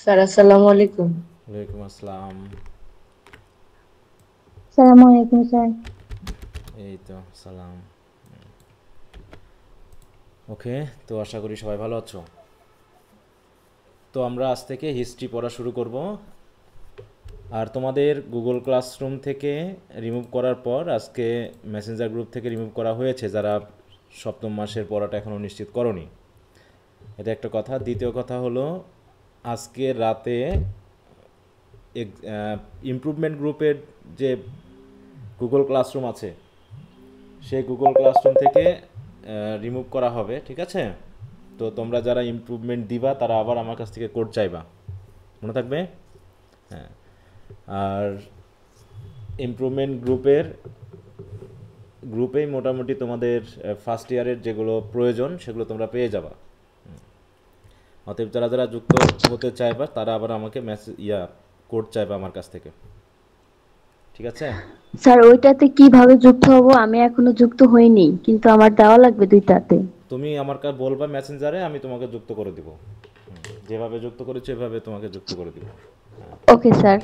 Sir আসসালামু আলাইকুম। ওয়ালাইকুম আসসালাম। সালামু আলাইকুম স্যার। এই তো সালাম। ওকে, তো আশা করি সবাই ভালো আছো। তো আমরা আজ থেকে হিস্ট্রি পড়া শুরু করব। আর তোমাদের গুগল ক্লাসরুম থেকে রিমুভ করার পর আজকে মেসেঞ্জার গ্রুপ থেকে রিমুভ করা হয়েছে যারা সপ্তম মাসের পড়াটা এখনও নিশ্চিত করনি। এটা একটা কথা। দ্বিতীয় কথা হলো আজকে রাতে ইমপ্রুভমেন্ট গ্রুপের যে গুগল ক্লাসরুম আছে সেই গুগল ক্লাসরুম থেকে রিমুভ করা হবে, ঠিক আছে? তো তোমরা যারা ইমপ্রুভমেন্ট দিবা তারা আবার আমার কাছ থেকে কোড চাইবা, মনে থাকবে? হ্যাঁ। আর ইমপ্রুভমেন্ট গ্রুপেই মোটামুটি তোমাদের ফার্স্ট ইয়ারের যেগুলো প্রয়োজন সেগুলো তোমরা পেয়ে যাবা। অতএব যারা যারা যুক্ত হতে চাইবা তারা আবার আমাকে মেসেজ কোড চাইবা আমার কাছ থেকে, ঠিক আছে? স্যার ওইটাতে কিভাবে যুক্ত হব? আমি এখনো যুক্ত হইনি, কিন্তু আমার দেওয়া লাগবে দুইটাতে। তুমি আমার কাছে বলবা মেসেঞ্জারে, আমি তোমাকে যুক্ত করে দিব। যেভাবে যুক্ত করেছো এভাবে তোমাকে যুক্ত করে দিব। Okay sir.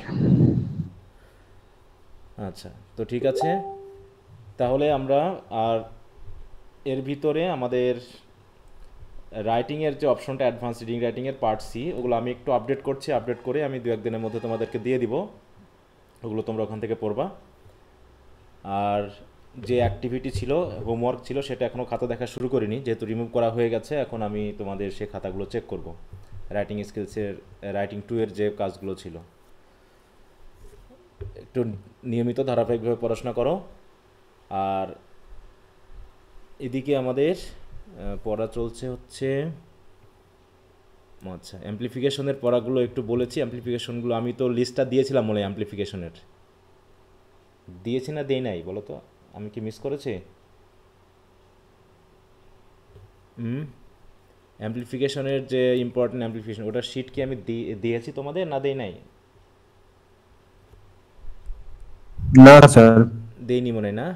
আচ্ছা, তো ঠিক আছে। তাহলে আমরা আর এর ভিতরে আমাদের রাইটিংয়ের যে অপশনটা অ্যাডভান্স রিডিং রাইটিংয়ের পার্ট সি, ওগুলো আমি একটু আপডেট করছি। আপডেট করে আমি দু একদিনের মধ্যে তোমাদেরকে দিয়ে দিব। ওগুলো তোমরা ওখান থেকে পড়বা। আর যে অ্যাক্টিভিটি ছিল, হোমওয়ার্ক ছিল, সেটা এখনও খাতা দেখা শুরু করিনি, যেহেতু রিমুভ করা হয়ে গেছে। এখন আমি তোমাদের সে খাতাগুলো চেক করব। রাইটিং স্কিলসের রাইটিং 2 এর যে কাজগুলো ছিল, একটু নিয়মিত ধারাবাহিকভাবে পড়াশোনা করো। আর এদিকে আমাদের পড়া চলছে হচ্ছে, আচ্ছা, অ্যাম্প্লিফিকেশনের পড়াগুলো একটু বলেছি। অ্যাম্প্লিফিকেশনগুলো আমি তো লিস্টটা দিয়েছিলাম মনে হয়, অ্যাম্প্লিফিকেশনের দিয়েছি না দেই নাই বলো তো? আমি কি মিস করেছি? হুম। অ্যাম্প্লিফিকেশনের যে ইম্পর্টেন্ট অ্যাম্প্লিফিকেশন, ওটার শিট কি আমি দিয়েছি তোমাদের না দেই নাই? না স্যার। দেইনি মনে হয় না।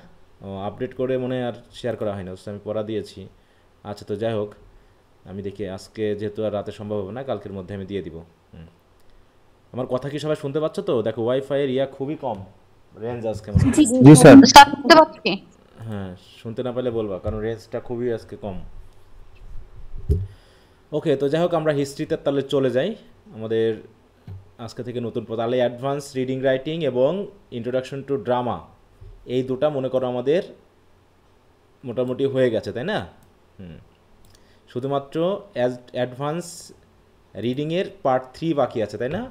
ও, আপডেট করে মনে হয় আর শেয়ার করা হয় না, অথচ আমি পড়া দিয়েছি। আচ্ছা, তো যাই হোক, আমি দেখি আজকে যেহেতু আর রাতে সম্ভব হবে না, কালকের মধ্যে আমি দিয়ে দিব। হুম। আমার কথা কি সবাই শুনতে পাচ্ছ তো? দেখো ওয়াইফাইয়ের খুবই কম রেঞ্জ আজকে মনে হয়। জি জি স্যার। স্যার শুনতে পাচ্ছি। হ্যাঁ, শুনতে না পেলে বলবা, কারণ রেঞ্জটা খুবই আজকে কম। ওকে, তো যাই হোক, আমরা হিস্ট্রিতে তাহলে চলে যাই। আমাদের আজকে থেকে নতুন তাহলে অ্যাডভান্স রিডিং রাইটিং এবং ইন্ট্রোডাকশন টু ড্রামা, এই দুটা মনে করো আমাদের মোটামুটি হয়ে গেছে, তাই না? হুম। শুধুমাত্র অ্যাডভান্স রিডিংয়ের পার্ট 3 বাকি আছে, তাই না?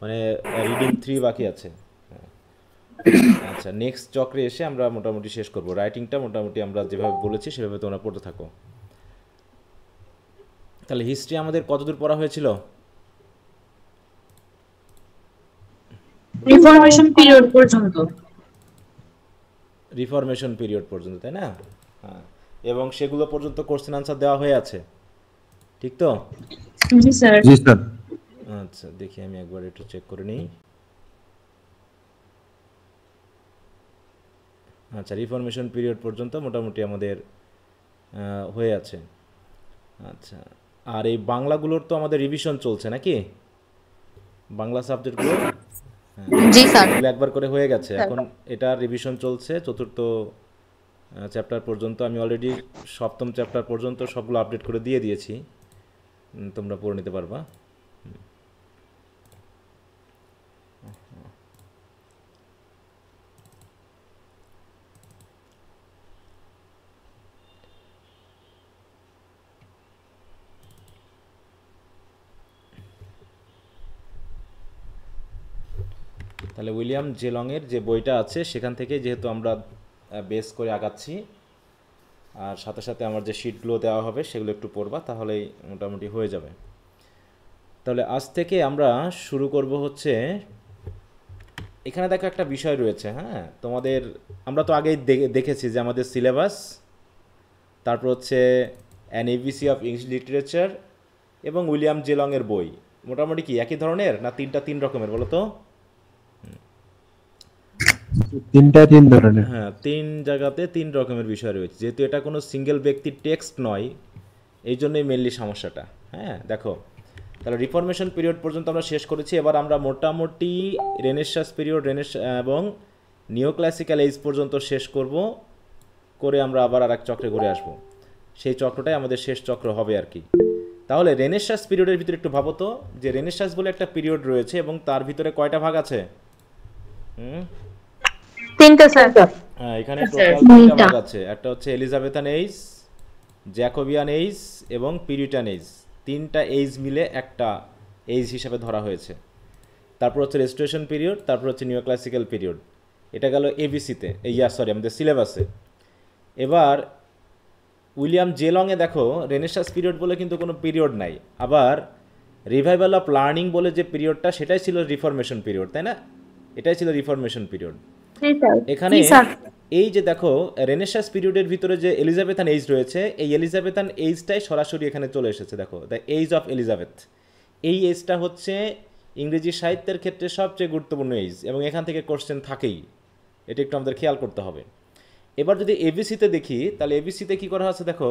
মানে রিডিং 3 বাকি আছে। আচ্ছা, নেক্সট চক্রে এসে আমরা মোটামুটি শেষ করব। রাইটিংটা মোটামুটি আমরা যেভাবে বলেছি সেভাবে তোমরা পড়তে থাকো। তাহলে হিস্ট্রি আমাদের কতদূর পড়া হয়েছিল? রিফরমেশন পিরিয়ড পর্যন্ত। রিফরমেশন পিরিয়ড পর্যন্ত, তাই না? হ্যাঁ, এবং সেগুলো পর্যন্ত কোশ্চেন আনসার দেওয়া হয়ে আছে, ঠিক তো? জি স্যার। জি স্যার। আচ্ছা, দেখি আমি একবার একটু চেক করে নিই। আচ্ছা, রিফরমেশন পিরিয়ড পর্যন্ত মোটামুটি আমাদের হয়ে আছে। আচ্ছা, আর এই বাংলাগুলোর তো আমাদের রিভিশন চলছে নাকি? বাংলা সাবজেক্টগুলো, হ্যাঁ, জি স্যার। এগুলো একবার করে হয়ে গেছে। এখন এটা রিভিশন চলছে চতুর্থ চ্যাপ্টার পর্যন্ত। আমি অলরেডি সপ্তম চ্যাপ্টার পর্যন্ত সবগুলো আপডেট করে দিয়ে দিয়েছি। তোমরা পড়ে নিতে পারবা। তাহলে উইলিয়াম জেলংয়ের যে বইটা আছে সেখান থেকে যেহেতু আমরা বেস করে আগাচ্ছি, আর সাথে সাথে আমার যে শিটগুলো দেওয়া হবে সেগুলো একটু পড়বা, তাহলেই মোটামুটি হয়ে যাবে। তাহলে আজ থেকে আমরা শুরু করব হচ্ছে, এখানে দেখো একটা বিষয় রয়েছে। হ্যাঁ, তোমাদের আমরা তো আগেই দেখেছি যে আমাদের সিলেবাস, তারপর হচ্ছে an ABC of English literature এবং উইলিয়াম জেলংয়ের বই মোটামুটি কি একই ধরনের না তিন রকমের বলো তো? তিনটা তিন ধরনের। হ্যাঁ, তিন জায়গাতে তিন রকমের বিষয় রয়েছে, যেহেতু এটা কোনো সিঙ্গেল ব্যক্তির টেক্সট নয়, এই জন্যই মেনলি সমস্যাটা। হ্যাঁ, দেখো, তাহলে রিফরমেশন পিরিয়ড পর্যন্ত আমরা শেষ করেছি। এবার আমরা মোটামুটি রেনেসাঁস পিরিয়ড এবং নিও ক্লাসিক্যাল এজ পর্যন্ত শেষ করব, করে আমরা আবার আর এক চক্রে ঘুরে আসব। সেই চক্রটাই আমাদের শেষ চক্র হবে আর কি। তাহলে রেনেসাঁস পিরিয়ডের ভিতরে একটু ভাবো তো, যে রেনেসাঁস বলে একটা পিরিয়ড রয়েছে এবং তার ভিতরে কয়টা ভাগ আছে? তিনটা স্যার। হ্যাঁ, এখানে টোটাল তিনটা ভাগ আছে। একটা হচ্ছে এলিজাবেথান এইজ, জ্যাকোবিয়ান এইজ এবং পিউরিটান এইজ। তিনটা এইজ মিলে একটা এইজ হিসাবে ধরা হয়েছে। তারপর হচ্ছে রেস্টোরেশন পিরিয়ড, তারপর হচ্ছে নিও ক্লাসিক্যাল পিরিয়ড। এটা গেল এবিসিতে, আমাদের সিলেবাসে। এবার উইলিয়াম জেলংয়ে দেখো রেনেসাঁস পিরিয়ড বলে কিন্তু কোনো পিরিয়ড নাই। আবার রিভাইভাল অফ লার্নিং বলে যে পিরিয়ডটা, সেটাই ছিল রিফরমেশন পিরিয়ড, তাই না? এটাই ছিল রিফরমেশন পিরিয়ড। এখানে এই যে দেখো রেনেসাঁস পিরিয়ডের ভিতরে যে এলিজাবেথান এইজ রয়েছে, এই এলিজাবেথান এইজটাই সরাসরি এখানে চলে এসেছে। দেখো দ্য এইজ অফ এলিজাবেথ, এই এইজটা হচ্ছে ইংরেজি সাহিত্যের ক্ষেত্রে সবচেয়ে গুরুত্বপূর্ণ এইজ, এবং এখান থেকে কোশ্চেন থাকেই, এটা একটু আমাদের খেয়াল করতে হবে। এবার যদি এবিসিতে দেখি, তাহলে এবিসিতে কি করা আছে দেখো,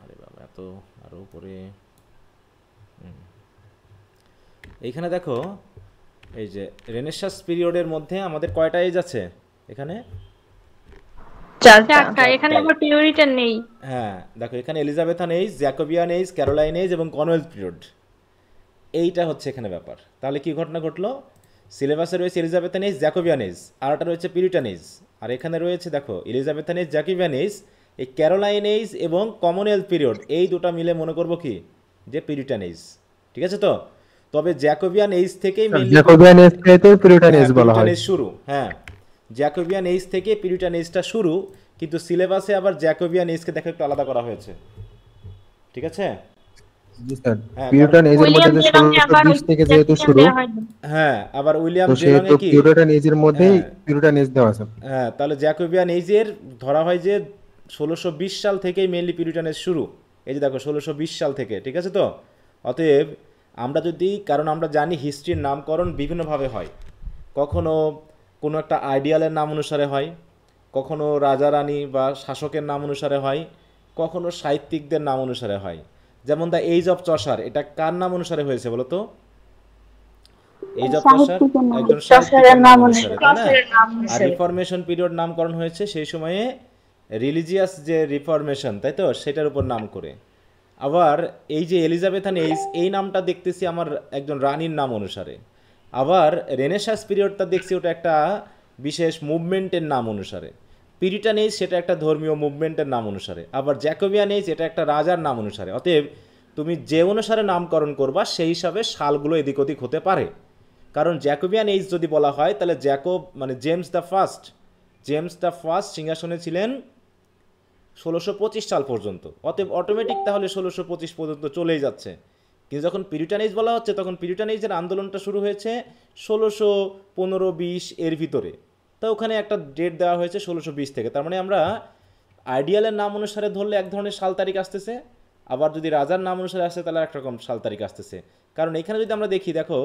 আরে বাবা এত আরো উপরে। এইখানে দেখো এই যে রেনেসাঁস পিরিয়ডের মধ্যে আমাদের কয়টা এজ আছে এখানে? চারটা। এখানে আবার পিউরিটান নেই। হ্যাঁ দেখো, এখানে Elizabethan age, Jacobian age, Caroline age এবং কনওয়েলথ পিরিয়ড। এইটা হচ্ছে এখানে ব্যাপার। তাহলে কি ঘটনা ঘটলো? সিলেবাসে রয়েছে এলিজাবেথান এইজ, জ্যাকোবিয়ান এইজ, আর একটা রয়েছে পিউরিটান এইজ। আর এখানে রয়েছে দেখো এলিজাবেথান এইজ, জ্যাকোবিয়ান এইজ, এই ক্যারোলাইন এইজ এবং কমনওয়েলথ পিরিয়ড, এই দুটো মিলে মনে করবো কি যে পিউরিটান এইজ। ঠিক আছে তো? তবে জ্যাকোবিয়ান এইজ থেকেই জ্যাকোবিয়ান এজ থেকে পিউরিটান এজ বলা হয় শুরু। হ্যাঁ, জ্যাকোবিয়ান এইজ থেকে পিউরিটান এইজটা শুরু, কিন্তু সিলেবাসে আবার জ্যাকোবিয়ান এইজকে দেখো একটু আলাদা করা হয়েছে। ঠিক আছে? জি স্যার, পিউরিটান এজের মধ্যে যে 1620 থেকে যেহেতু শুরু, হ্যাঁ আবার উইলিয়াম জেলংয়ে কি পিউরিটান এজের মধ্যেই পিউরিটান এজ দেওয়া আছে। হ্যাঁ, তাহলে জ্যাকোবিয়ান এইজের ধরা হয় যে 1620 সাল থেকেই মেইনলি পিউরিটান এজ শুরু। এই যে দেখো 1620 সাল থেকে। ঠিক আছে তো? অতএব আমরা যদি, কারণ আমরা জানি হিস্ট্রির নামকরণ বিভিন্নভাবে হয়, কখনো কোনো একটা আইডিয়ালের নাম অনুসারে হয়, কখনো রাজা রানী বা শাসকের নাম অনুসারে হয়, কখনো সাহিত্যিকদের নাম অনুসারে হয়। যেমন দ্য এইজ অফ চসার, এটা কার নাম অনুসারে হয়েছে বলো তো? এইজ অফ চসার একজন সাহিত্যিকের নাম অনুসারে, তাই না? আর রিফরমেশন পিরিয়ড নামকরণ হয়েছে সেই সময়ে রিলিজিয়াস যে রিফরমেশন, তাই তো, সেটার উপর নাম করে। আবার এই যে এলিজাবেথান এইজ, এই নামটা দেখতেছি আমার একজন রানীর নাম অনুসারে। আবার রেনেসাঁস পিরিয়ডটা দেখছি ওটা একটা বিশেষ মুভমেন্টের নাম অনুসারে। পিউরিটান এইজ সেটা একটা ধর্মীয় মুভমেন্টের নাম অনুসারে। আবার জ্যাকোবিয়ান এইজ এটা একটা রাজার নাম অনুসারে। অতএব তুমি যে অনুসারে নামকরণ করবা সেই হিসাবে সালগুলো এদিক ওদিক হতে পারে। কারণ জ্যাকোবিয়ান এইজ যদি বলা হয়, তাহলে জ্যাকব মানে জেমস দ্য ফার্স্ট সিংহাসনে ছিলেন 1625 সাল পর্যন্ত। অতএব অটোমেটিক তাহলে 1625 পর্যন্ত চলেই যাচ্ছে। কিন্তু যখন পিউরিটান এইজ বলা হচ্ছে, তখন পিউরিটান এইজের আন্দোলনটা শুরু হয়েছে 1615-20 এর ভিতরে। তো ওখানে একটা ডেট দেওয়া হয়েছে 1620 থেকে। তার মানে আমরা আইডিয়ালের নাম অনুসারে ধরলে এক ধরনের সাল তারিখ আসতেছে, আবার যদি রাজার নাম অনুসারে আসে তাহলে একরকম সাল তারিখ আসতেছে। কারণ এখানে যদি আমরা দেখি, দেখো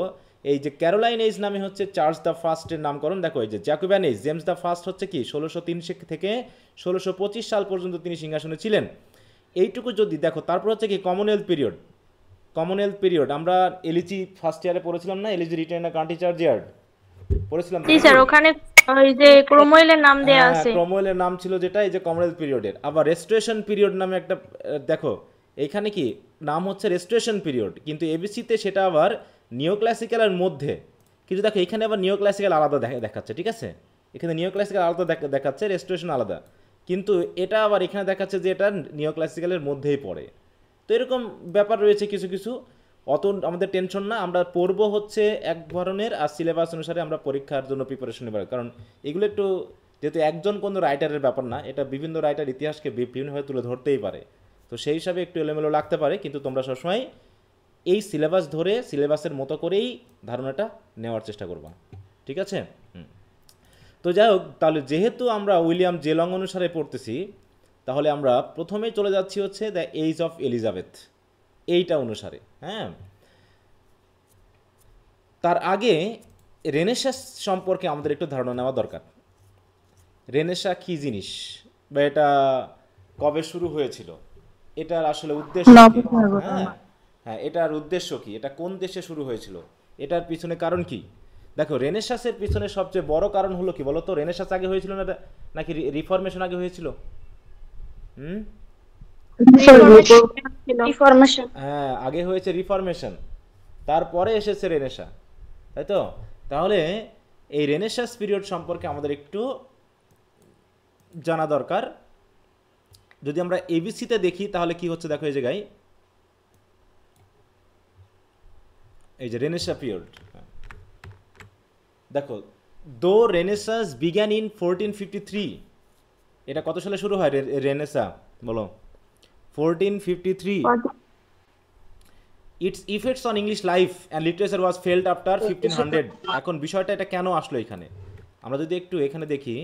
এই যে ক্যারোলাইন এইজ নামে হচ্ছে চার্লস দ্য ফার্স্টের নামকরণ। দেখো এই যে Jacobian age, James the first হচ্ছে কি 1603 থেকে 1625 সাল পর্যন্ত তিনি সিংহাসনে ছিলেন। এইটুকু যদি দেখো, তারপর হচ্ছে কি কমনওয়েলথ পিরিয়ড। আমরা এলিজি ফার্স্ট ইয়ারে পড়েছিলাম না? Elegy written country charge yard পড়েছিলাম। জি স্যার, ওখানে ওই যে ক্রোমওয়েলের নাম দেয়া আছে। ক্রোমওয়েলের নাম ছিল যেটা, এই যে কমনওয়েলথ পিরিয়ডের। আবার রেস্টোরেশন পিরিয়ড নামে একটা দেখো, এইখানে কি নাম হচ্ছে রেস্টোরেশন পিরিয়ড, কিন্তু এবিসিতে সেটা আবার নিও ক্লাসিক্যালের মধ্যে। কিন্তু দেখো এখানে আবার নিও ক্লাসিক্যাল আলাদা দেখাচ্ছে। ঠিক আছে? এখানে নিও ক্লাসিক্যাল আলাদা দেখাচ্ছে, রেস্টোরেশন আলাদা। কিন্তু এটা আবার এখানে দেখাচ্ছে যে এটা নিও ক্লাসিক্যালের মধ্যেই পড়ে। তো এরকম ব্যাপার রয়েছে কিছু কিছু। অত আমাদের টেনশন না, আমরা পড়বো হচ্ছে এক ধরনের, আর সিলেবাস অনুসারে আমরা পরীক্ষার জন্য প্রিপারেশন নেব। কারণ এগুলো একটু, যেহেতু একজন কোনো রাইটারের ব্যাপার না, এটা বিভিন্ন রাইটার ইতিহাসকে বিভিন্নভাবে তুলে ধরতেই পারে, তো সেই হিসাবে একটু এলোমেলো লাগতে পারে। কিন্তু তোমরা সবসময় এই সিলেবাস ধরে সিলেবাসের মতো করেই ধারণাটা নেওয়ার চেষ্টা করবা। ঠিক আছে? তো যাই হোক, তাহলে যেহেতু আমরা উইলিয়াম জেলং অনুসারে পড়তেছি, তাহলে আমরা প্রথমে চলে যাচ্ছি হচ্ছে দ্য এজ অফ এলিজাবেথ, এইটা অনুসারে। হ্যাঁ, তার আগে রেনেসাঁ সম্পর্কে আমাদের একটু ধারণা নেওয়া দরকার। রেনেসাঁ কী জিনিস, বা এটা কবে শুরু হয়েছিল, এটার আসলে উদ্দেশ্য কি? হ্যাঁ হ্যাঁ, এটার উদ্দেশ্য কি, এটা কোন দেশে শুরু হয়েছিল, এটার পিছনে কারণ কি? দেখো, রেনেসাঁসের পিছনে সবচেয়ে বড় কারণ হলো কি বলো তো? রেনেসাঁস আগে হয়েছিল না নাকি রিফরমেশন আগে হয়েছিল? রিফরমেশন। হ্যাঁ, আগে হয়েছে রিফরমেশন, তারপরে এসেছে রেনেসাঁ, তাই তো? তাহলে এই রেনেসাঁস পিরিয়ড সম্পর্কে আমাদের একটু জানা দরকার। যদি আমরা এবিসিতে দেখি তাহলে কি হচ্ছে দেখো, এই জায়গায় এই যে রেনেসাঁ পিরিয়ড, দেখো, দো রেনেসাঁস বিগ্যান ইন 1453, এটা কত সালে শুরু হয় রেনেসাঁ বলো? 1453। It's effects on English life and literature was felt after 1500। এখন বিষয়টা এটা কেন আসলো এখানে, আমরা যদি একটু এখানে দেখি,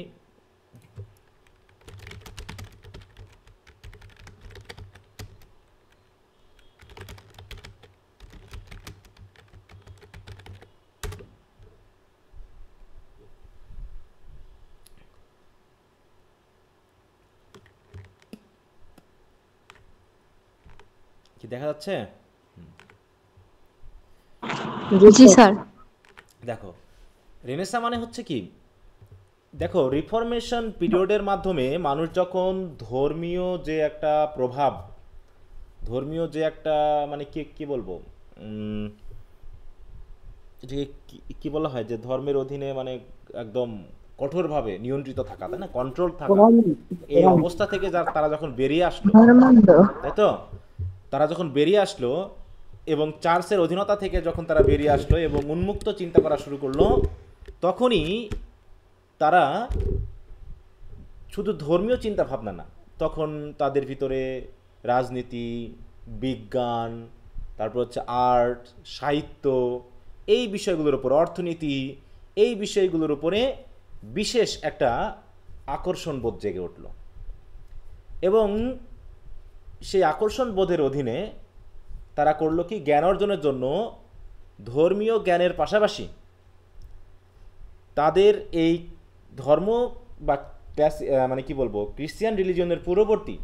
কি দেখা যাচ্ছে? জি স্যার। দেখো, রেনেসাঁ মানে হচ্ছে কি, দেখো, রিফরমেশন পিরিয়ডের মাধ্যমে মানুষ যখন ধর্মীয় যে একটা প্রভাব, ধর্মীয় যে একটা মানে কি বলবো, এটাকে কি বলা হয়, যে ধর্মের অধীনে মানে একদম কঠোরভাবে নিয়ন্ত্রিত থাকা, তাই না, কন্ট্রোল থাকা, এই অবস্থা থেকে তারা যখন বেরিয়ে আসলো, তাই তো, তারা যখন বেরিয়ে আসলো এবং চার্চের অধীনতা থেকে যখন তারা বেরিয়ে আসলো এবং উন্মুক্ত চিন্তা করা শুরু করলো, তখনই তারা শুধু ধর্মীয় চিন্তা ভাবনা না, তখন তাদের ভিতরে রাজনীতি, বিজ্ঞান, তারপর হচ্ছে আর্ট, সাহিত্য, এই বিষয়গুলোর উপর, অর্থনীতি, এই বিষয়গুলোর উপরে বিশেষ একটা আকর্ষণ বোধ জেগে উঠল। এবং সেই আকর্ষণ বোধের অধীনে তারা করলো কি, জ্ঞান অর্জনের জন্য ধর্মীয় জ্ঞানের পাশাপাশি তাদের এই ধর্ম বা মানে কি বলবো, ক্রিশ্চিয়ান রিলিজিয়নের পূর্ববর্তী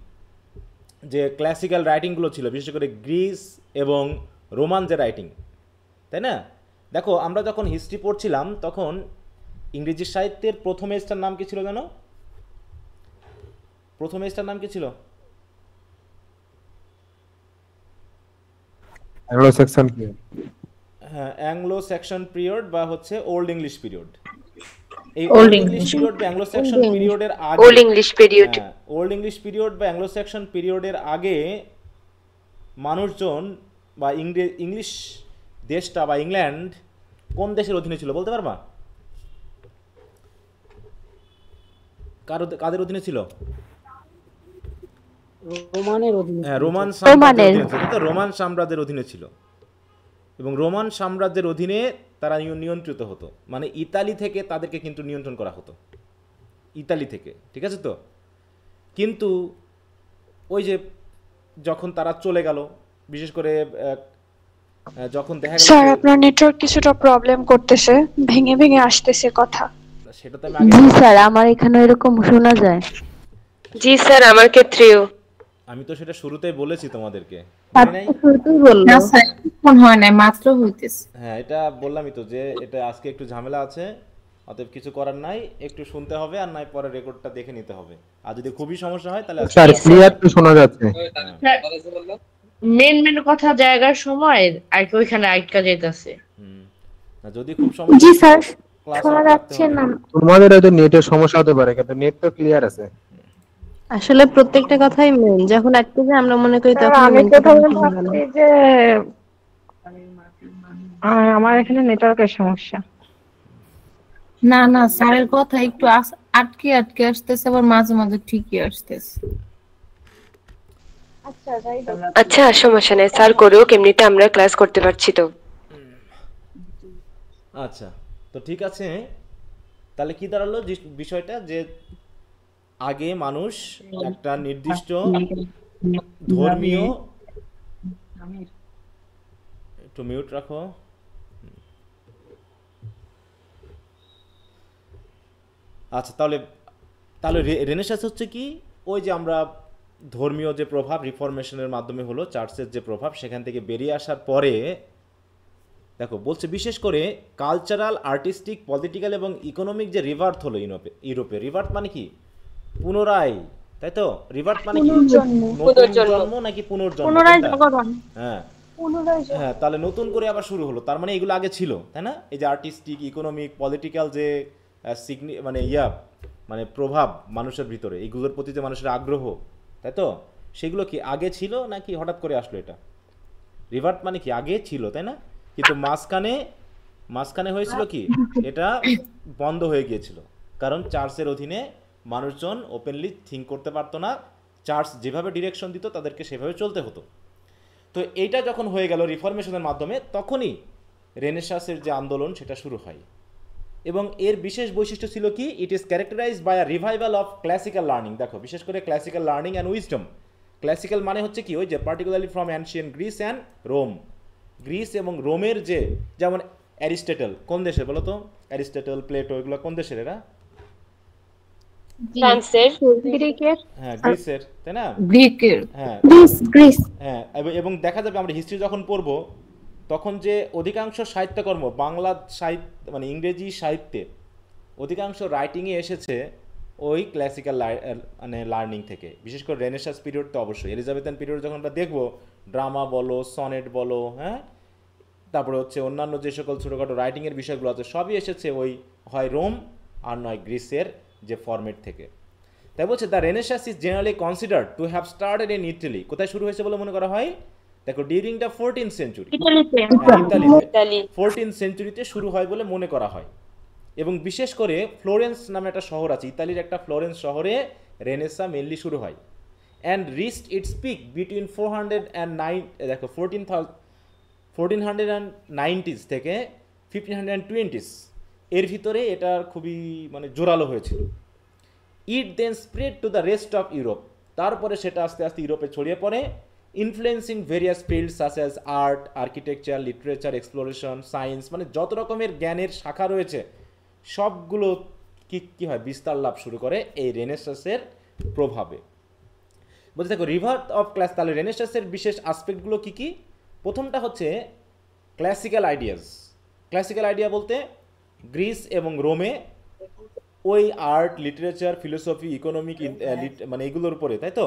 যে ক্লাসিক্যাল রাইটিংগুলো ছিল, বিশেষ করে গ্রিস এবং রোমান যে রাইটিং, তাই না? দেখো, আমরা যখন হিস্ট্রি পড়ছিলাম তখন ইংরেজি সাহিত্যের প্রথম এজটার নাম কি ছিল জানো? প্রথম এজটার নাম কি ছিল? Anglo Saxon period. হ্যাঁ, অ্যাংলো স্যাক্সন পিরিয়ড বা হচ্ছে ওল্ড ইংলিশ পিরিয়ড। এই Old old English. English period বা অ্যাংলো স্যাক্সন পিরিয়ডের আগে, old English period. Old English period বা অ্যাংলো স্যাক্সন পিরিয়ডের আগে মানুষজন বা ইংলিশ দেশটা বা ইংল্যান্ড কোন দেশের অধীনে ছিল বলতে পারবা? কাদের অধীনে ছিল? রোমানের অধীনে। হ্যাঁ, রোমান সাম্রাজ্যের অধীনে ছিল, তো রোমান সাম্রাজ্যের অধীনে ছিল, এবং রোমান সাম্রাজ্যের অধীনে তারা নিয়ন্ত্রিত হতো, মানে ইতালি থেকে তাদেরকে কিন্তু নিয়ন্ত্রণ করা হতো, ইতালি থেকে, ঠিক আছে তো? কিন্তু ওই যে যখন তারা চলে গেল, বিশেষ করে যখন দেখা গেল, স্যার আপনার নেটওয়ার্ক কিছুটা প্রবলেম করতেছে, ভেঙে ভেঙে আসতেছে কথা। সেটা তো আমি আগে, জি স্যার, আমার এখানে এরকম শোনা যায়। জি স্যার, আমার ক্ষেত্রেও। আমি তো সেটা শুরুতেই বলেছি তোমাদেরকে, শুরুতেই বললো। না স্যার, ফোন হয় না, মাত্র হইতেছে। হ্যাঁ, এটা বললামই তো যে এটা আজকে একটু ঝামেলা আছে, অতএব কিছু করার নাই, একটু শুনতে হবে, আর নাই পরে রেকর্ডটা দেখে নিতে হবে, আর যদি খুবই সমস্যা হয় তাহলে স্যার ক্লিয়ার তো শোনা যাচ্ছে। মেন মেন কথা জায়গার সময় আর কি ওইখানে আটকা যাইতাছে। না, যদি খুব সমস্যা, জি স্যার, ক্লাস শোনা অফ রাখতে যাচ্ছে হবে। না। তোমাদের হয়তো নেটের সমস্যা হতে পারে, কিন্তু নেট তো ক্লিয়ার আছে। আসলে প্রত্যেকটা কথাই মেন, যখন আটকে যায় আমরা মনে করি তখন আমি মেন কথা প্রথমে শোনা গেল। ভাবছি যে আমার এখানে নেটওয়ার্কের সমস্যা। না না, স্যারের কথা একটু আটকে আটকে আসতেছে, আবার মাঝে মাঝে ঠিকই আসতেছে। আচ্ছা, সমস্যা নেই স্যার, করেও এমনিতে আমরা ক্লাস করতে পারছি তো। আচ্ছা, তো ঠিক আছে, তাহলে কি দাঁড়ালো বিষয়টা, যে আগে মানুষ একটা নির্দিষ্ট ধর্মীয়, একটু মিউট রাখো, আচ্ছা তাহলে তাহলে রেনেসাঁস হচ্ছে কি, ওই যে আমরা ধর্মীয় যে প্রভাব রিফরমেশনের মাধ্যমে হলো, চার্চের যে প্রভাব সেখান থেকে বেরিয়ে আসার পরে দেখো বলছে বিশেষ করে কালচারাল, আর্টিস্টিক, পলিটিক্যাল এবং ইকোনমিক যে রিভার্থ হলো ইউরোপে। রিভার্থ মানে কি? পুনরায়, তাই তো? রিভার্থ মানে কি? নতুন জন্ম নাকি পুনর্জন্ম? হ্যাঁ হ্যাঁ, তাহলে নতুন করে আবার শুরু হলো, তার মানে এগুলো আগে ছিল, তাই না? এই যে আর্টিস্টিক, ইকোনমিক, পলিটিক্যাল যে মানে প্রভাব মানুষের ভিতরে, এইগুলোর প্রতি যে মানুষের আগ্রহ, তাই তো, সেগুলো কি আগে ছিল নাকি হঠাৎ করে আসলো? এটা রিভার্ট মানে কি আগে ছিল, তাই না? কিন্তু মাঝখানে হয়েছিল কি, এটা বন্ধ হয়ে গিয়েছিল, কারণ চার্চের অধীনে মানুষজন ওপেনলি থিঙ্ক করতে পারতো না, চার্চ যেভাবে ডিরেকশন দিত তাদেরকে সেভাবে চলতে হতো। তো এইটা যখন হয়ে গেল রিফরমেশনের মাধ্যমে, তখনই রেনেসাঁসের যে আন্দোলন সেটা শুরু হয়। এবং এর বিশেষ বৈশিষ্ট্য ছিল কি, it is characterized by a revival of classical learning. দেখো বিশেষ করে classical learning and wisdom. Classical মানে হচ্ছে কি, ওই যে particularly from ancient Greece and Rome. Greece এবং রোমের যে, যেমন অ্যারিস্টটল কোন দেশের বলো তো? অ্যারিস্টটল, প্লেটো, এগুলো কোন দেশের? এরা ফ্রান্সের, গ্রিকের। হ্যাঁ গ্রিসের, তাই না? গ্রিকের, হ্যাঁ গ্রিস। হ্যাঁ, এবং দেখা যাবে আমরা হিস্ট্রি যখন পড়বো তখন যে অধিকাংশ সাহিত্যকর্ম বাংলা সাহিত্য মানে ইংরেজি সাহিত্যে অধিকাংশ রাইটিংয়ে এসেছে ওই ক্লাসিক্যাল মানে লার্নিং থেকে। বিশেষ করে রেনেসাঁস পিরিয়ড তো অবশ্যই, এলিজাবেথান পিরিয়ড যখন আমরা দেখবো, ড্রামা বলো, সনেট বলো, হ্যাঁ, তারপরে হচ্ছে অন্যান্য যে সকল ছোটোখাটো রাইটিংয়ের বিষয়গুলো আছে, সবই এসেছে ওই হয় রোম আর নয় গ্রিসের যে ফরম্যাট থেকে। তাই বলছে the renaissance is generally considered to have started in Italy. কোথায় শুরু হয়েছে বলে মনে করা হয়? দেখো ডিউরিং দ্য 14th সেঞ্চুরি, ইতালিতে 14th সেঞ্চুরিতে শুরু হয় বলে মনে করা হয়। এবং বিশেষ করে ফ্লোরেন্স নামে একটা শহর আছে, ইতালির একটা ফ্লোরেন্স শহরে রেনেসা মেনলি শুরু হয়। And reached its peak between 409 দেখো 1490s থেকে 1520s এর ভিতরে এটা খুবই মানে জোরালো হয়েছিল। It then spread to the rest of Europe. তারপরে সেটা আস্তে আস্তে ইউরোপে ছড়িয়ে পড়ে, influencing various fields such as art, architecture, literature, exploration, science, মানে যত রকমের জ্ঞানের শাখা রয়েছে সবগুলো কি হয়, বিস্তার লাভ শুরু করে এই রেনেসাঁসের প্রভাবে। বলতে দেখো রিভার্থ অফ ক্লাস, তাহলে রেনেসাঁসের বিশেষ আসপেক্টগুলো কি কি? প্রথমটা হচ্ছে ক্লাসিক্যাল আইডিয়াস। ক্লাসিক্যাল আইডিয়া বলতে গ্রিস এবং রোমে ওই আর্ট, লিটারেচার, ফিলোসফি, ইকোনমিক মানে এগুলোর উপরে, তাই তো,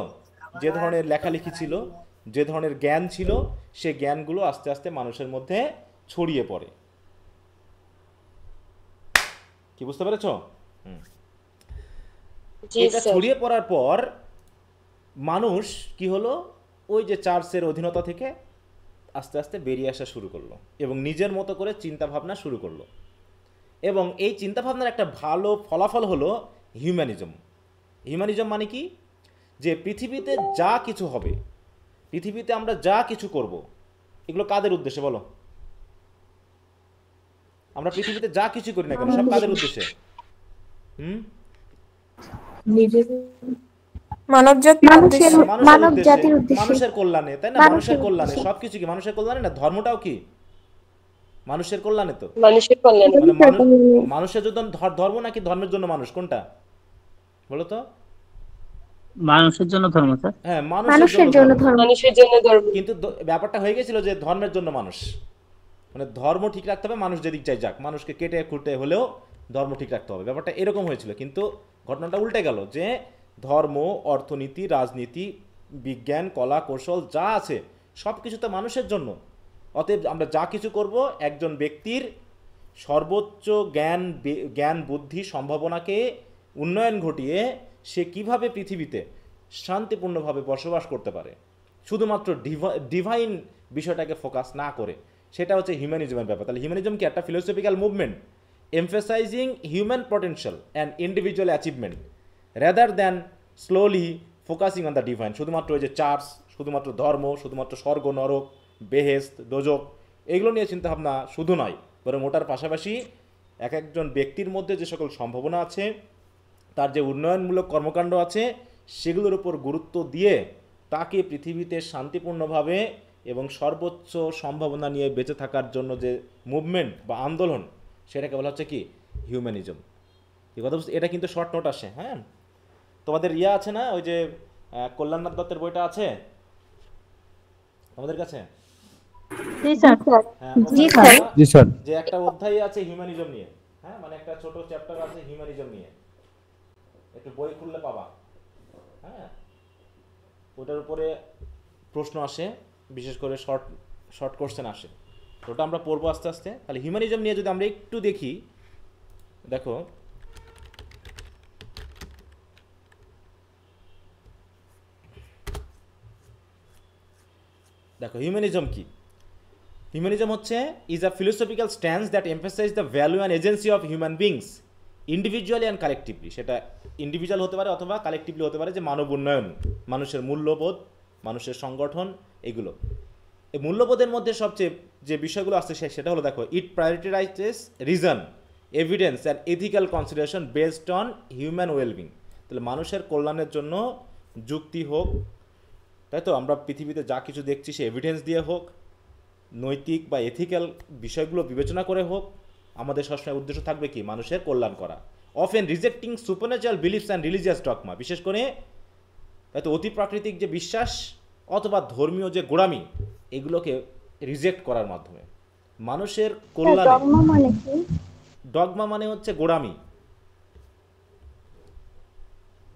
যে ধরনের লেখালেখি ছিল, যে ধরনের জ্ঞান ছিল, সে জ্ঞানগুলো আস্তে আস্তে মানুষের মধ্যে ছড়িয়ে পড়ে। কি বুঝতে পেরেছ? এটা ছড়িয়ে পড়ার পর মানুষ কি হলো, ওই যে চার্চের অধীনতা থেকে আস্তে আস্তে বেরিয়ে আসা শুরু করলো এবং নিজের মতো করে চিন্তা ভাবনা শুরু করলো। এবং এই চিন্তাভাবনার একটা ভালো ফলাফল হলো হিউম্যানিজম। হিউম্যানিজম মানে কি, যে পৃথিবীতে যা কিছু হবে, পৃথিবীতে আমরা যা কিছু করব, এগুলো কাদের উদ্দেশ্যে বলো? আমরা পৃথিবীতে যা কিছু করি না কেন সব কাদের উদ্দেশ্যে? মানুষের কল্যাণে, তাই না? মানুষের কল্যাণে সবকিছু কি মানুষের কল্যাণে না? ধর্মটাও কি মানুষের কল্যাণে? তো মানুষের জন্য ধর্ম নাকি ধর্মের জন্য মানুষ, কোনটা বলো তো? মানুষের জন্য ধর্ম, স্যার। হ্যাঁ, মানুষের জন্য ধর্ম। কিন্তু ব্যাপারটা হয়ে গেছিল যে ধর্মের জন্য মানুষ, মানে ধর্ম ঠিক রাখতে হবে, মানুষ যেদিক চাই যাক, মানুষকে কেটে খুঁটে হলেও ধর্ম ঠিক রাখতে হবে, ব্যাপারটা এরকম হয়েছিল। কিন্তু ঘটনাটা উল্টে গেল, যে ধর্ম, অর্থনীতি, রাজনীতি, বিজ্ঞান, কলা, কৌশল যা আছে সব কিছু তো মানুষের জন্য। অতএব আমরা যা কিছু করব একজন ব্যক্তির সর্বোচ্চ জ্ঞান, বুদ্ধি, সম্ভাবনাকে উন্নয়ন ঘটিয়ে সে কিভাবে পৃথিবীতে শান্তিপূর্ণভাবে বসবাস করতে পারে, শুধুমাত্র ডিভাইন বিষয়টাকে ফোকাস না করে, সেটা হচ্ছে হিউম্যানিজমের ব্যাপার। তাহলে হিউম্যানিজম কি একটা philosophical movement emphasizing human potential and individual achievement rather than slowly focusing on the divine. শুধুমাত্র ওই যে চার্চ, শুধুমাত্র ধর্ম, শুধুমাত্র স্বর্গ, নরক, বেহেস্ত, দোজক, এগুলো নিয়ে চিন্তাভাবনা শুধু নয়, বরং ওটার পাশাপাশি এক একজন ব্যক্তির মধ্যে যে সকল সম্ভাবনা আছে তার যে উন্নয়নমূলক কর্মকাণ্ড আছে সেগুলোর উপর গুরুত্ব দিয়ে তাকে পৃথিবীতে শান্তিপূর্ণভাবে এবং সর্বোচ্চ সম্ভাবনা নিয়ে বেঁচে থাকার জন্য যে মুভমেন্ট বা আন্দোলন, সেটাকে বলা হচ্ছে কি হিউম্যানিজম। কি কথা বুঝতে? এটা কিন্তু শর্ট নোট আসে। হ্যাঁ, তোমাদের ইয়া আছে না, ওই যে কল্যাণনাথ দত্তের বইটা আছে আমাদের কাছে? হ্যাঁ, যে একটা অধ্যায় আছে হিউম্যানিজম নিয়ে। হ্যাঁ, মানে একটা ছোট চ্যাপ্টার আছে হিউম্যানিজম নিয়ে, একটু বই খুললে পাবা। হ্যাঁ, ওটার উপরে প্রশ্ন আসে, বিশেষ করে শর্ট কোশ্চেন আসে, ওটা আমরা পড়বো আস্তে আস্তে। তাহলে হিউম্যানিজম নিয়ে যদি আমরা একটু দেখি, দেখো হিউম্যানিজম কি? হিউম্যানিজম হচ্ছে is a philosophical stance that emphasize the value and agency of human beings individually and collectively. সেটা ইন্ডিভিজুয়াল হতে পারে অথবা কালেকটিভলি হতে পারে, যে মানব উন্নয়ন, মানুষের মূল্যবোধ, মানুষের সংগঠন, এগুলো। এই মূল্যবোধের মধ্যে সবচেয়ে যে বিষয়গুলো আসছে সেটা হলো, দেখো, it prioritizes reason, evidence and ethical consideration based on human wellbeing. তাহলে মানুষের কল্যাণের জন্য যুক্তি হোক, তাই তো, আমরা পৃথিবীতে যা কিছু দেখছি সে এভিডেন্স দিয়ে হোক, নৈতিক বা এথিক্যাল বিষয়গুলো বিবেচনা করে হোক, আমাদের সবসময় উদ্দেশ্য থাকবে কি মানুষের কল্যাণ করা। Often rejecting supernatural beliefs and religious dogma, বিশেষ করে তাই তো অতি প্রাকৃতিক যে বিশ্বাস অথবা ধর্মীয় যে গোড়ামি, এগুলোকে রিজেক্ট করার মাধ্যমে মানুষের কল্যাণে। ডগমা মানে হচ্ছে গোড়ামি।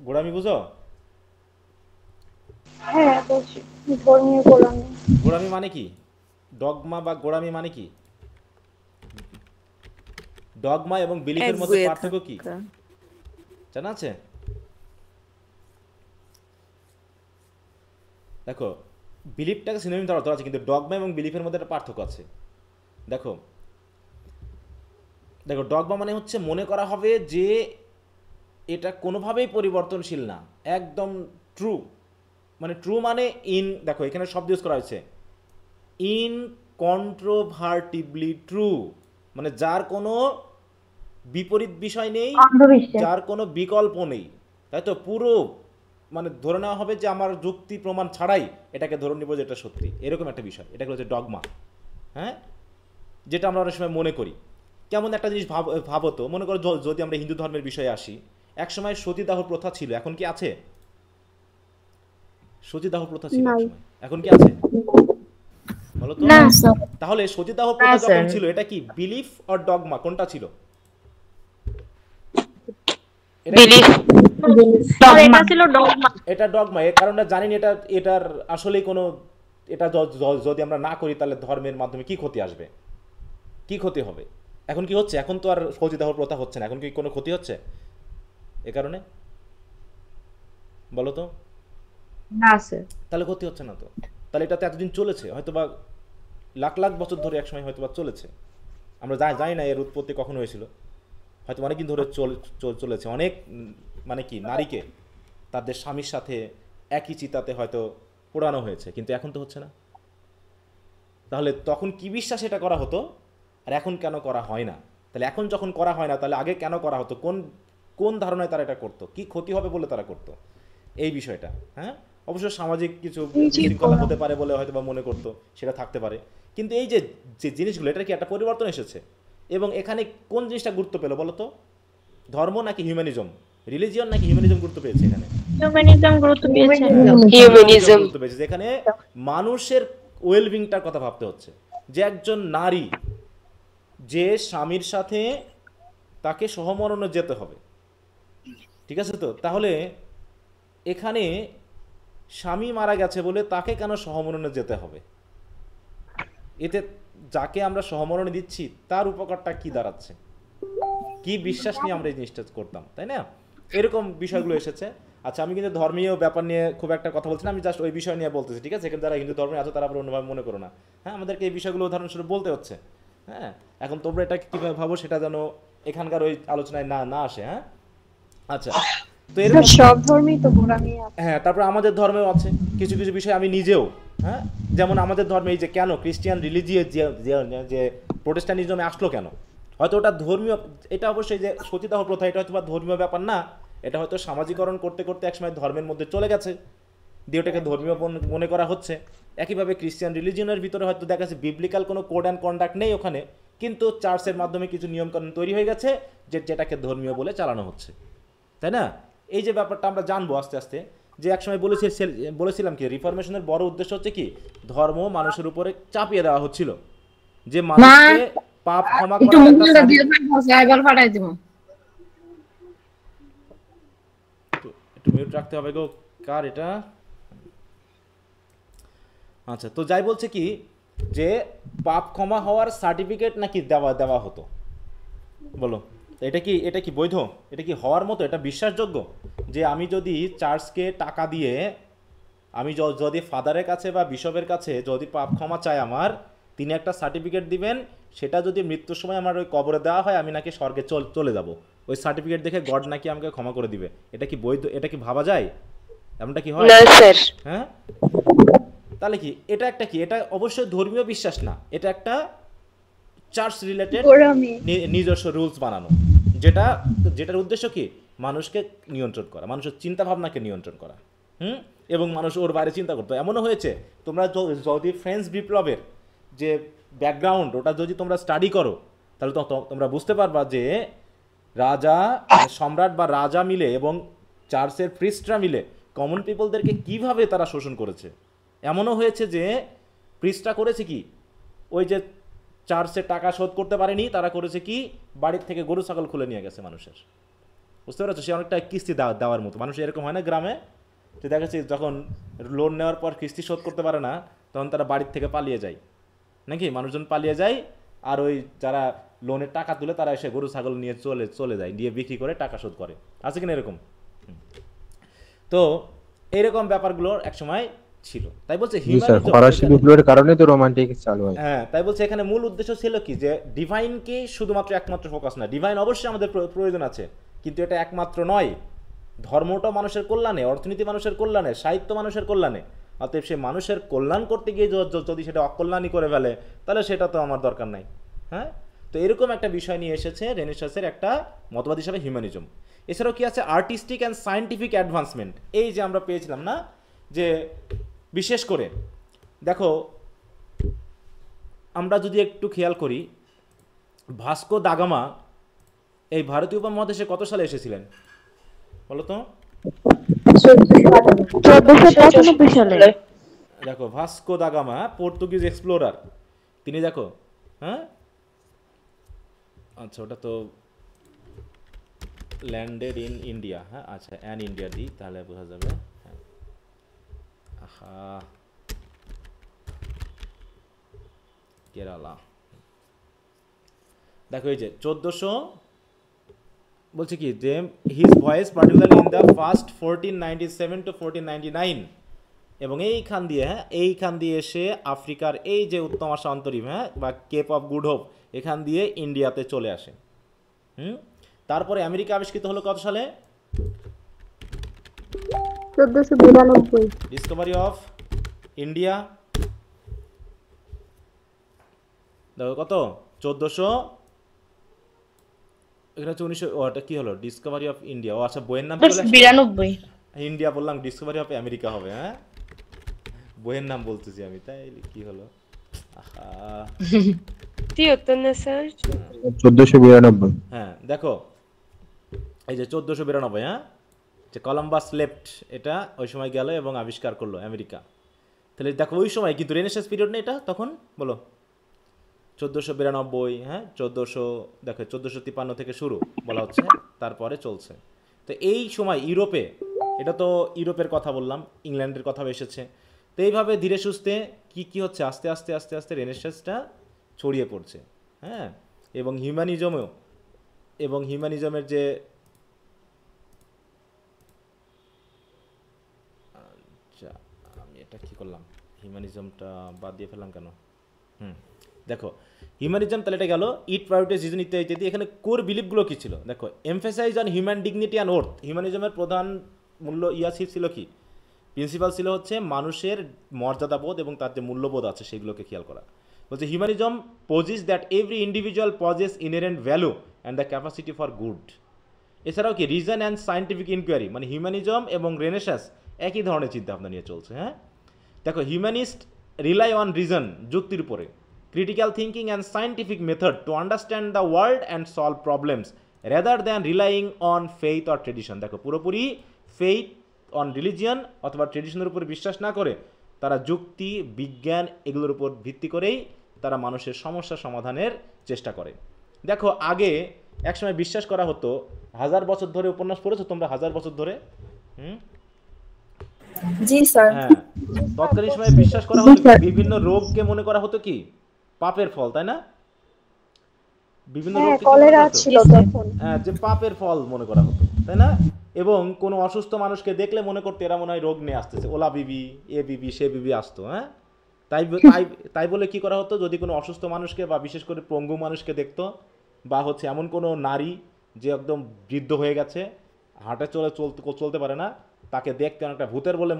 গোড়ামি বুঝো? হ্যাঁ বুঝি, ধর্মীয় গোড়ামি। গোড়ামি মানে কি? ডগমা বা গোড়ামি মানে কি? ডগমা এবং বিলিফের মধ্যে পার্থক্য কি জানা আছে? দেখো, বিলিফটাকে সিনোনিম ধরা আছে, কিন্তু ডগমা এবং বিলিফের মধ্যে একটা পার্থক্য আছে। দেখো, ডগমা মানে হচ্ছে মনে করা হবে যে এটা কোনোভাবেই পরিবর্তনশীল না, একদম ট্রু। মানে ট্রু মানে দেখো এখানে শব্দ ইউজ করা হয়েছে, ইনকন্ট্রোভার্টিবলি ট্রু, মানে যার কোনো বিপরীত বিষয় নেই, যার কোনো বিকল্প নেই, তাই তো। পুরো মানে ধরে নেওয়া হবে যে আমার যুক্তি প্রমাণ ছাড়াই এটাকে ধরে নিব যে এটা সত্যি, এরকম একটা বিষয়। এটাকে হচ্ছে ডগমা। হ্যাঁ, যেটা আমরা অনেক সময় মনে করি। কেমন একটা জিনিস ভাবো তো, মনে করো যদি আমরা হিন্দু ধর্মের বিষয়ে আসি, একসময় সতীদাহ প্রথা ছিল, এখন কি আছে? সতীদাহ প্রথা ছিল একসময়, এখন কি আছে বলো তো? তাহলে সতীদাহ প্রথা যখন ছিল, এটা কি বিলিফ অর ডগমা, কোনটা ছিল? এটা ডগমা। এর কারণটা জানি না, এটার আসলে কোনো, এটা যদি আমরা না করি তাহলে ধর্মের মাধ্যমে কি ক্ষতি আসবে, কি ক্ষতি হবে? এখন কি হচ্ছে? এখন তো আর সতীদাহ প্রথা হচ্ছে না, এখন কি কোনো ক্ষতি হচ্ছে এ কারণে? বলো তো। না আছে, তাহলে ক্ষতি হচ্ছে না তো। তাহলে এটা তো এতদিন চলেছে, হয়তো বা লাখ লাখ বছর ধরে একসময় হয়তো বা চলেছে, আমরা জানি না এর উৎপত্তি কখন হয়েছিল, হয়তো অনেকদিন ধরে চলেছে। অনেক মানে কি নারীকে তাদের স্বামীর সাথে একই চিতাতে হয়তো পোড়ানো হয়েছে, কিন্তু এখন তো হচ্ছে না। তাহলে তখন কি বিশ্বাস এটা করা হতো, আর এখন কেন করা হয় না? তাহলে এখন যখন করা হয় না, তাহলে আগে কেন করা হতো? কোন ধারণায় তারা এটা করতো? কি ক্ষতি হবে বলে তারা করতো এই বিষয়টা? হ্যাঁ, অবশ্য সামাজিক কিছু বিশৃঙ্খলা হতে পারে বলে হয়তো বা মনে করতো, সেটা থাকতে পারে। কিন্তু এই যে জিনিসগুলো, এটা কি একটা পরিবর্তন এসেছে। এবং এখানে কোন জিনিসটা গুরুত্ব পেলো বলো তো? ধর্ম নাকি হিউম্যানিজম? রিলিজিয়ন নাকি হিউম্যানিজম গুরুত্ব পেয়েছে? এখানে হিউম্যানিজম গুরুত্ব পেয়েছে। হিউম্যানিজম গুরুত্ব পেয়েছে, যেখানে মানুষের ওয়েলবিংটার কথা ভাবতে হচ্ছে। যে একজন নারী যে স্বামীর সাথে তাকে সহমরণে যেতে হবে, ঠিক আছে তো? তাহলে এখানে স্বামী মারা গেছে বলে তাকে কেন সহমরণে যেতে হবে? এতে যাকে আমরা সহমরণে দিচ্ছি তার উপকারটা কি দাঁড়াচ্ছে? কি বিশ্বাস নিয়ে আমরা এই জিনিসটা করতাম, তাই না? এরকম বিষয়গুলো এসেছে। আচ্ছা, আমি কিন্তু ধর্মীয় ব্যাপার নিয়ে খুব একটা কথা বলছি না, আমি জাস্ট ওই বিষয় নিয়ে বলতেছি, ঠিক আছে? এখানে যারা হিন্দু ধর্মে আছে তারা আবার অন্যভাবে মনে করো না। হ্যাঁ, আমাদেরকে এই বিষয়গুলো উদাহরণস্বরূপ বলতে হচ্ছে। হ্যাঁ, এখন তোমরা এটা কীভাবে ভাবো সেটা যেন এখানকার ওই আলোচনায় না আসে। হ্যাঁ, আচ্ছা, তো এরকম সব ধর্মেই তো গোড়ামি আছে। হ্যাঁ, তারপরে আমাদের ধর্মেও আছে কিছু কিছু বিষয়। আমি নিজেও, হ্যাঁ, যেমন আমাদের ধর্মে এই যে কেন খ্রিস্টিয়ান রিলিজিয়াস যে প্রোটেস্ট্যান্টিজমে আসলো কেন, হয়তো ওটা ধর্মীয়, এটা অবশ্যই যে সতীদাহ প্রথা এটা হয়তো বা ধর্মীয় ব্যাপার না, এটা হয়তো সামাজিকরণ করতে করতে একসময় ধর্মের মধ্যে চলে গেছে, দিয়ে ওটাকে ধর্মীয় মনে করা হচ্ছে। একইভাবে ক্রিশ্চিয়ান রিলিজিয়নের ভিতরে হয়তো দেখা যাচ্ছে বিবলিক্যাল কোনো কোড অ্যান্ড কন্ডাক্ট নেই ওখানে, কিন্তু চার্চের মাধ্যমে কিছু নিয়মকানুন তৈরি হয়ে গেছে যেটাকে ধর্মীয় বলে চালানো হচ্ছে, তাই না? এই যে ব্যাপারটা আমরা জানবো আস্তে আস্তে, যে একসময় বলেছিলাম কি রিফরমেশনের বড় উদ্দেশ্য হচ্ছে কি ধর্ম মানুষের উপরে চাপিয়ে দেওয়া হচ্ছিল, যে মানুষকে পাপ ক্ষমা করা। একটু মিউট রাখতে হবে গো, কার এটা? আচ্ছা, তো যাই বলছে কি যে পাপ ক্ষমা হওয়ার সার্টিফিকেট নাকি দেওয়া হতো, বলো এটা কি বৈধ? এটা কি হওয়ার মতো? এটা বিশ্বাসযোগ্য যে আমি যদি চার্চকে টাকা দিয়ে আমি যদি ফাদারের কাছে বা বিশপের কাছে যদি পাপ ক্ষমা চাই আমার, তিনি একটা সার্টিফিকেট দিবেন, সেটা যদি মৃত্যুর সময় আমার ওই কবরে দেওয়া হয় আমি নাকি স্বর্গে চলে যাব, ওই সার্টিফিকেট দেখে গড নাকি আমাকে ক্ষমা করে দিবে। এটা কি বৈধ? এটা কি ভাবা যায়? এমনটা কি হয়? হ্যাঁ, তাহলে কি এটা একটা কি? এটা অবশ্যই ধর্মীয় বিশ্বাস না, এটা একটা চার্চ রিলেটেড নিজস্ব রুলস বানানো, যেটার উদ্দেশ্য কি মানুষকে নিয়ন্ত্রণ করা, মানুষের চিন্তা ভাবনাকে নিয়ন্ত্রণ করা, এবং মানুষ ওর বাইরে চিন্তা করতো। এমনও হয়েছে তোমরা যদি ফ্রেঞ্চ বিপ্লবের যে ব্যাকগ্রাউন্ড ওটা যদি তোমরা স্টাডি করো তাহলে তোমরা বুঝতে পারবা যে রাজা সম্রাট বা রাজা মিলে এবং চার্চের প্রিস্টরা মিলে কমন পিপলদেরকে কিভাবে তারা শোষণ করেছে। এমনও হয়েছে যে প্রিস্টরা করেছে কি, ওই যে চার্চের টাকা শোধ করতে পারেনি, তারা করেছে কি বাড়ির থেকে গরু ছাগল খুলে নিয়ে গেছে মানুষের, বুঝতে পারছো? সে অনেকটা কিস্তি দেওয়ার মতো। মানুষ এরকম হয় না গ্রামে, তো দেখা যাচ্ছে যখন লোন নেওয়ার পর কিস্তি শোধ করতে পারে না তখন তারা বাড়ির থেকে পালিয়ে যায়, নাকি মানুষজন পালিয়ে যায়, আর ওই যারা লোনের টাকা তুলে তারা এসে গরু ছাগল নিয়ে চলে যায়, দিয়ে বিক্রি করে টাকা শোধ করে, আছে কিনা এরকম? তো এইরকম ব্যাপারগুলো একসময় ছিল। তাই বলছে ফরাসি বিপ্লবের কারণে তো রোমান্টিক চালু হয়। হ্যাঁ, তাই বলছে এখানে মূল উদ্দেশ্য ছিল কি যে ডিভাইনকে শুধুমাত্র একমাত্র ফোকাস না, ডিভাইন অবশ্যই আমাদের প্রয়োজন আছে, কিন্তু এটা একমাত্র নয়। ধর্মটা মানুষের কল্যাণে, অর্থনীতি মানুষের কল্যাণে, সাহিত্য মানুষের কল্যাণে, অতএব সে মানুষের কল্যাণ করতে গিয়ে যদি সেটা অকল্যাণই করে ফেলে তাহলে সেটা তো আমার দরকার নাই। হ্যাঁ, তো এরকম একটা বিষয় নিয়ে এসেছে রেনেসাঁসের একটা মতবাদ হিসাবে হিউম্যানিজম। এছাড়াও কি আছে আর্টিস্টিক অ্যান্ড সায়েন্টিফিক অ্যাডভান্সমেন্ট। এই যে আমরা পেয়েছিলাম না, যে বিশেষ করে দেখো আমরা যদি একটু খেয়াল করি, ভাস্কো দা গামা এই ভারতীয় উপমহাদেশে কত সালে এসেছিলেন বলো তো? 1495 সালে। দেখো Vasco da Gama Portuguese explorer, তিনি দেখো, হ্যাঁ আচ্ছা ওটা তো ল্যান্ডেড ইন ইন্ডিয়া, হ্যাঁ আচ্ছা অ্যান ইন্ডিয়া দিই তাহলে বোঝা যাবে। হ্যাঁ, আহা কেরালা, দেখো এই যে 1400 বলছে কি যে his voice particularly in the first 1497 to 1499, এবং এইখান দিয়ে এসে আফ্রিকার এই যে উত্তম আশা অন্তরীপ, হ্যাঁ বা কেপ অফ গুড হোপ, এখান দিয়ে ইন্ডিয়াতে চলে আসে। তারপরে আমেরিকা আবিষ্কৃত হলো কত সালে? 1492। ডিসকভারি অফ ইন্ডিয়া দেখো কত 1400, এখানে হচ্ছে 1900, ওটা কি হলো ডিসকভারি অফ ইন্ডিয়া, ও আচ্ছা বইয়ের নাম 92। ইন্ডিয়া বললাম, ডিসকভারি অফ আমেরিকা হবে। হ্যাঁ, বইয়ের নাম বলতেছি আমি, তাই কি হলো? আহা 1492। হ্যাঁ দেখো এই যে 1492, হ্যাঁ যে কলম্বাস লেফট, এটা ওই সময় গেল এবং আবিষ্কার করলো আমেরিকা। তাহলে দেখো ওই সময় কিন্তু রেনেসাঁস পিরিয়ড না এটা, তখন বলো 1492, হ্যাঁ 1400, দেখো 1453 থেকে শুরু বলা হচ্ছে, তারপরে চলছে। তো এই সময় ইউরোপে, এটা তো ইউরোপের কথা বললাম, ইংল্যান্ডের কথা এসেছে। তো এইভাবে ধীরে সুস্থে কি হচ্ছে, আস্তে আস্তে আস্তে আস্তে রেনেসাঁসটা ছড়িয়ে পড়ছে। হ্যাঁ, এবং হিউম্যানিজমের যে আচ্ছা আমি এটা কি করলাম, হিউম্যানিজমটা বাদ দিয়ে ফেললাম কেন? দেখো হিউম্যানিজম তাহলে এটা গেল, ইট প্রায়োরিটিজ রিজন ইত্যাদি। এখানে কোর বিলিফগুলো কি ছিল দেখো, emphasize on human dignity and worth. হিউম্যানিজমের প্রধান মূল্য ছিল কি, প্রিন্সিপাল ছিল হচ্ছে মানুষের মর্যাদাবোধ এবং তার যে মূল্যবোধ আছে সেগুলোকে খেয়াল করা। বলছে humanism poses that every individual possess inherent value and the capacity for good. এছাড়াও কি রিজন অ্যান্ড সায়েন্টিফিক ইনকোয়ারি, মানে হিউম্যানিজম এবং রেনেসাস একই ধরনের চিন্তাভাবনা নিয়ে চলছে। হ্যাঁ, দেখো হিউম্যানিস্ট রিলাই অন রিজন, যুক্তির উপরে, critical thinking and scientific method to understand the world and solve problems rather than relying on faith or tradition. দেখো পুরোপুরি ফেইথ অন রিলিজিয়ান অথবা ট্রেডিশনের উপর বিশ্বাস না করে তারা যুক্তি, বিজ্ঞান এগুলোর উপর ভিত্তি করেই তারা মানুষের সমস্যা সমাধানের চেষ্টা করে। দেখো আগে একসময় বিশ্বাস করা হতো, 1000 বছর ধরে উপন্যাস পড়েছো তোমরা, 1000 বছর ধরে? জি স্যার। হ্যাঁ, তৎকালীন সময়ে বিশ্বাস করা হতো বিভিন্ন রোগকে মনে করা হতো কি পাপের ফল, তাই না? বিভিন্ন রোগ কলেরা ছিল তখন। হ্যাঁ, যে পাপের ফল মনে করা হতো, তাই না? এবং কোনো অসুস্থ মানুষকে দেখলে মনে করতে এরা মনে হয় রোগ নিয়ে আসতেছে, ওলা বিবি, এ বিবি, সে বিবি আসতো। হ্যাঁ, তাই বলে কি করা হতো, যদি কোনো অসুস্থ মানুষকে বা বিশেষ করে পঙ্গু মানুষকে দেখতো, বা হচ্ছে এমন কোনো নারী যে একদম বৃদ্ধ হয়ে গেছে, হাঁটে চলতে পারে না, তাকে দেখতে অনেকটা ভূতের বলে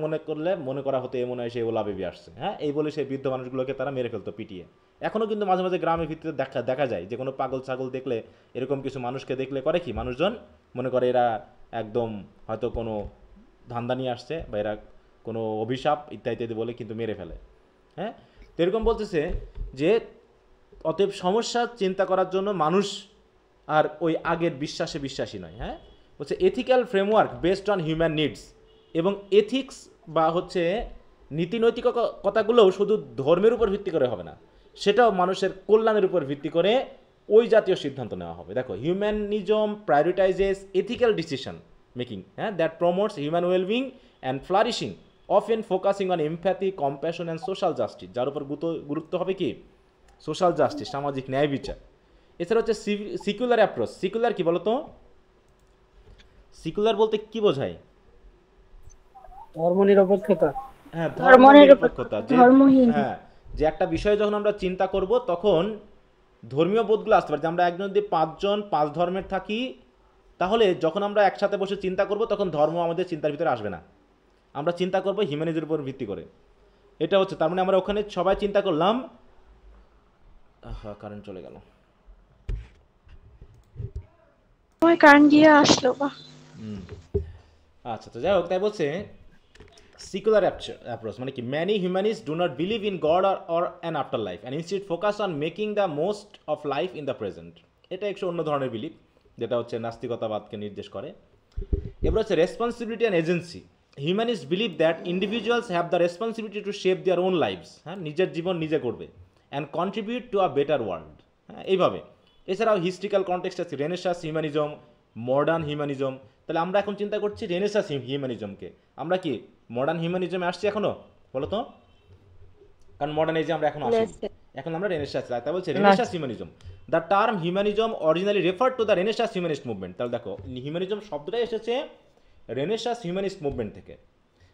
মনে করা হতো এ মনে হয় সে ওলা বেবি আসছে। হ্যাঁ, এই বলে সেই বৃদ্ধ মানুষগুলোকে তারা মেরে ফেলতো পিটিয়ে। এখনও কিন্তু মাঝে মাঝে গ্রামের ভিত্তিতে দেখা যায় যে কোনো পাগল ছাগল দেখলে, এরকম কিছু মানুষকে দেখলে করে কি মানুষজন মনে করে এরা একদম হয়তো কোনো ধান্দা নিয়ে আসছে বা এরা কোনো অভিশাপ ইত্যাদি বলে কিন্তু মেরে ফেলে। হ্যাঁ, তো এরকম বলতেছে যে অতএব সমস্যা চিন্তা করার জন্য মানুষ আর ওই আগের বিশ্বাসী নয়। হ্যাঁ, হচ্ছে ethical framework based on human needs, এবং এথিক্স বা হচ্ছে নীতিনৈতিকতাগুলোও শুধু ধর্মের উপর ভিত্তি করে হবে না, সেটাও মানুষের কল্যাণের উপর ভিত্তি করে ওই জাতীয় সিদ্ধান্ত নেওয়া হবে। দেখো হিউম্যানিজম প্রায়োরিটাইজেস এথিক্যাল ডিসিশন মেকিং, হ্যাঁ, that promotes human wellbeing and flourishing, often focusing on empathy, compassion and social justice, যার উপর গুরুত্ব হবে কি সোশ্যাল জাস্টিস, সামাজিক ন্যায় বিচার। এছাড়া হচ্ছে সিকুলার অ্যাপ্রোচ। সিকুলার কি বলতো? সিকুলার বলতে কি বোঝায়? ধর্মনিরপেক্ষতা। হ্যাঁ, ধর্মনিরপেক্ষতা। হ্যাঁ, যে একটা বিষয় যখন আমরা চিন্তা করব তখন ধর্মীয় বোধগুলো আসতে পারে। যে আমরা একজন যদি 5 জন 5 ধর্মের থাকি, তাহলে যখন আমরা একসাথে বসে চিন্তা করব তখন ধর্ম আমাদের চিন্তার ভিতরে আসবে না, আমরা চিন্তা করব হিউম্যানিটির উপর ভিত্তি করে। এটা হচ্ছে তার মানে আমরা ওখানে সবাই চিন্তা করলাম। কারেন্ট চলে গেল, কারেন্ট গিয়ে আসলো বা। আচ্ছা, তো যাই হোক, তাই বলছে secular approach মানে কি many humanists do not believe in God or an afterlife and instead focus on making the most of life in the present। এটা একটু অন্য ধরনের বিলিফ, যেটা হচ্ছে নাস্তিকতাবাদকে নির্দেশ করে। এবার হচ্ছে responsibility and agency. Humanist believe that individuals have the responsibility to shape their own lives, হ্যাঁ, নিজের জীবন নিজে করবে, and contribute to a better world. হ্যাঁ, এইভাবে। এছাড়াও হিস্ট্রিক্যাল কনটেক্সট আছে রেনেসাস হিউম্যানিজম, মডার্ন হিউম্যানিজম। তাহলে আমরা এখন চিন্তা করছি রেনেসাস হিউম্যানিজমকে, আমরা কি মডার্ন হিউম্যানিজমে আসছি এখনো? বলো তো, কারণ মডার্ন এজে আমরা এখন আসি, এখন আমরা রেনেসাস। তাই বলছে Renaissance humanism. The term humanism originally refer to the Renaissance humanist movement. তাহলে দেখো হিউম্যানিজম শব্দটাই এসেছে রেনেসাস হিউম্যানিস্ট মুভমেন্ট থেকে,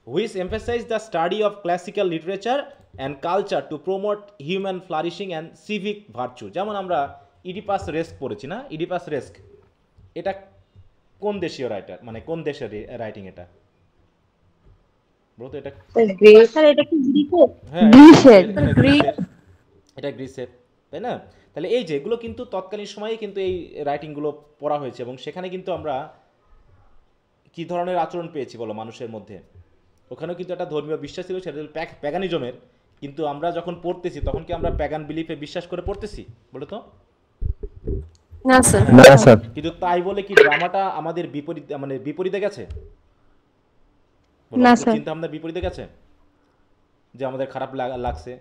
which emphasize the study of classical literature and culture to promote human flourishing and civic virtue. যেমন আমরা Oedipus রেস্ক পড়েছি না? Oedipus রেস্ক এটা কোন দেশীয় রাইটার, মানে কোন দেশের রাইটিং এটা? বলতো এটা এটা গ্রিসের, তাই না? তাহলে এই যেগুলো কিন্তু তৎকালীন সময়ে কিন্তু এই রাইটিংগুলো পড়া হয়েছে, এবং সেখানে কিন্তু আমরা কি ধরনের আচরণ পেয়েছি বলো মানুষের মধ্যে? ওখানেও কিন্তু একটা ধর্মীয় বিশ্বাস ছিল, সেটা হল প্যাগানিজমের। কিন্তু আমরা যখন পড়তেছি তখন কি আমরা প্যাগান বিলিফে বিশ্বাস করে পড়তেছি বলো তো? না স্যার। কিন্তু তাই বলে কি ড্রামাটা আমাদের বিপরীতে গেছে? না স্যার। চিন্তা ভাবনার বিপরীতে গেছে, যে আমাদের খারাপ লাগছে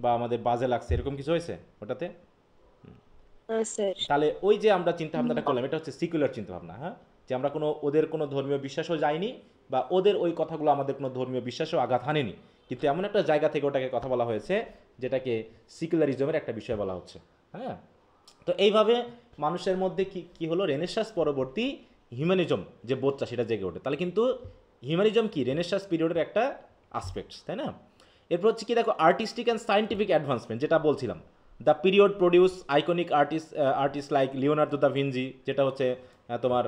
বা আমাদের বাজে লাগছে, এরকম কিছু হয়েছে ওটাতে? তাহলে ওই যে আমরা চিন্তা ভাবনাটা করলাম, এটা হচ্ছে সিকুলার চিন্তা ভাবনা। হ্যাঁ, যে আমরা ওদের কোনো ধর্মীয় বিশ্বাসও যাইনি, বা ওদের ওই কথাগুলো আমাদের কোনো ধর্মীয় বিশ্বাসও আঘাত হানেনি, কিন্তু এমন একটা জায়গা থেকে ওটাকে কথা বলা হয়েছে যেটাকে সিকুলারিজমের একটা বিষয় বলা হচ্ছে। হ্যাঁ, তো এইভাবে মানুষের মধ্যে কি হলো, রেনেসাস পরবর্তী হিউম্যানিজম যে বোধটা সেটা জেগে ওঠে। তাহলে কিন্তু হিউম্যানিজম কি রেনেসাস পিরিয়ডের একটা আসপেক্টস, তাই না? এরপর হচ্ছে কি দেখো আর্টিস্টিক অ্যান্ড সায়েন্টিফিক অ্যাডভান্সমেন্ট, যেটা বলছিলাম। The period produce iconic artist like Leonardo da Vinci, যেটা হচ্ছে তোমার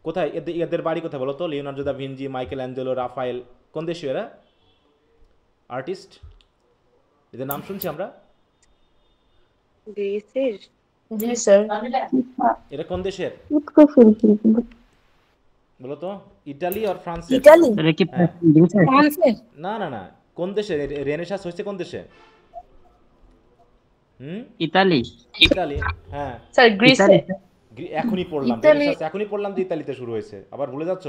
কোথায় এদের বাড়ি কোথায় বলো তো? Leonardo da Vinci, Michelangelo, Raphael, কোন দেশীয় এরা আর্টিস্ট? এদের নাম শুনছি আমরা। জি স্যার। এরা কোন দেশের? বলো তো, ইটালি আর ফ্রান্স? ইতালি। এটা কি হ্যাঁ। ফ্রান্সের? না না না, কোন দেশে রেনেসাঁস হয়েছে, কোন দেশে? ইতালি। ইতালি, হ্যাঁ। স্যার গ্রিসে। ইতালি। এখনই পড়লাম ইতালি। রেনেসাঁস, এখনই পড়লাম যে ইতালিতে শুরু হয়েছে, আবার ভুলে যাচ্ছ?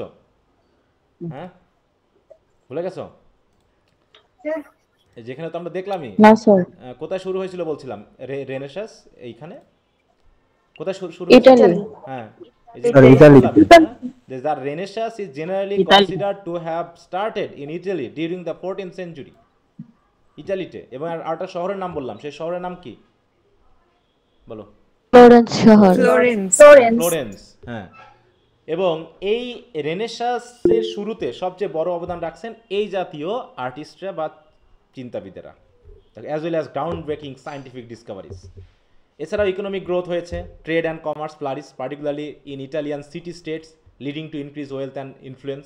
হ্যাঁ, ভুলে গেছো? এই যেখানে তো আমরা দেখলামই, না স্যার, কোথায় শুরু হয়েছিল বলছিলাম রেনেসাঁস, এইখানে কোথায় শুরু ইতালি। হয়েছিল? হ্যাঁ, এই যে sir, Italy. the Renaissance is generally Italy. considered to have started in Italy during the 14th century. ইতালিতে। এবং আরেকটা শহরের নাম বললাম, সেই শহরের নাম কি বলো? ফ্লোরেন্স শহর। ফ্লোরেন্স, হ্যাঁ। এবং এই রেনেসাঁসের শুরুতে সবচেয়ে বড় অবদান রাখছেন এই জাতীয় আর্টিস্টরা বা চিন্তাবিদেরা, as well as ground breaking scientific discoveries. এছাড়াও ইকোনমিক গ্রোথ হয়েছে, trade and commerce flourish particularly in Italian city states leading to increase wealth and influence.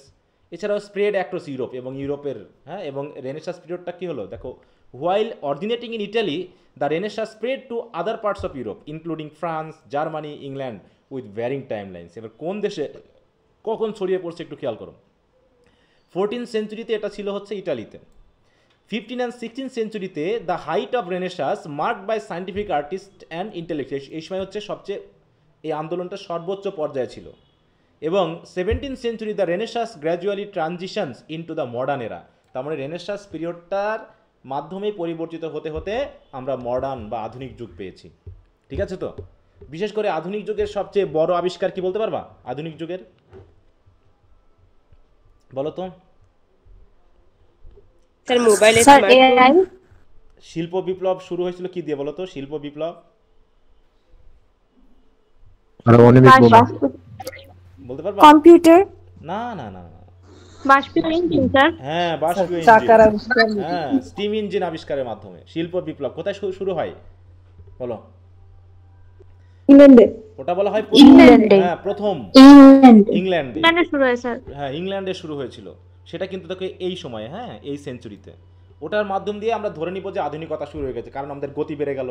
এছাড়াও স্প্রেড অ্যাক্রস ইউরোপ এবং ইউরোপের, হ্যাঁ। এবং রেনেসাঁস পিরিয়ডটা কী হলো দেখো, while originating in Italy the renaissance spread to other parts of Europe including France, Germany, England with varying timelines. এবার কোন দেশে কখন ছড়িয়ে পড়ছে একটু খেয়াল করুন। 14th সেঞ্চুরিতে এটা ছিল হচ্ছে ইটালিতে। 15 and 16th সেঞ্চুরিতে the height of renaissance marked by scientific artist and intellectual. এই সময় হচ্ছে সবচেয়ে এই আন্দোলনটা সর্বোচ্চ পর্যায়ে ছিল। এবং 17th century the renaissance gradually transitions into the modern এরা। তার মানে রেনেসাঁস পিরিয়ডটার মাধ্যমেই পরিবর্তিত হতে হতে আমরা মডার্ন বা আধুনিক যুগ পেয়েছি। ঠিক আছে তো? বিশেষ করে আধুনিক যুগের সবচেয়ে বড় আবিষ্কার কি বলতে পারবা? আধুনিক যুগের বলো তো। স্যার মোবাইলে স্যার এআই। শিল্প বিপ্লব শুরু হয়েছিল কি দিয়ে বলো তো? শিল্প বিপ্লব বলতে পারবা? কম্পিউটার। না না না, বাষ্পীয় ইঞ্জিন স্যার। হ্যাঁ, বাষ্পীয় চাকার ইঞ্জিন, আবিষ্কার। হ্যাঁ, স্টিম ইঞ্জিন আবিষ্কারের মাধ্যমে শিল্প বিপ্লব কোথায় শুরু হয় বলো? ইংল্যান্ডে। ওটা বলা হয় ইংল্যান্ডে। হ্যাঁ, প্রথম ইংল্যান্ডে। ইংল্যান্ডে ইংল্যান্ডে শুরু হয় স্যার। হ্যাঁ, ইংল্যান্ডে শুরু হয়েছিল। সেটা কিন্তু দেখো এই সময়ে, হ্যাঁ, এই সেঞ্চুরিতে। ওটার মাধ্যম দিয়ে আমরা ধরে নিব যে আধুনিকতা শুরু হয়ে গেছে, কারণ আমাদের গতি বেড়ে গেল,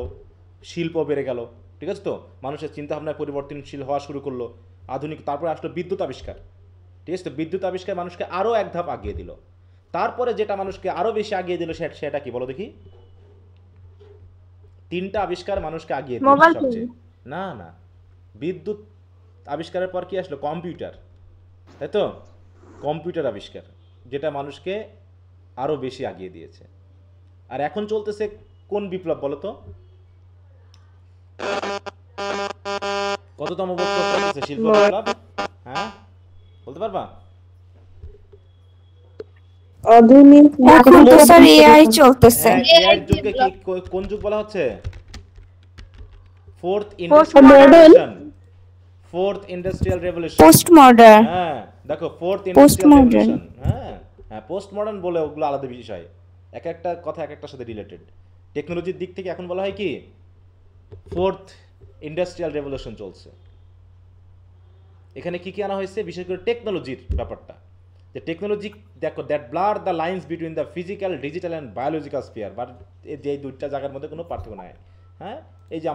শিল্প বেড়ে গেল। ঠিক আছে তো? মানুষের চিন্তাভাবনায় পরিবর্তনশীল হওয়া শুরু করলো, আধুনিক। তারপরে আসলো বিদ্যুৎ আবিষ্কার। ঠিক আছে তো? বিদ্যুৎ আবিষ্কার মানুষকে আরও এক ধাপ আগিয়ে দিল। তারপরে যেটা মানুষকে আরও বেশি আগিয়ে দিল সেটা কি বলো দেখি? 3টা আবিষ্কার মানুষকে আগিয়ে দিল মোবাইল ফোন। সবচেয়ে। না না, বিদ্যুৎ আবিষ্কারের পর কি আসলো? কম্পিউটার, তাই তো? কম্পিউটার আবিষ্কার, যেটা মানুষকে আরও বেশি আগিয়ে দিয়েছে। আর এখন চলতেছে কোন বিপ্লব বলো তো? কততম বিপ্লব চলতেছে? শিল্প বিপ্লব, হ্যাঁ, বলতে পারবা? আধুনিক। এখন তো স্যার এআই চলতেছে। হ্যাঁ, এআই যুগকে কি কোন যুগ বলা হচ্ছে? Fourth industrial revolution. Fourth industrial revolution. Post modern. হ্যাঁ, দেখো ফোর্থ ইন্ডাস্ট্রিয়াল রেভলিউশন। হ্যাঁ হ্যাঁ, পোস্ট মডার্ন বলে ওগুলো আলাদা বিষয়, এক একটা কথা এক একটার সাথে রিলেটেড। টেকনোলজির দিক থেকে এখন বলা হয় কি? ফোর্থ ইন্ডাস্ট্রিয়াল রেভলিউশন চলছে। এখানে কি কি আনা হয়েছে? বিশেষ করে টেকনোলজির ব্যাপারটা, যে টেকনোলজি দেখো that blur the lines between the physical, digital and biological sphere. But যে এই দুইটা জায়গার মধ্যে কোনো পার্থক্য নাই। হ্যাঁ, এই যে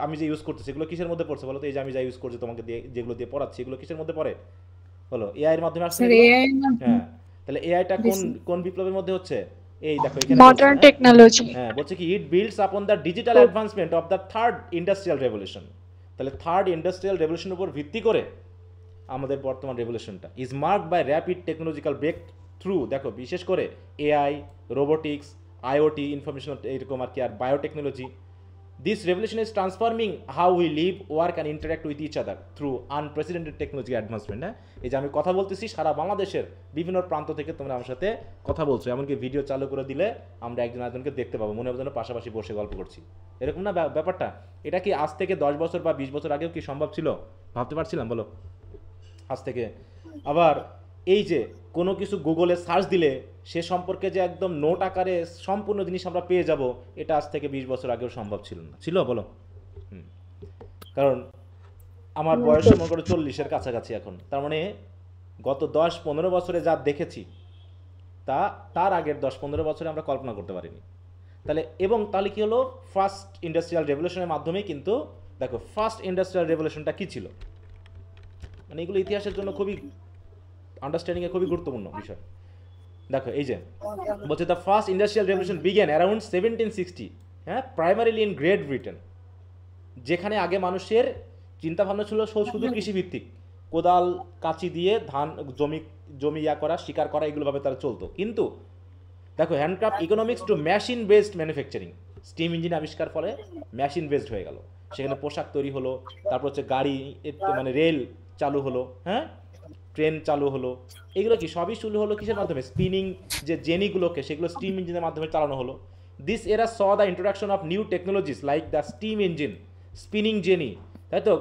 আমি যে ইউজ করতেছি এগুলো কিসের মধ্যে পড়ছে বলো তো? এই যে আমি যা ইউজ করছি তোমাকে দিয়ে, যেগুলো দিয়ে পড়াচ্ছি, এগুলো কিসের মধ্যে পড়ে বলো? এআই এর মাধ্যমে আসছে। হ্যাঁ, তাহলে এআইটা কোন বিপ্লবের মধ্যে হচ্ছে? এই দেখো এখানে মডার্ন টেকনোলজি। হ্যাঁ, বলছে কি it builds upon the digital advancement of the third industrial revolution. তাহলে থার্ড ইন্ডাস্ট্রিয়াল রেভলিউশনের উপর ভিত্তি করে আমাদের বর্তমান রেভলিউশনটা is marked by rapid technological breakthrough. দেখো বিশেষ করে এআই, রোবোটিক্স, আইওটি, ইনফরমেশন এরকম আর কি, আর biotechnology. This revolution is transforming how we live, work and interact with each other through unprecedented technology advancement. হ্যাঁ, এই যে আমি কথা বলতেছি সারা বাংলাদেশের বিভিন্ন প্রান্ত থেকে তোমরা আমার সাথে কথা বলছো, এমনকি ভিডিও চালু করে দিলে আমরা একজন আরেকজনকে দেখতে পাবো, মনে হবে যেন পাশাপাশি বসে গল্প করছি, এরকম না ব্যাপারটা? এটা কি আজ থেকে 10 বছর বা 20 বছর আগেও কি সম্ভব ছিল? ভাবতে পারছিলাম বলো আজ থেকে? আবার এই যে কোনো কিছু গুগলে সার্চ দিলে সে সম্পর্কে যে একদম নোট আকারে সম্পূর্ণ জিনিস আমরা পেয়ে যাব, এটা আজ থেকে 20 বছর আগেও সম্ভব ছিল না। ছিল বলো? কারণ আমার বয়স মনে করো 40-এর কাছাকাছি এখন। তার মানে গত 10-15 বছরে যা দেখেছি তার আগের 10-15 বছরে আমরা কল্পনা করতে পারিনি। তাহলে কি হলো? ফার্স্ট ইন্ডাস্ট্রিয়াল রেভলিউশনের মাধ্যমেই কিন্তু দেখো ফার্স্ট ইন্ডাস্ট্রিয়াল রেভলিউশনটা কি ছিল, মানে এগুলো ইতিহাসের জন্য খুবই আন্ডারস্ট্যান্ডিং এ খুবই গুরুত্বপূর্ণ বিষয়। দেখো এই যে বলছে the first industrial revolution began around 1760, হ্যাঁ, প্রাইমারিলি ইন গ্রেট ব্রিটেন, যেখানে আগে মানুষের চিন্তাভাবনা ছিল শুধু কৃষিভিত্তিক, কোদাল কাঁচি দিয়ে ধান জমি ইয়া করা, শিকার করা, এগুলোভাবে তারা চলতো। কিন্তু দেখো handcraft economics to machine based manufacturing, steam engine আবিষ্কার ফলে মেশিন বেসড হয়ে গেল, সেখানে পোশাক তৈরি হলো, তারপর হচ্ছে গাড়ি মানে রেল চালু হলো, হ্যাঁ, ট্রেন চালু হলো। এগুলো কি সবই শুরু হলো কিসের মাধ্যমে? স্পিনিং যে জেনিগুলোকে সেগুলো স্টিম ইঞ্জিনের মাধ্যমে চালানো হলো। This era saw the introduction of new technologies like the steam engine, spinning jenny, তাই তো।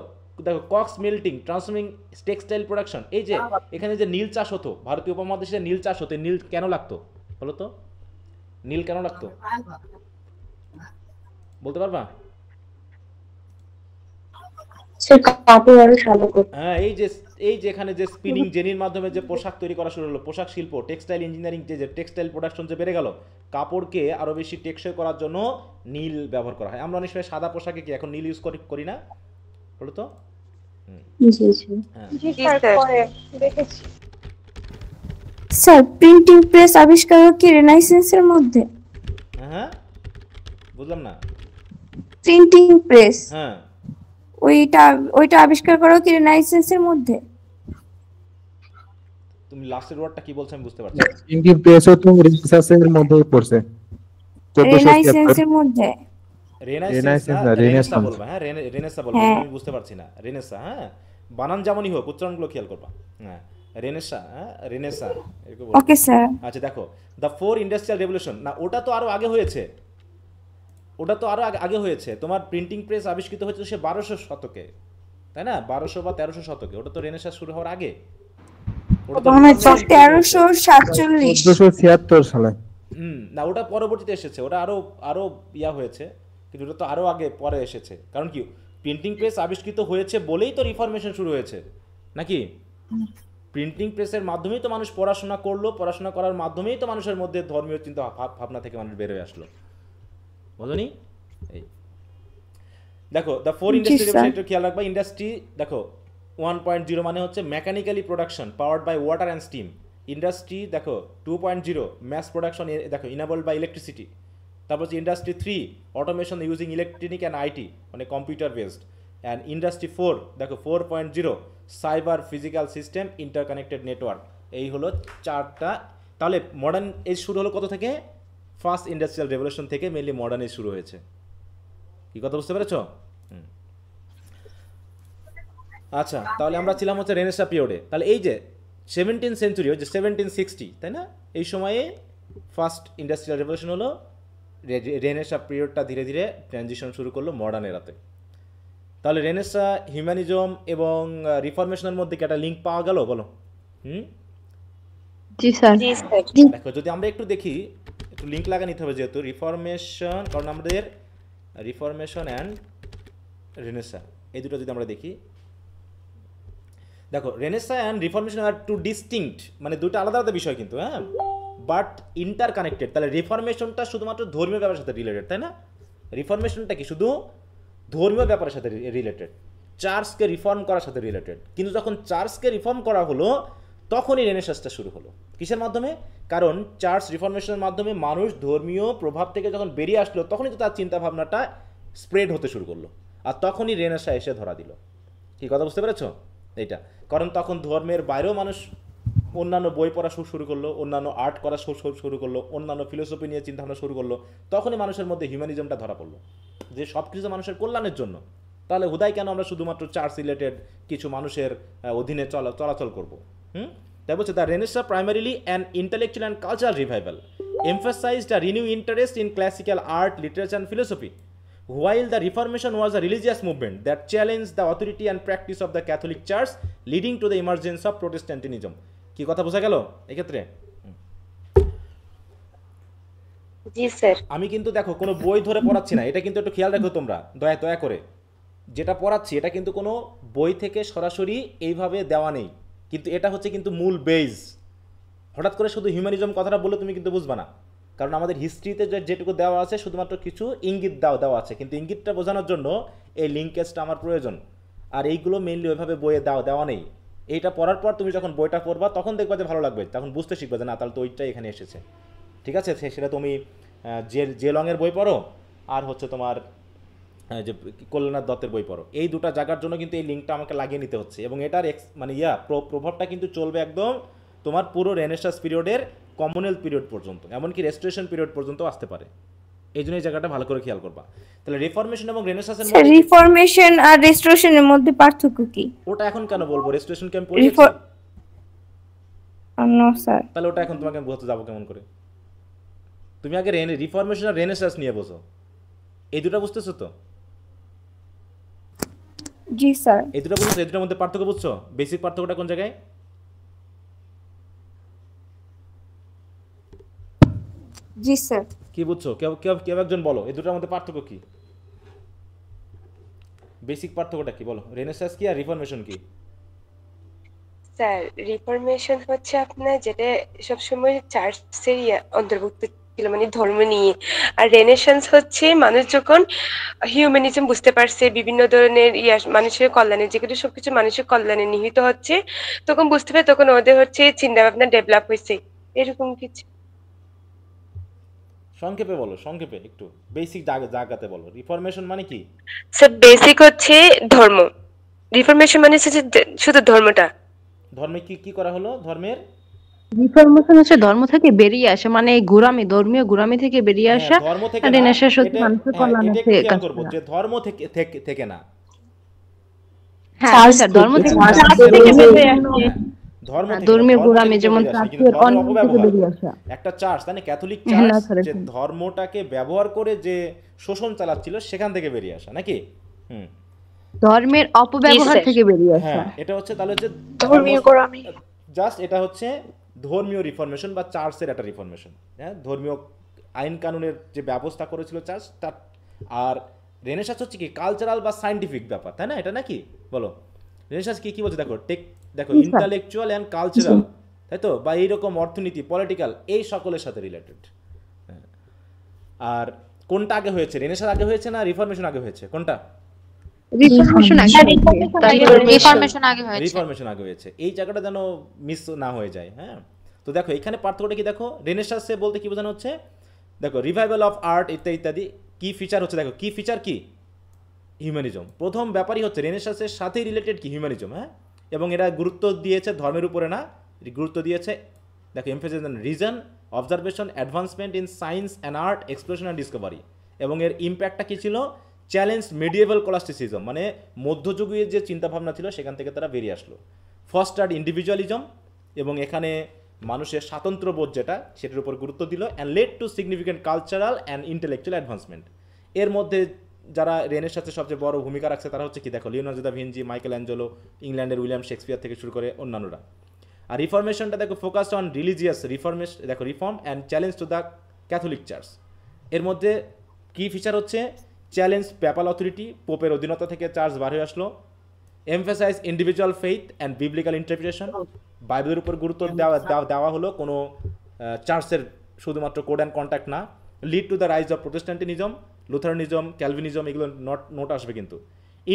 দেখো coke smelting, transforming textile production. এই যে এখানে যে নীল চাষ হতো, ভারতীয় উপমহাদেশে নীল চাষ হতো, নীল কেন লাগতো বলো তো? নীল কেন লাগতো বলতে পারবা? হ্যাঁ, এই যে এখানে যে স্পিনিং জেনির মাধ্যমে যে পোশাক তৈরি করা শুরু হলো, পোশাক শিল্প, টেক্সটাইল ইঞ্জিনিয়ারিং, যে টেক্সটাইল প্রোডাকশন যে বেড়ে গেল, কাপড়কে আরো বেশি টেকসই করার জন্য নীল ব্যবহার করা হয়। আমরা অনেক সময় সাদা পোশাকে কি এখন নীল ইউজ করি না বলো তো? স্যার প্রিন্টিং প্রেস আবিষ্কার কি রেনাইসেন্সের মধ্যে? হ্যাঁ, বুঝলাম না। প্রিন্টিং প্রেস, হ্যাঁ, ওইটা আবিষ্কার করা কি রেনাইসেন্সের মধ্যে? তুমি লাস্টের ওয়ার্ডটা কি বলছো আমি বুঝতে পারছি। প্রিন্টিং প্রেসও তো রেনেসাঁসের মধ্যে পড়ছে, রেনাইসেন্সের মধ্যে। রেনেসা বলবা, হ্যাঁ, রেনেসা বলবা, আমি বুঝতে পারছি না। রেনেসা, হ্যাঁ, বানান যেমনই হোক উচ্চারণগুলো খেয়াল করবা। হ্যাঁ, রেনেসা, হ্যাঁ, রেনেসা এরকম বলবা। Okay sir. আচ্ছা দেখো দ্য ফোর ইন্ডাস্ট্রিয়াল রেভলিউশন, না ওটা তো আরো আগে হয়েছে, ওটা তো আরো আগে হয়েছে। তোমার প্রিন্টিং প্রেস আবিষ্কৃত হয়েছে সে 1200 শতকে, তাই না? 1200 বা 1300 শতকে। ওটা তো রেনেসা শুরু হওয়ার আগে। ওটা তো 1376 সালে। না ওটা পরবর্তীতে এসেছে, ওটা আরো ইয়া হয়েছে, কিন্তু ওটা তো আরো আগে পরে এসেছে। কারণ কি প্রিন্টিং প্রেস আবিষ্কৃত হয়েছে বলেই তো রিফরমেশন শুরু হয়েছে নাকি? প্রিন্টিং প্রেসের মাধ্যমেই তো মানুষ পড়াশোনা করলো, পড়াশোনা করার মাধ্যমেই তো মানুষের মধ্যে ধর্মীয় চিন্তা ভাবনা থেকে মানুষ বের হয়ে আসলো, বুঝলি? এই দেখো দ্য ফোর ইন্ডাস্ট্রি রেভলিউশন, একটু খেয়াল রাখবা। ইন্ডাস্ট্রি দেখো 1.0 মানে হচ্ছে mechanically production powered by water and steam. Industry দেখো 2.0 ম্যাস প্রোডাকশন, দেখো ইনেবলড বাই ইলেকট্রিসিটি। তারপর হচ্ছে industry 3 automation using electronic and IT, মানে কম্পিউটার বেসড। অ্যান্ড ইন্ডাস্ট্রি 4 দেখো 4.0 cyber physical system interconnected network. এই হলো চারটা। তাহলে মডার্ন এজ শুরু হলো কত থেকে? ফার্স্ট ইন্ডাস্ট্রিয়াল রেভলিউশন থেকে মেনলি মডার্ন এজ শুরু হয়েছে। কি কথা বুঝতে পেরেছ? আচ্ছা, তাহলে আমরা ছিলাম হচ্ছে রেনেসা পিরিয়ডে। তাহলে এই যে 17th সেঞ্চুরি, ওই যে 1760, তাই না? এই সময়ে ফার্স্ট ইন্ডাস্ট্রিয়াল রেভলিউশন হলো। রেনেসা পিরিয়ডটা ধীরে ধীরে ট্রানজিশন শুরু করলো মডার্ন এরাতে। তাহলে রেনেসা, হিউম্যানিজম এবং রিফরমেশনের মধ্যে কি একটা লিঙ্ক পাওয়া গেল বলো? জি স্যার। দেখো যদি আমরা একটু দেখি, একটু লিঙ্ক লাগা নিতে হবে, যেহেতু রিফরমেশন, কারণ আমাদের রিফরমেশন অ্যান্ড রেনেসা এই দুটো যদি আমরা দেখি, দেখো Renaissance and Reformation are two distinct, মানে দুটো আলাদা আলাদা বিষয় কিন্তু, হ্যাঁ, বাট ইন্টার কানেক্টেড। তাহলে রিফরমেশনটা শুধুমাত্র ধর্মীয় ব্যাপারের সাথে রিলেটেড, তাই না? রিফরমেশনটা কি শুধু ধর্মীয় ব্যাপারের সাথে রিলেটেড, চার্চকে রিফর্ম করার সাথে রিলেটেড। কিন্তু যখন চার্চকে রিফর্ম করা হলো তখনই রেনেসাসটা শুরু হলো। কিসের মাধ্যমে? কারণ চার্চ রিফরমেশনের মাধ্যমে মানুষ ধর্মীয় প্রভাব থেকে যখন বেরিয়ে আসলো তখনই তো তার চিন্তাভাবনাটা স্প্রেড হতে শুরু করলো, আর তখনই রেনেসা এসে ধরা দিল। কি কথা বুঝতে পেরেছ? এইটা কারণ তখন ধর্মের বাইরেও মানুষ অন্যান্য বই পড়া শুরু করলো, অন্যান্য আর্ট করা শুরু করলো, অন্যান্য ফিলোসফি নিয়ে চিন্তাভাবনা শুরু করলো। তখনই মানুষের মধ্যে হিউম্যানিজমটা ধরা পড়লো, যে সব কিছু মানুষের কল্যাণের জন্য। তাহলে হুদাই কেন আমরা শুধুমাত্র চার্চ রিলেটেড কিছু মানুষের অধীনে চলাচল করবো? তাই বলছে the Renaissance primarily an intellectual and cultural revival emphasized a renewed interest in classical art, literature and philosophy, while the Reformation was a religious movement that challenged the authority and practice of the Catholic Church, leading to the emergence of Protestantism. কি কথা বোঝা গেল এক্ষেত্রে? জি sir. আমি কিন্তু দেখো কোনো বই ধরে পড়াচ্ছি না, এটা কিন্তু একটু খেয়াল রাখো তোমরা, দয়া করে। যেটা পড়াচ্ছি এটা কিন্তু কোনো বই থেকে সরাসরি এইভাবে দেওয়া নেই, কিন্তু এটা হচ্ছে কিন্তু মূল বেজ। হঠাৎ করে শুধু হিউম্যানিজম কথাটা বললে তুমি কিন্তু বুঝবা না, কারণ আমাদের হিস্ট্রিতে যেটুকু দেওয়া আছে শুধুমাত্র কিছু ইঙ্গিত দেওয়া আছে, কিন্তু ইঙ্গিতটা বোঝানোর জন্য এই লিঙ্কেজটা আমার প্রয়োজন। আর এইগুলো মেইনলি ওইভাবে বইয়ে দেওয়া নেই, এইটা পড়ার পর তুমি যখন বইটা পড়বা তখন দেখবা যে ভালো লাগবে, তখন বুঝতে শিখবে যে না তাহলে তো ওইটাই এখানে এসেছে। ঠিক আছে, সেটা তুমি জে লংয়ের বই পড়ো আর হচ্ছে তোমার যে কল্যাণনাথ দত্তের বই পড়ো, এই দুটো জায়গার জন্য কিন্তু এই লিঙ্কটা আমাকে লাগিয়ে নিতে হচ্ছে। এবং এটার মানে প্রভাবটা কিন্তু চলবে একদম তোমার পুরো রেনেসাঁস পিরিয়ডের কমনওয়েলথ পিরিয়ড পর্যন্ত, এমনকি রেস্টোরেশন পিরিয়ড পর্যন্ত আসতে পারে। এই জন্য এই জায়গাটা ভালো করে খেয়াল করবা। তাহলে রিফরমেশন এবং রেনেসাঁসের মধ্যে রিফরমেশন আর রেস্টোরেশনের মধ্যে পার্থক্য কি? ওটা এখন কেন বলবো, রেস্টোরেশন কি আমি পড়িয়েছি? No sir. তাহলে ওটা এখন তোমাকে বোঝাতে যাবো কেমন করে? তুমি আগে রিফরমেশন আর রেনেসাঁস নিয়ে বোঝো, এই দুটো বুঝতেছো তো? জি স্যার। এই দুটো বুঝছো, এই দুটোর মধ্যে পার্থক্য বুঝছো? বেসিক পার্থক্যটা কোন জায়গায়? জি স্যার। কি বুঝছো? কেউ একজন বলো এই দুটোর মধ্যে পার্থক্য কি? বেসিক পার্থক্যটা কি বলো? রেনেসাঁস কি আর রিফরমেশন কি? স্যার রিফরমেশন হচ্ছে আপনার যেটা সবসময় চার্চেরই অন্তর্ভুক্ত ছিল, মানে ধর্ম নিয়ে। আর রেনেসাঁস হচ্ছে মানুষ যখন হিউম্যানিজম বুঝতে পারছে, বিভিন্ন ধরনের মানুষের কল্যাণে, যেগুলো সবকিছু মানুষের কল্যাণে নিহিত হচ্ছে, তখন বুঝতে পারে, তখন ওদের হচ্ছে চিন্তা ভাবনা ডেভেলপ হয়েছে, এরকম কিছু। সংক্ষেপে বলো, সংক্ষেপে একটু বেসিক জায়গাতে বলো। রিফরমেশন মানে কি? স্যার বেসিক হচ্ছে ধর্ম, রিফরমেশন মানে হচ্ছে শুধু ধর্মটা। ধর্মে কি করা হলো? ধর্মের রিফরমেশন হচ্ছে ধর্ম থেকে বেরিয়ে আসা, মানে গোঁড়ামি, ধর্মীয় গোঁড়ামি থেকে বেরিয়ে আসা। ধর্ম থেকে আর রেনেসাঁস হচ্ছে মানুষের কল্যাণে কাজ করব, যে ধর্ম থেকে না। হ্যাঁ স্যার, ধর্ম থেকে বেরিয়ে আসে। ধর্মীয় গোঁড়ামি, যেমন চার্চের অনেক থেকে বেরিয়ে আসা। একটা চার্চ, মানে ক্যাথলিক চার্চ, যে ধর্মটাকে ব্যবহার করে যে শোষণ চালাচ্ছিল সেখান থেকে বেরিয়ে আসা, নাকি? ধর্মের অপব্যবহার থেকে বেরিয়ে আসা। হ্যাঁ, এটা হচ্ছে তাহলে হচ্ছে ধর্মীয় গোঁড়ামি। জাস্ট এটা হচ্ছে ধর্মীয় রিফরমেশন বা চার্চের একটা রিফরমেশন। হ্যাঁ, ধর্মীয় আইন কানুনের যে ব্যবস্থা করেছিল চার্চ তার। আর রেনেসাঁস হচ্ছে কি কালচারাল বা সায়েন্টিফিক ব্যাপার, তাই না? এটা নাকি বলো? রেনেসাঁস কি বলছে দেখো, দেখো ইন্টালেকচুয়াল অ্যান্ড কালচারাল, তাই তো, বা এইরকম অর্থনীতি, পলিটিক্যাল, এই সকলের সাথে রিলেটেড। আর কোনটা আগে হয়েছে? রেনেসাঁস আগে হয়েছে না রিফরমেশন আগে হয়েছে? কোনটা? রিফরমেশন আগে হয়েছে। এই জায়গাটা যেন মিস না হয়ে যায়। হ্যাঁ, তো দেখো এখানে পার্থক্যটা কি দেখো। রেনেসাঁসে বলতে কি বোঝানো হচ্ছে? দেখো রিভাইভাল অফ আর্ট ইত্যাদি ইত্যাদি। কি ফিচার হচ্ছে দেখো, কি ফিচার কি? হিউম্যানিজম। প্রথম ব্যাপারই হচ্ছে রেনেসাঁসের সাথেই রিলেটেড কি? হিউম্যানিজম। হ্যাঁ, এবং এরা গুরুত্ব দিয়েছে ধর্মের উপরে না, গুরুত্ব দিয়েছে দেখো emphasis on reason, observation, advancement in science and art, exploration and Discovery. এবং এর ইম্প্যাক্টটা কী ছিল? চ্যালেঞ্জ মেডিয়েভাল কলাস্টিসিজম, মানে মধ্যযুগীয় যে চিন্তাভাবনা ছিল সেখান থেকে তারা বেরিয়ে আসলো। ফস্টার্ড ইন্ডিভিজুয়ালিজম, এবং এখানে মানুষের স্বাতন্ত্র্যবোধ যেটা সেটার উপর গুরুত্ব দিল। And led to significant cultural and intellectual advancement. এর মধ্যে যারা রেনেসাঁসের সবচেয়ে বড় ভূমিকা রাখছে তারা হচ্ছে কি দেখো, Leonardo da Vinci, Michelangelo, ইংল্যান্ডের উইলিয়াম শেক্সপিয়ার থেকে শুরু করে অন্যান্যরা। আর রিফরমেশনটা দেখো ফোকাসড অন রিলিজিয়াস রিফরমেশন, দেখো reform and challenge to the Catholic church. এর মধ্যে কি ফিচার হচ্ছে? চ্যালেঞ্জ প্যাপাল অথরিটি, পোপের অধীনতা থেকে চার্চ বার হয়ে আসলো। Emphasize individual faith and biblical interpretation, বাইবেলের উপর গুরুত্ব দেওয়া হলো, কোনো চার্চের শুধুমাত্র কোড অ্যান্ড কন্ট্যাক্ট না। Lead to the rise of প্রোটেস্ট্যান্টিনিজম, লুথারানিজম, Calvinism, এগুলো নোট আসবে কিন্তু।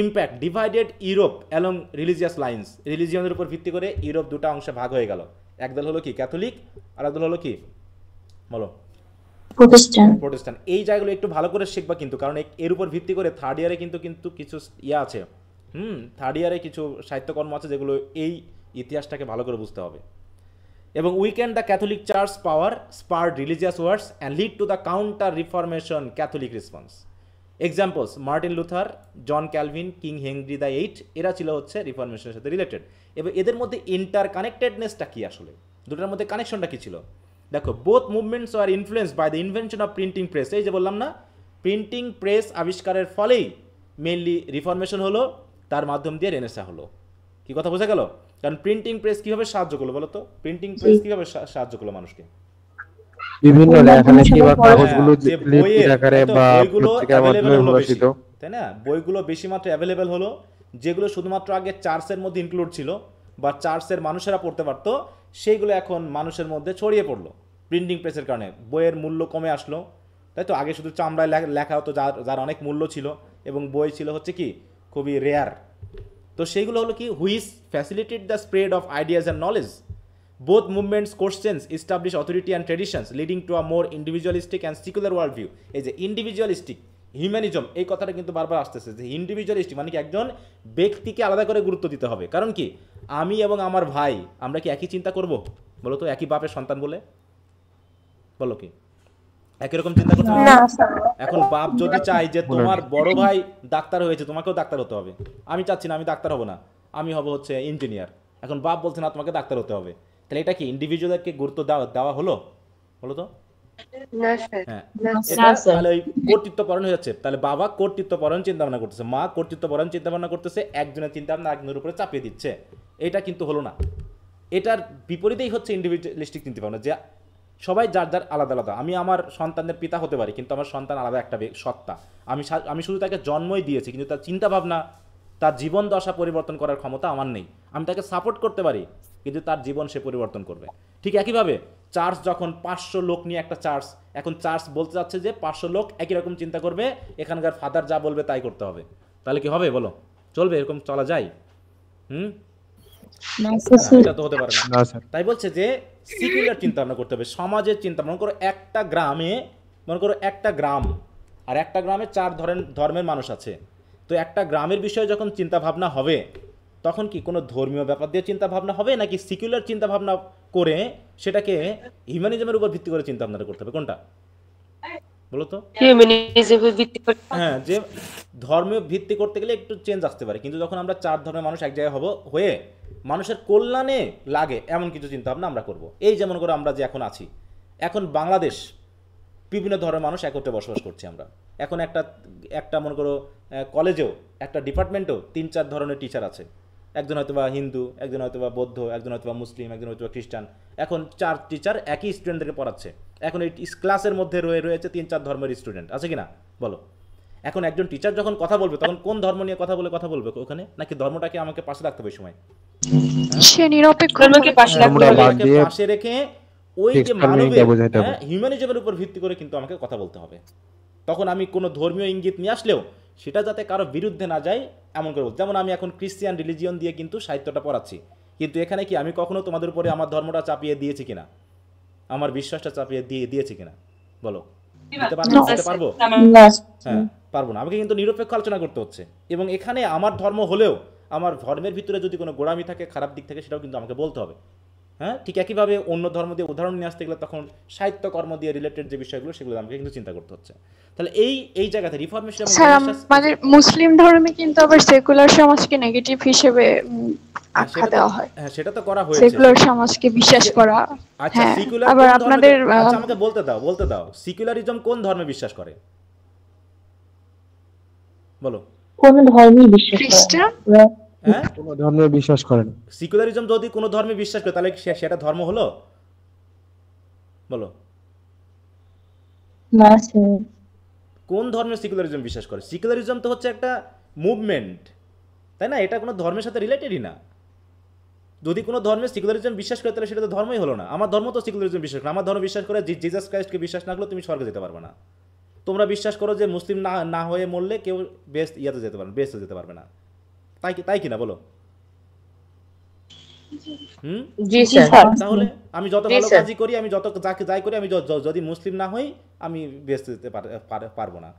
Impact divided Europe along religious lines, রিলিজিয়নের উপর ভিত্তি করে ইউরোপ দুটো অংশে ভাগ হয়ে গেল। একদল হলো কি ক্যাথলিক, আর একদল হলো কি বলো প্রোটেস্ট্যান্ট। এই জায়গাগুলো একটু ভালো করে শিখবা কিন্তু, কারণ এর উপর ভিত্তি করে থার্ড ইয়ারে কিন্তু কিছু ইয়ে আছে। থার্ড ইয়ারে কিছু সাহিত্যকর্ম আছে যেগুলো এই ইতিহাসটাকে ভালো করে বুঝতে হবে। এবং weakened the Catholic church power, spurred religious wars and lead to the counter reformation Catholic response. Examples Martin Luther, John Calvin, King Henry the eight, এরা ছিল হচ্ছে রিফরমেশনের সাথে রিলেটেড। এবং এদের মধ্যে ইন্টার কানেক্টেডনেসটা কি আসলে, দুটোর মধ্যে কানেকশনটা কি ছিল দেখো। Both movements are influenced by the invention of printing press. এই যে বললাম না, প্রিন্টিং প্রেস আবিষ্কারের ফলেই মেইনলি রিফরমেশন হলো, তার মাধ্যম দিয়ে রেনেসাঁ হলো। কি কথা বোঝা গেল? কারণ প্রিন্টিং প্রেস কিভাবে সাহায্য করলো বলো তো? প্রিন্টিং প্রেস কিভাবে সাহায্য করলো মানুষকে? বিভিন্ন লেখালেখি বা কাগজগুলো লিখিত আকারে বা পত্রিকার মাধ্যমে প্রকাশিত, তাই না? বইগুলো বেশি মাত্রায় অ্যাভেলেবেল হলো, যেগুলো শুধুমাত্র আগে চার্চের মধ্যে ইনক্লুড ছিল বা চার্চের মানুষেরা পড়তে পারতো, সেইগুলো এখন মানুষের মধ্যে ছড়িয়ে পড়লো প্রিন্টিং প্রেসের কারণে। বইয়ের মূল্য কমে আসলো, তাই তো? আগে শুধু চামড়ায় লেখা হতো, যার অনেক মূল্য ছিল, এবং বই ছিল হচ্ছে কি খুবই রেয়ার। তো সেইগুলো হলো কি, which facilitate the spread of ideas and knowledge. Both movements questions establish authority and traditions leading to a more individualistic and secular world view. এই যে ইন্ডিভিজুয়ালিস্টিক হিউম্যানিজম, এই কথাটা কিন্তু বারবার আসতেছে যে ইন্ডিভিজুয়ালিস্টিক মানে কি একজন ব্যক্তিকে আলাদা করে গুরুত্ব দিতে হবে। কারণ কি, আমি এবং আমার ভাই আমরা কি একই চিন্তা করব বলো তো, একই বাপের সন্তান বলে? বলো কি একই রকম চিন্তা করতে হবে? এখন বাপ যদি চাই যে তোমার বড় ভাই ডাক্তার হয়েছে, তোমাকেও ডাক্তার হতে হবে, আমি চাচ্ছি না, আমি ডাক্তার হব না, আমি হব হচ্ছে ইঞ্জিনিয়ার, এখন বাপ বলছে না তোমাকে ডাক্তার হতে হবে, তাহলে এটা কি ইন্ডিভিজুয়ালকে গুরুত্ব দেওয়া হলো? বলো তো। হ্যাঁ, এটা তাহলে ওই কর্তৃত্বপরণ হয়ে যাচ্ছে। তাহলে বাবা কর্তৃত্বপরণ চিন্তা ভাবনা করতেছে, মা কর্তৃত্বপরণ চিন্তা ভাবনা করতেছে, একজনের চিন্তা ভাবনা একজনের উপরে চাপিয়ে দিচ্ছে, এটা কিন্তু হলো না। এটার বিপরীতেই হচ্ছে ইন্ডিভিজুয়ালিস্টিক চিন্তা ভাবনা, যে সবাই যার যার আলাদা আলাদা। আমি আমার সন্তানের পিতা হতে পারি, কিন্তু আমার সন্তান আলাদা একটা সত্তা, আমি শুধু তাকে জন্মই দিয়েছি, কিন্তু তার চিন্তা ভাবনা, তার জীবন দশা পরিবর্তন করার ক্ষমতা আমার নেই। আমি তাকে সাপোর্ট করতে পারি, কিন্তু তার জীবন সে পরিবর্তন করবে। ঠিক একইভাবে চার্চ যখন 500 লোক নিয়ে একটা চার্চ, এখন চার্চ বলতে যাচ্ছে যে 500 লোক একই রকম চিন্তা করবে, এখানকার ফাদার যা বলবে তাই করতে হবে, তাহলে কি হবে বলো? চলবে? এরকম চলা যায়? এটা তো হতে পারে না। তাই বলছে যে সিকুলার চিন্তা ভাবনা করতে হবে, সমাজের চিন্তা। মনে করো একটা গ্রাম, আর একটা গ্রামে 4 ধর্মের মানুষ আছে, তো একটা গ্রামের বিষয়ে যখন চিন্তা ভাবনা হবে, তখন কি কোনো ধর্মীয় ব্যাপার দিয়ে চিন্তা ভাবনা হবে, নাকি সিকুলার চিন্তা ভাবনা করে সেটাকে হিউম্যানিজমের উপর ভিত্তি করে চিন্তা ভাবনা করতে হবে? কোনটা বলো তো? হ্যাঁ, যে ধর্মীয় ভিত্তি করতে গেলে একটু চেঞ্জ আসতে পারে, কিন্তু যখন আমরা 4 ধর্মের মানুষ এক জায়গায় হয়ে মানুষের কল্যাণে লাগে এমন কিছু চিন্তা ভাবনা আমরা করব। এই যেমন করে আমরা যে এখন আছি, এখন বাংলাদেশ বিভিন্ন ধর্মের মানুষ একত্রে বসবাস করছি আমরা। এখন একটা মনে করো কলেজেও, একটা ডিপার্টমেন্টেও 3-4 ধরনের টিচার আছে, একজন হয়তো বা হিন্দু, একজন হয়তো বা বৌদ্ধ, একজন হয়তো বা মুসলিম, একজন হয়তো বা খ্রিস্টান। এখন 4 টিচার একই স্টুডেন্টদেরকে পড়াচ্ছে। এখন এই ক্লাসের মধ্যে রয়েছে 3-4 ধর্মের স্টুডেন্ট, আছে কিনা বলো? এখন একজন টিচার যখন কথা বলবে, তখন কোন ধর্ম নিয়ে কথা বলবে ওখানে, নাকি ধর্মটাকে আমাকে পাশে রাখতে হবে? সময় সে নিরপেক্ষ পাশে রেখে ওই যে মানবিক হিউম্যানিজমের উপর ভিত্তি করে কিন্তু আমাকে কথা বলতে হবে। তখন আমি কোনো ধর্মীয় ইঙ্গিত নিয়ে আসলেও সেটা যাতে কারো বিরুদ্ধে না যায় এমন করে বলতে। যেমন আমি এখন ক্রিশ্চিয়ান রিলিজিয়ন দিয়ে কিন্তু সাহিত্যটা পড়াচ্ছি, কিন্তু এখানে কি আমি কখনো তোমাদের উপরে আমার ধর্মটা চাপিয়ে দিয়েছি কিনা, আমার বিশ্বাসটা চাপিয়ে দিয়েছি কিনা বলো? পারবো? হ্যাঁ, পারবো না। আমাকে কিন্তু নিরপেক্ষ আলোচনা করতে হচ্ছে, এবং এখানে আমার ধর্ম হলেও আমার ধর্মের ভিতরে যদি কোনো গোড়ামি থাকে, খারাপ দিক থাকে, সেটাও কিন্তু আমাকে বলতে হবে। হ্যাঁ, ঠিক একইভাবে অন্য ধর্ম দিয়ে উদাহরণ নিয়ে আসতে গেলে তখন সাহিত্য কর্ম দিয়ে রিলেটেড যে বিষয়গুলো, সেগুলো আমাকে কিন্তু চিন্তা করতে হচ্ছে। তাহলে এই জায়গাতে রিফরমেশন আমাদের মুসলিম ধর্মে কিন্তু আবার সেকুলার সমাজকে নেগেটিভ হিসেবে আখ্যা দেওয়া হয়। হ্যাঁ, সেটা তো করা হয়েছে, সেকুলার সমাজকে বিশ্বাস করা। আচ্ছা, সিকুলার আবার আপনাদের আমাকে বলতে দাও সিকুলারিজম কোন ধর্মে বিশ্বাস করে বলো? কোন ধর্মে বিশ্বাস করে? খ্রিস্টান। হ্যাঁ, কোন ধর্মে বিশ্বাস করে না। সিকুলারিজম যদি কোনো ধর্মে বিশ্বাস করে, তাহলে সেটা ধর্ম হলো বলো? না স্যার। কোন ধর্মে সিকুলারিজম বিশ্বাস করে? সিকুলারিজম তো হচ্ছে একটা মুভমেন্ট, তাই না? এটা কোনো ধর্মের সাথে রিলেটেডই না। যদি কোনো ধর্মে সিকুলারিজম বিশ্বাস করে, তাহলে সেটা তো ধর্মই হলো না। আমার ধর্ম তো সিকুলারিজম বিশ্বাস করে। আমার ধর্ম বিশ্বাস করে জিসাস ক্রাইস্টকে বিশ্বাস না করলে তুমি স্বর্গে যেতে পারবে না। তোমরা বিশ্বাস করো যে মুসলিম না হয়ে মরলে কেউ বেস্ট যেতে পারবে, বেস্টে যেতে পারবে না, তাই কি না বলো? তাহলে আমি যত ভালো কাজই করি, আমি যত যাই করি, আমি যদি মুসলিম না হই, আমি বেস্ট যেতে পারবো না।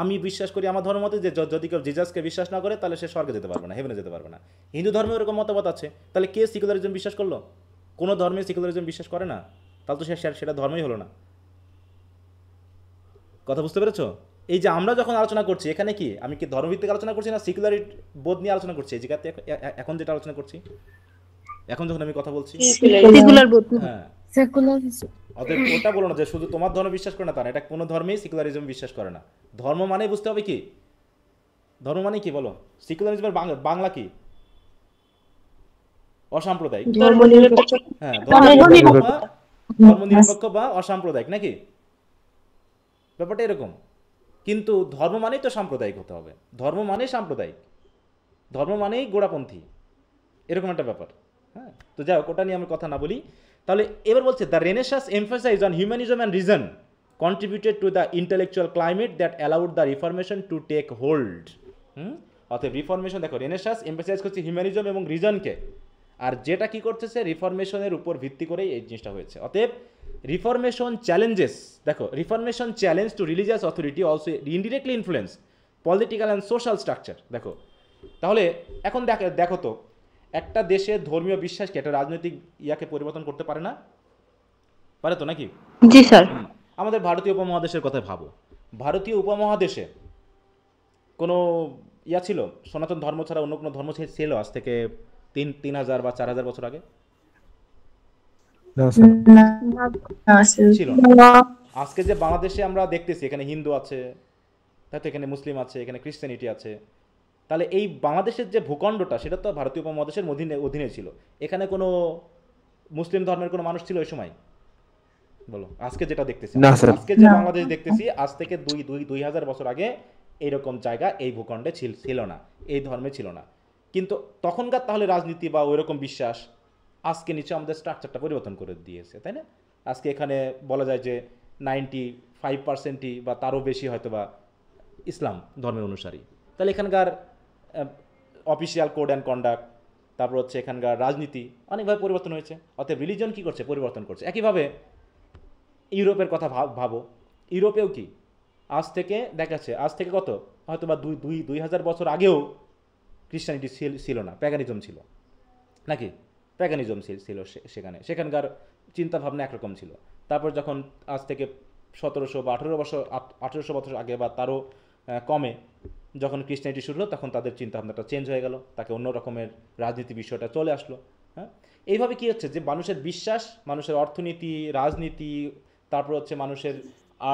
আমি বিশ্বাস করি আমার ধর্ম মতে যে যদি কেউ জিজাসকে বিশ্বাস না করে, তাহলে সে স্বর্গে যেতে পারবে না, হেভেনে যেতে পারবে না। হিন্দু ধর্মে এরকম মতবাদ আছে। তাহলে কে সিকুলারিজম বিশ্বাস করলো? কোনো ধর্মে সিকুলারিজম বিশ্বাস করে না, তাহলে তো সেটা ধর্মই হলো না। কথা বুঝতে পেরেছো? এই যে আমরা যখন আলোচনা করছি, এখানে কি আমি কি ধর্মভিত্তিক আলোচনা করছি না সিকুলার বোধ নিয়ে আলোচনা করছি? এই জায়গাতে এখন যেটা আলোচনা করছি, এখন যখন আমি কথা বলছি হ্যাঁ, ওটা বলো না যে শুধু তোমার ধর্ম বিশ্বাস করে না, তা না। এটা কোনো ধর্মেই সিকুলারিজম বিশ্বাস করে না। ধর্ম মানে বুঝতে হবে কি, ধর্ম মানে কি বলো? সিকুলারিজমের বাংলা কি? অসাম্প্রদায়িক। হ্যাঁ, ধর্মনিরপেক্ষ বা অসাম্প্রদায়িক, নাকি? ব্যাপারটা এরকম। কিন্তু ধর্ম মানেই তো সাম্প্রদায়িক হতে হবে, ধর্ম মানেই সাম্প্রদায়িক, ধর্ম মানেই গোড়াপন্থী, এরকম একটা ব্যাপার। হ্যাঁ, তো যাই হোক, ওটা নিয়ে আমি কথা না বলি। তাহলে এবার বলছে the Renaissance emphasize on humanism and reason contributed to the intellectual climate that allowed the Reformation to take hold অতএব রিফরমেশন দেখো রেনেসাঁস এমফাসাইজ করছে হিউম্যানিজম এবং রিজনকে, আর যেটা কি করতেছে রিফরমেশনের উপর ভিত্তি করেই এই জিনিসটা হয়েছে। অতএব রিফরমেশন চ্যালেঞ্জেস, দেখো reformation challenge two religious authority also indirectly influence political and social structure. দেখো তাহলে এখন দেখো তো একটা দেশের ধর্মীয় বিশ্বাস কি একটা রাজনৈতিক ইয়াকে পরিবর্তন করতে পারে না? পারে তো নাকি? জি স্যার। আমাদের ভারতীয় উপমহাদেশের কথা ভাবো, ভারতীয় উপমহাদেশে কোনো ইয়া ছিল সনাতন ধর্ম ছাড়া অন্য কোনো ধর্ম ছিল আজ থেকে 3,000 বা 4,000 বছর আগে? ছিল না। আজকে যে বাংলাদেশে আমরা দেখতেছি এখানে হিন্দু আছে, তাই তো এখানে মুসলিম আছে, এখানে ক্রিশ্চিয়ানিটি আছে, তাহলে এই বাংলাদেশের যে ভূখণ্ডটা সেটা তো ভারতীয় উপমহাদেশের অধীনে ছিল। এখানে কোনো মুসলিম ধর্মের কোনো মানুষ ছিল ওই সময়? বলো, আজকে যেটা দেখতেছি, আজকে যে বাংলাদেশ দেখতেছি আজ থেকে 2,000 বছর আগে এইরকম জায়গা এই ভূখণ্ডে ছিল না, এই ধর্মে ছিল না। কিন্তু তখনকার তাহলে রাজনীতি বা ওইরকম বিশ্বাস আজকে নিচে আমাদের স্ট্রাকচারটা পরিবর্তন করে দিয়েছে, তাই না? আজকে এখানে বলা যায় যে 95% বা তারও বেশি হয়তো বা ইসলাম ধর্মের অনুসারী। তাহলে এখানকার অফিসিয়াল কোড অ্যান্ড কন্ডাক্ট, তারপর হচ্ছে এখানকার রাজনীতি অনেকভাবে পরিবর্তন হয়েছে। অতএব রিলিজন কী করছে? পরিবর্তন করছে। একইভাবে ইউরোপের কথা ভাবো, ইউরোপেও কি আজ থেকে দেখাচ্ছে, আজ থেকে কত হয়তো বা 2,000 বছর আগেও খ্রিস্টানিটি ছিল না, প্যাগানিজম ছিল নাকি? প্যাগানিজম ছিল সেখানকার চিন্তাভাবনা একরকম ছিল। তারপর যখন আজ থেকে 1700 বা 1800 বছর আগে বা তারও কমে যখন ক্রিশ্চিয়ানিটি শুরু হলো, তখন তাদের চিন্তাভাবনাটা চেঞ্জ হয়ে গেল, তাকে অন্য রকমের রাজনীতি বিষয়টা চলে আসলো। হ্যাঁ, এইভাবে কী হচ্ছে যে মানুষের বিশ্বাস, মানুষের অর্থনীতি, রাজনীতি, তারপর হচ্ছে মানুষের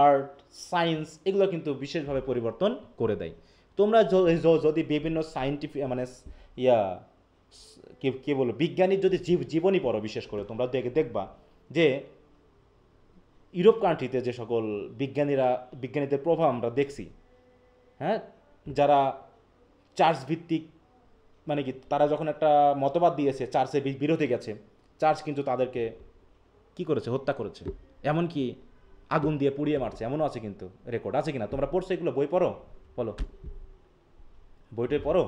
আর্ট, সায়েন্স, এগুলো কিন্তু বিশেষভাবে পরিবর্তন করে দেয়। তোমরা যদি বিভিন্ন সায়েন্টিফিক মানে কে বলো বিজ্ঞানীর যদি জীবনী পড়ো, বিশেষ করে তোমরা দেখবা যে ইউরোপ কান্ট্রিতে যে সকল বিজ্ঞানীদের প্রভাব আমরা দেখছি, হ্যাঁ, যারা চার্চ ভিত্তিক মানে কি তারা যখন একটা মতবাদ দিয়েছে, চার্চের বিরোধে গেছে, চার্চ কিন্তু তাদেরকে কি করেছে? হত্যা করেছে, এমনকি আগুন দিয়ে পুড়িয়ে মারছে, এমনও আছে কিন্তু রেকর্ড আছে কিনা? তোমরা পড়ছো এগুলো? বই পড়ো, বলো বইটাই পড়ো।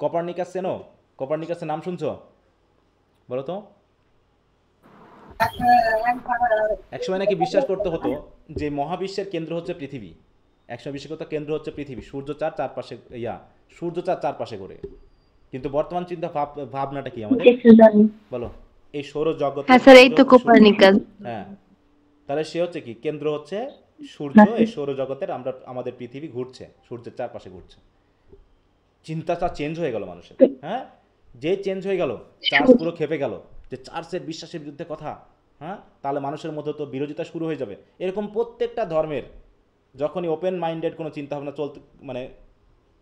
কপারনিকাস চেনো? কপারনিকাসের নাম শুনছো? বলো তো। একসময় নাকি বিশ্বাস করতে হতো যে মহাবিশ্বের কেন্দ্র হচ্ছে পৃথিবী, একসময় বিশ্বাস করতে কেন্দ্র হচ্ছে পৃথিবী, সূর্য চারপাশে ঘোরে। কিন্তু বর্তমান চিন্তা ভাবনাটা কি আমাদের? বলো, এই সৌরজগৎ। হ্যাঁ স্যার, এই তো কোপারনিকাস। হ্যাঁ, তাহলে সে হচ্ছে কি? কেন্দ্র হচ্ছে সূর্য, এই সৌরজগতের আমাদের পৃথিবী ঘুরছে, সূর্যের চারপাশে ঘুরছে। চিন্তাটা চেঞ্জ হয়ে গেল মানুষের। হ্যাঁ, যে চেঞ্জ হয়ে গেল, চার্চ পুরো খেপে গেল যে চার্চের বিশ্বাসের বিরুদ্ধে কথা। হ্যাঁ, তাহলে মানুষের মধ্যে তো বিরোধিতা শুরু হয়ে যাবে। এরকম প্রত্যেকটা ধর্মের যখনই ওপেন মাইন্ডেড কোনো চিন্তাভাবনা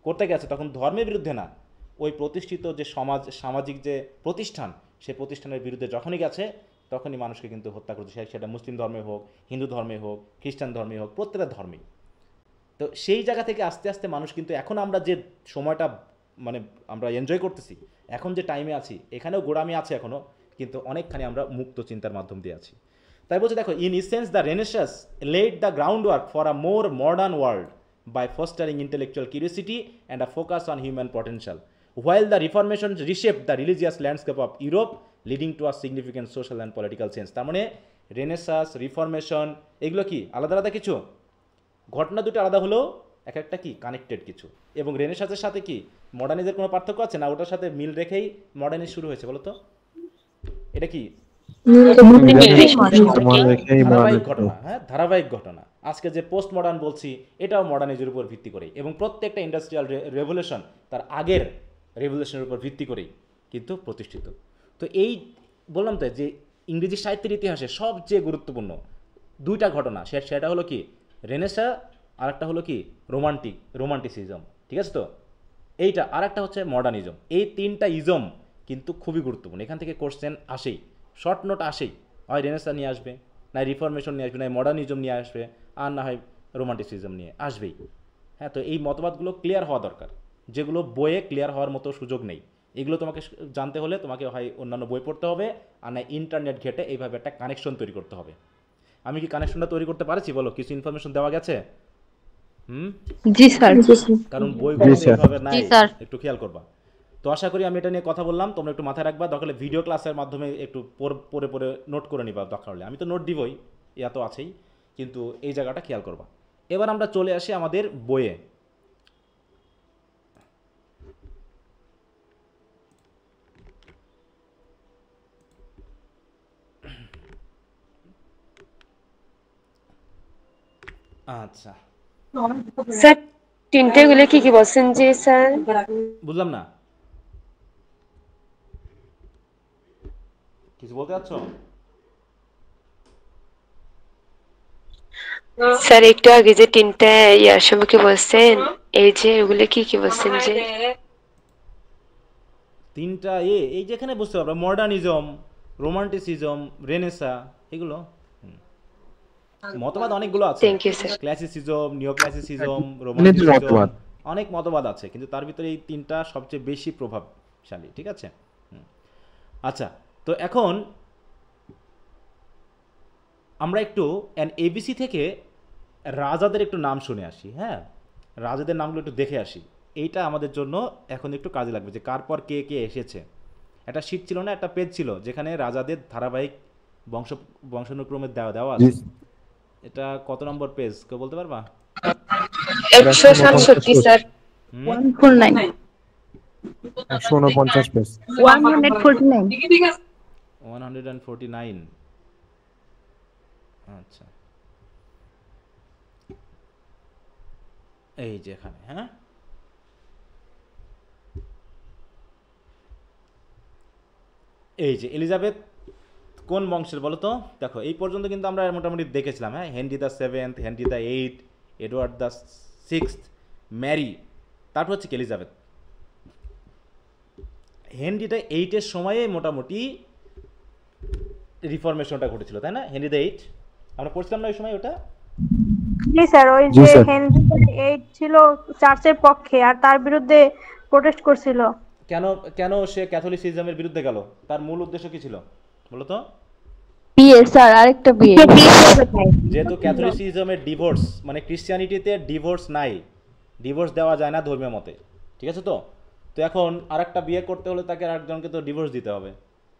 করতে গেছে, তখন ধর্মের বিরুদ্ধে না, ওই প্রতিষ্ঠিত যে সামাজিক যে প্রতিষ্ঠান, সেই প্রতিষ্ঠানের বিরুদ্ধে যখনই গেছে, তখনই মানুষকে কিন্তু হত্যা করছে, সেটা মুসলিম ধর্মে হোক, হিন্দু ধর্মে হোক, খ্রিস্টান ধর্মে হোক, প্রত্যেকটা ধর্মেই। তো সেই জায়গা থেকে আস্তে আস্তে মানুষ কিন্তু এখন আমরা যে সময়টা আমরা এনজয় করতেছি, এখন যে টাইমে আছি, এখানেও গোড়ামি আছে এখনও, কিন্তু অনেকখানি আমরা মুক্ত চিন্তার মাধ্যম দিয়ে আছি। তাই বলছে দেখো, in essence the Renaissance led the ground work for a more modern world by fostering intellectual curiosity and a focus on human potential, while the Reformation reshaped the religious landscape of Europe, leading to a significant social and political change. তার মানে renaissance, reformation এগুলো কি আলাদা আলাদা কিছু? ঘটনা দুটো আলাদা হলেও এক একটা কি কানেক্টেড কিছু। এবং রেনেসাঁসের সাথে কি মডার্নিজের কোনো পার্থক্য আছে না? ওটার সাথে মিল রেখেই মডার্নিজ শুরু হয়েছে, বলো তো? এটা কি ধারাবাহিক ঘটনা? হ্যাঁ, ধারাবাহিক ঘটনা। আজকে যে পোস্ট মডার্ন বলছি, এটাও মডার্নিজের উপর ভিত্তি করেই, এবং প্রত্যেকটা ইন্ডাস্ট্রিয়াল রেভলিউশন তার আগের রেভলিউশনের উপর ভিত্তি করেই কিন্তু প্রতিষ্ঠিত। তো এই বললাম তো যে ইংরেজি সাহিত্যের ইতিহাসে সবচেয়ে গুরুত্বপূর্ণ দুইটা ঘটনা, সেটা হলো কি রেনেসাঁ, আর একটা হলো কি রোমান্টিসিজম, ঠিক আছে তো? এইটা আর একটা হচ্ছে মডার্নিজম। এই তিনটা ইজম কিন্তু খুবই গুরুত্বপূর্ণ। এখান থেকে কোশ্চেন আসেই, শর্ট নোট আসেই, হয় রেনেসাঁ নিয়ে আসবে, না রিফরমেশন নিয়ে আসবে, না মডার্নিজম নিয়ে আসবে, আর না হয় রোমান্টিসিজম নিয়ে আসবেই। হ্যাঁ, তো এই মতবাদগুলো ক্লিয়ার হওয়া দরকার, যেগুলো বইয়ে ক্লিয়ার হওয়ার মতো সুযোগ নেই। এগুলো তোমাকে জানতে হলে তোমাকে হয় অন্যান্য বই পড়তে হবে, আর না ইন্টারনেট ঘেটে এইভাবে একটা কানেকশন তৈরি করতে হবে। আমি কি কানেকশনটা তৈরি করতে পারছি? বলো, কিছু ইনফরমেশন দেওয়া গেছে? জি স্যার। কারণ বইগুলো জি, স্যার। এইভাবে নাই, জি, স্যার। একটু খেয়াল করবা। তো আশা করি আমি এটা নিয়ে কথা বললাম, তোমরা একটু মাথায় রাখবা, দরকার হলে ভিডিও ক্লাসের মাধ্যমে একটু পরে পরে নোট করে নিবা দরকার হলে। আমি তো নোট দিবই, ইয়া তো আছেই, কিন্তু এই জায়গাটা খেয়াল করবা। এবার আমরা চলে আসি আমাদের বইয়ে। আচ্ছা, স্যার তিনটে গুলো কি কি বলছেন যে স্যার? বুঝলাম না, কিছু বলতে চাচ্ছ? স্যার একটু আগে যে তিনটা ইয়ার সম্পর্কে বলছেন, এই যে ওগুলো কি কি বলছেন যে? তিনটা এই যেখানে বুঝতে পারবা, মডার্নিজম, রোমান্টিসিজম, রেনেসা, এগুলো মতবাদ অনেকগুলো আছে। Thank you sir. Classicism, neo classicism, অনেক রোমান্টিসিজম, মতবাদ। অনেক মতবাদ আছে, কিন্তু তার ভিতরে এই তিনটা সবচেয়ে বেশি প্রভাবশালী, ঠিক আছে? আচ্ছা, তো এখন আমরা একটু এবিসি থেকে রাজাদের একটু নাম শুনে আসি। হ্যাঁ, রাজাদের নামগুলো একটু দেখে আসি, এইটা আমাদের জন্য এখন একটু কাজে লাগবে, যে কার পর কে কে এসেছে। একটা শীট ছিল না, একটা পেজ ছিল যেখানে রাজাদের ধারাবাহিক বংশানুক্রমে দেওয়া আছে। এটা কত নম্বর পেজ কেউ বলতে পারবা? 167 স্যার। 149 149 পেজ। 149 149। আচ্ছা, এই যে এখানে, হ্যাঁ, এই যে এলিজাবেথ কোন বংশের বলো তো? দেখো এই পর্যন্ত কিন্তু আমরা মোটামুটি দেখেছিলাম। হ্যাঁ, Henry the 7th, Henry the 8th, Edward the 6th, Mary, তারপর হচ্ছে এলিজাবেথ। হেনরিটা 8-এর সময়ে মোটামুটি রিফরমেশনটা ঘটেছিল, তাই না? হেনরি দ্য 8 আমরা পড়ছিলাম না ওই সময় ওটা? জি স্যার, ওই জি, যে স্যার। হেনরি 8 ছিল চার্চের পক্ষে আর তার বিরুদ্ধে প্রোটেস্ট করছিল। কেন সে ক্যাথলিসিজমের বিরুদ্ধে গেল? তার মূল উদ্দেশ্য কি ছিল বলো তো? বিয়ে স্যার, আরেকটা বিয়ে। যেহেতু ক্যাথলিসিজমের ডিভোর্স, মানে ক্রিশ্চিয়ানিটিতে ডিভোর্স নাই, ডিভোর্স দেওয়া যায় না ধর্মীয় মতে, ঠিক আছে? তো এখন আরেকটা বিয়ে করতে হলে তাকে আরেকজনকে তো ডিভোর্স দিতে হবে।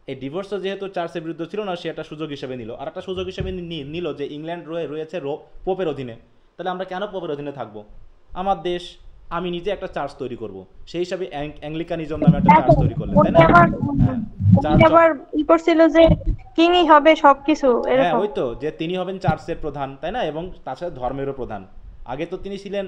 এই ডিভোর্সটা যেহেতু চার্চের বিরুদ্ধে ছিল না, সে একটা সুযোগ হিসেবে নিল। আর একটা সুযোগ হিসেবে নিল যে ইংল্যান্ড রয়েছে পোপের অধীনে, তাহলে আমরা কেন পোপের অধীনে থাকবো? আমার দেশ, আমি নিজে একটা চার্চ তৈরি করব, সেই হিসাবে অ্যাংলিকানিজম নামে একটা চার্চ তৈরি করলেন, তাই না? আবার ই করছিল যে কিংই হবে সবকিছু হ্যাঁ, এরকম। ওই তো, যে তিনি হবেন চার্চের প্রধান, তাই না? এবং তাছাড়া ধর্মেরও প্রধান। আগে তো তিনি ছিলেন,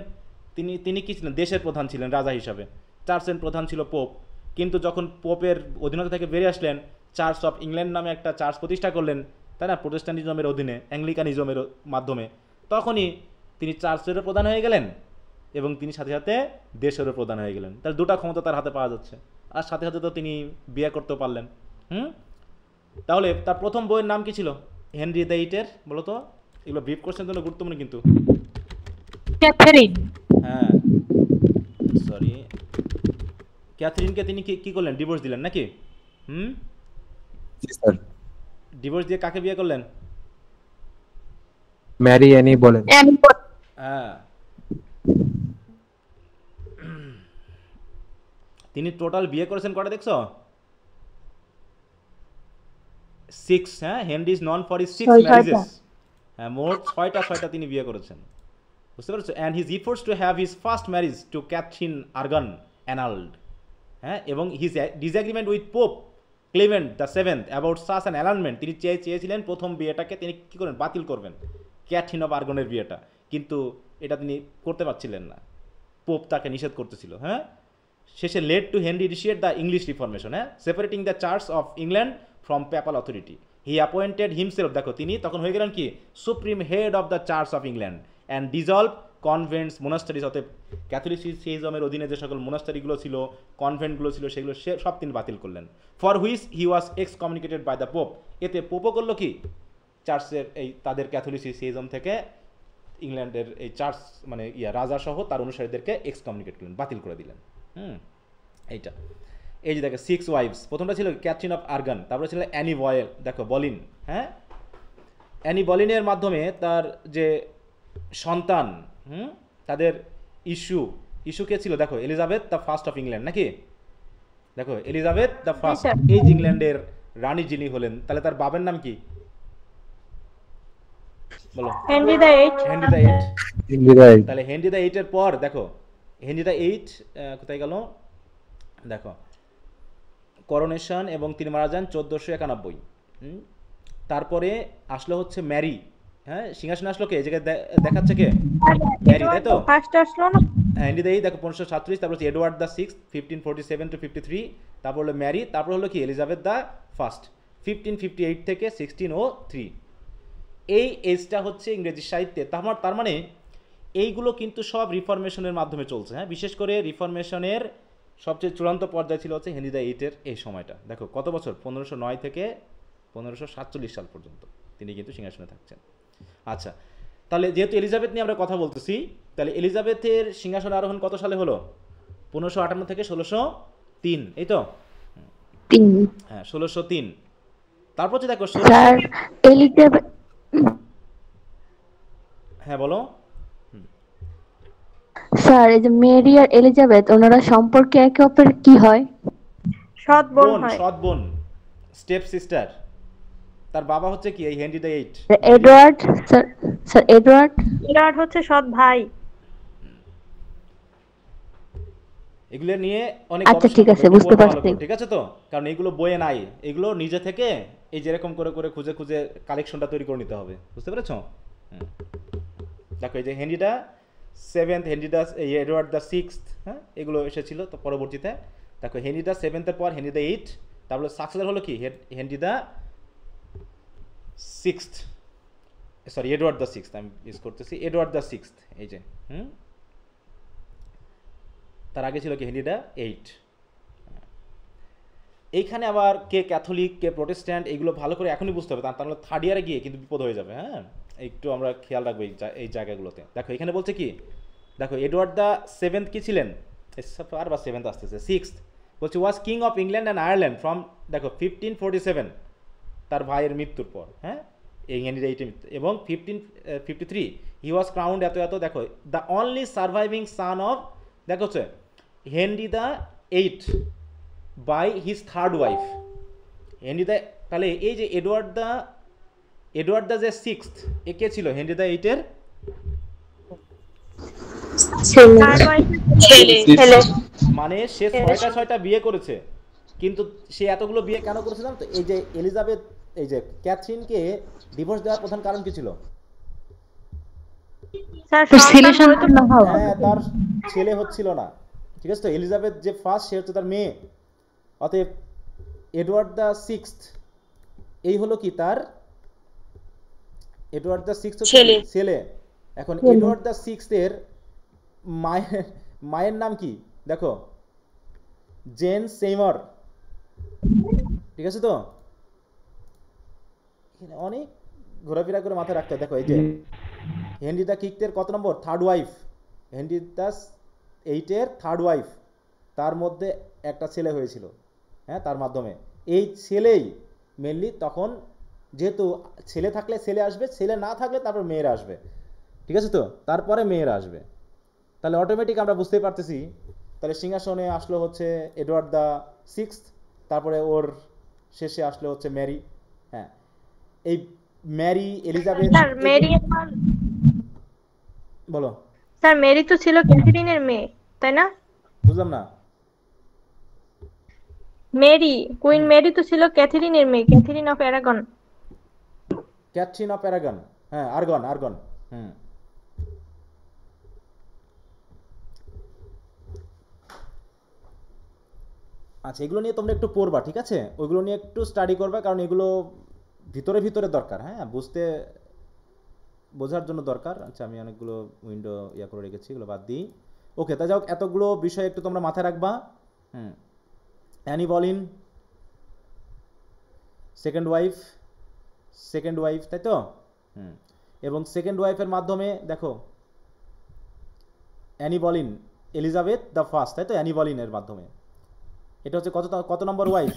তিনি কি ছিলেন? দেশের প্রধান ছিলেন রাজা হিসাবে। চার্চের প্রধান ছিল পোপ। কিন্তু যখন পোপের অধীনতা থেকে বেরিয়ে আসলেন, চার্চ অফ ইংল্যান্ড নামে একটা চার্চ প্রতিষ্ঠা করলেন, তাই না? প্রোটেস্ট্যান্টিজমের অধীনে, অ্যাংলিকানিজমের মাধ্যমে, তখনই তিনি চার্চেরও প্রধান হয়ে গেলেন এবং তিনি সাথে সাথে দেশেরও প্রধান হয়ে গেলেন। তাহলে দুটা ক্ষমতা তার হাতে পাওয়া যাচ্ছে, আর সাথে সাথে তো তিনি বিয়ে করতেও পারলেন। তাহলে তার প্রথম বইয়ের নাম কি ছিল? হেনরি দ্য 8-এর বলো তো? এগুলো ব্রিফ কোশ্চেন জন্য গুরুত্বপূর্ণ কিন্তু। ক্যাথরিন। হ্যাঁ, সরি, ক্যাথরিনকে তিনি কি করলেন? ডিভোর্স দিলেন নাকি? জি স্যার। ডিভোর্স দিয়ে কাকে বিয়ে করলেন? ম্যারি অ্যানি বলেন। হ্যাঁ, তিনি টোটাল বিয়ে করেছেন কটা দেখছো? 6। হ্যাঁ, Henry is known for his 6 marriages. হ্যাঁ, মোট 6টা তিনি বিয়ে করেছেন, বুঝতে পারছো? And his efforts to have his first marriage to Catherine Aragon annulled. হ্যাঁ, এবং his disagreement with Pope Clement the 7th about such an alignment, তিনি চেয়েছিলেন প্রথম বিয়েটাকে তিনি কী করবেন? বাতিল করবেন, ক্যাথরিন অফ আর্গনের বিয়েটা, কিন্তু এটা তিনি করতে পারছিলেন না, পোপ তাকে নিষেধ করতেছিল। হ্যাঁ, শেষে led to Henry initiate the English reformation, হ্যাঁ, separating the Church of England from papal authority. He appointed himself, দেখো তিনি তখন হয়ে গেলেন কি? Supreme head of the Church of England and dissolve convents, monasteries. অতএব ক্যাথলিসিজমের অধীনে যে সকল মোনাস্টারিগুলো ছিল, কনভেন্টগুলো ছিল, সেগুলো সব তিনি বাতিল করলেন। For which he was excommunicated by the pope. এতে পোপও করলো কি? চার্চের এই তাদের ক্যাথলিসিজম থেকে ইংল্যান্ডের এই চার্চ মানে রাজা সহ তার অনুসারীদেরকে এক্সকমিউনিকেট করলেন, বাতিল করে দিলেন। এইটা, এই যে দেখো 6 ওয়াইফস। প্রথমটা ছিল ক্যাথরিন অফ আর্গান, তারপরে ছিল অ্যানি বলিন। হ্যাঁ, অ্যানি বলিনের মাধ্যমে তার যে সন্তান তাদের ইস্যু কে ছিল? দেখো Elizabeth the first of England, নাকি? দেখো এলিজাবেথ দ্য ফার্স্ট, এই ইংল্যান্ডের রানী যিনি হলেন, তাহলে তার বাবার নাম কি? বলো। Henry the eight. তাহলে হেনরি দ্য এইট এর পর দেখো হেনরি দ্য এইট কোথায় গেল? দেখো করোনেশন এবং তিনি মারা যান 1491। তারপরে আসলো হচ্ছে ম্যারি, হ্যাঁ, সিংহাসনে আসলো কে? এই জায়গায় দেখাচ্ছে কে? ম্যারি, তাই তো? ফার্স্ট আসলো না হেনরি দ্য এইট, দেখো 1537, তারপর হচ্ছে এডওয়ার্ড দ্য সিক্স 1547 to 53, তারপর হলো ম্যারি, তারপর হলো কি এলিজাবেথ দ্য ফার্স্ট 1558 থেকে 1603। এই এজটা হচ্ছে ইংরেজি সাহিত্যে। তার মানে এইগুলো কিন্তু সব রিফরমেশনের মাধ্যমে চলছে, হ্যাঁ। বিশেষ করে রিফরমেশনের সবচেয়ে চূড়ান্ত পর্যায়ে ছিল হচ্ছে হেনরি দ্য এইটের এই সময়টা। দেখো কত বছর, 1509 থেকে 1547 সাল পর্যন্ত তিনি কিন্তু সিংহাসনে থাকছেন। আচ্ছা, তাহলে যেহেতু এলিজাবেথ নিয়ে আমরা কথা বলতেছি, তাহলে এলিজাবেথের সিংহাসন আরোহণ কত সালে হলো? 1558 থেকে 1603, এই তো? হ্যাঁ, 1603। তারপর হচ্ছে দেখো স্যার এলিজাবেথ, হ্যাঁ বলো। স্যার এই যে মেরি আর এলিজাবেথ ওনারা সম্পর্কে একে অপরের কি হয়? সৎ বোন হয়। সৎ বোন, স্টেপ সিস্টার। তার বাবা হচ্ছে কি এই Henry the eight. Edward, sir Edward হচ্ছে সৎ ভাই। এগুলো নিয়ে অনেক আচ্ছা ঠিক আছে, বুঝতে পারছি। ঠিক আছে তো, কারণ এগুলো বইয়ে নাই, এগুলো নিজে থেকে এই যেরকম করে করে খুঁজে খুঁজে কালেকশনটা তৈরি করে নিতে হবে, বুঝতে পেরেছো? দেখো এই যে Henry the seventh, Henry the Edward the sixth, হ্যাঁ, এগুলো এসেছিল তো পরবর্তীতে। দেখো হেনরি দ্য সেভেন্থের পর হেনরি দ্য এইট, তারপরে সাকসেসর হলো কি Henry the sixth, sorry Edward the sixth, আমি ইউজ করতেছি এডওয়ার্ড দ্য সিক্সথ, এই যে তার আগে ছিল কি হেনরি দ্য এইট। এইখানে আবার কে ক্যাথলিক কে প্রোটেস্ট্যান্ট এগুলো ভালো করে এখনই বুঝতে হবে, তাহলে থার্ড ইয়ারে গিয়ে কিন্তু বিপদ হয়ে যাবে, হ্যাঁ, একটু আমরা খেয়াল রাখবো এই জায়গাগুলোতে। দেখো এখানে বলছে কি, দেখো এডওয়ার্ড দ্য সেভেন্থ কি ছিলেন, আর বা সেভেন্থ আসতেছে, সিক্সথ বলছে was king of England and Ireland from, দেখো 1547, তার ভাইয়ের মৃত্যুর পর, হ্যাঁ, এই হেনরি এইটের মৃত্যু, এবং 1553 হি ওয়াজ ক্রাউন্ড এত, দেখো the only surviving son of, দেখো হচ্ছে Henry the eight by his third wife. Henry the, তাহলে এই যে এডওয়ার্ড দ্য যে সিক্সথ, এ কে ছিল? হেনরি দ্য এইটের মানে সে 6টা বিয়ে করেছে, কিন্তু সে এতগুলো বিয়ে কেন করেছে জানো তো? এই যে এলিজাবেথ, এই যে ক্যাথরিনকে ডিভোর্স দেওয়ার প্রধান কারণ কি ছিল? স্যার হ্যাঁ, তার ছেলে হচ্ছিল না, ঠিক আছে তো? এলিজাবেথ যে ফার্স্ট, সে হচ্ছে তার মেয়ে, অতএব এডওয়ার্ড দ্য সিক্সথ এই হলো কি তার, এডওয়ার্ড দ্য সিক্সথ ছেলে। এখন এডওয়ার্ড দ্য সিক্সথ এর মায়ের নাম কি? দেখো জেন সেইমর, ঠিক আছে তো? অনেক ঘোরাফেরা করে মাথায় রাখতে হয়। দেখো এই যে হেনরি দ্য সিক্সথের কত নম্বর? Third wife. হেনরি দ্য এইটের থার্ড ওয়াইফ, তার মধ্যে একটা ছেলে হয়েছিল, হ্যাঁ, তার মাধ্যমে। এই ছেলেই মেনলি, তখন যেহেতু ছেলে থাকলে ছেলে আসবে, ছেলে না থাকলে তারপর মেয়েরা আসবে, ঠিক আছে তো? তারপরে মেয়েরা আসবে, তাহলে অটোমেটিক আমরা বুঝতেই পারতেছি। তাহলে সিংহাসনে আসলো হচ্ছে এডওয়ার্ড দ্য সিক্সথ, তারপরে ওর শেষে আসলো হচ্ছে ম্যারি, হ্যাঁ। এই ম্যারি এলিজাবেথ, বলো স্যার। মেরি তো ছিল ক্যাথরিনের মেয়ে, তাই না? বুঝলাম না। মেরি, কুইন মেরি তো ছিল ক্যাথরিনের মেয়ে, Catherine of Aragon. Catherine of Aragon, হ্যাঁ, আরগন। আচ্ছা, এগুলো নিয়ে তোমরা একটু পড়বা, ঠিক আছে? ওইগুলো নিয়ে একটু স্টাডি করবা, কারণ এগুলো ভিতরে দরকার, হ্যাঁ, বোঝার জন্য দরকার। আচ্ছা, আমি অনেকগুলো উইন্ডো করে রেখেছি, এগুলো বাদ দিই। ওকে, তা যাও, এতগুলো বিষয় একটু তোমরা মাথায় রাখবা। অ্যানি বলিন সেকেন্ড ওয়াইফ, তাই তো? এবং সেকেন্ড ওয়াইফের মাধ্যমে দেখো Annie Bolin Elizabeth the first, তাই তো? অ্যানি বলিনের মাধ্যমে এটা হচ্ছে কত নম্বর ওয়াইফ?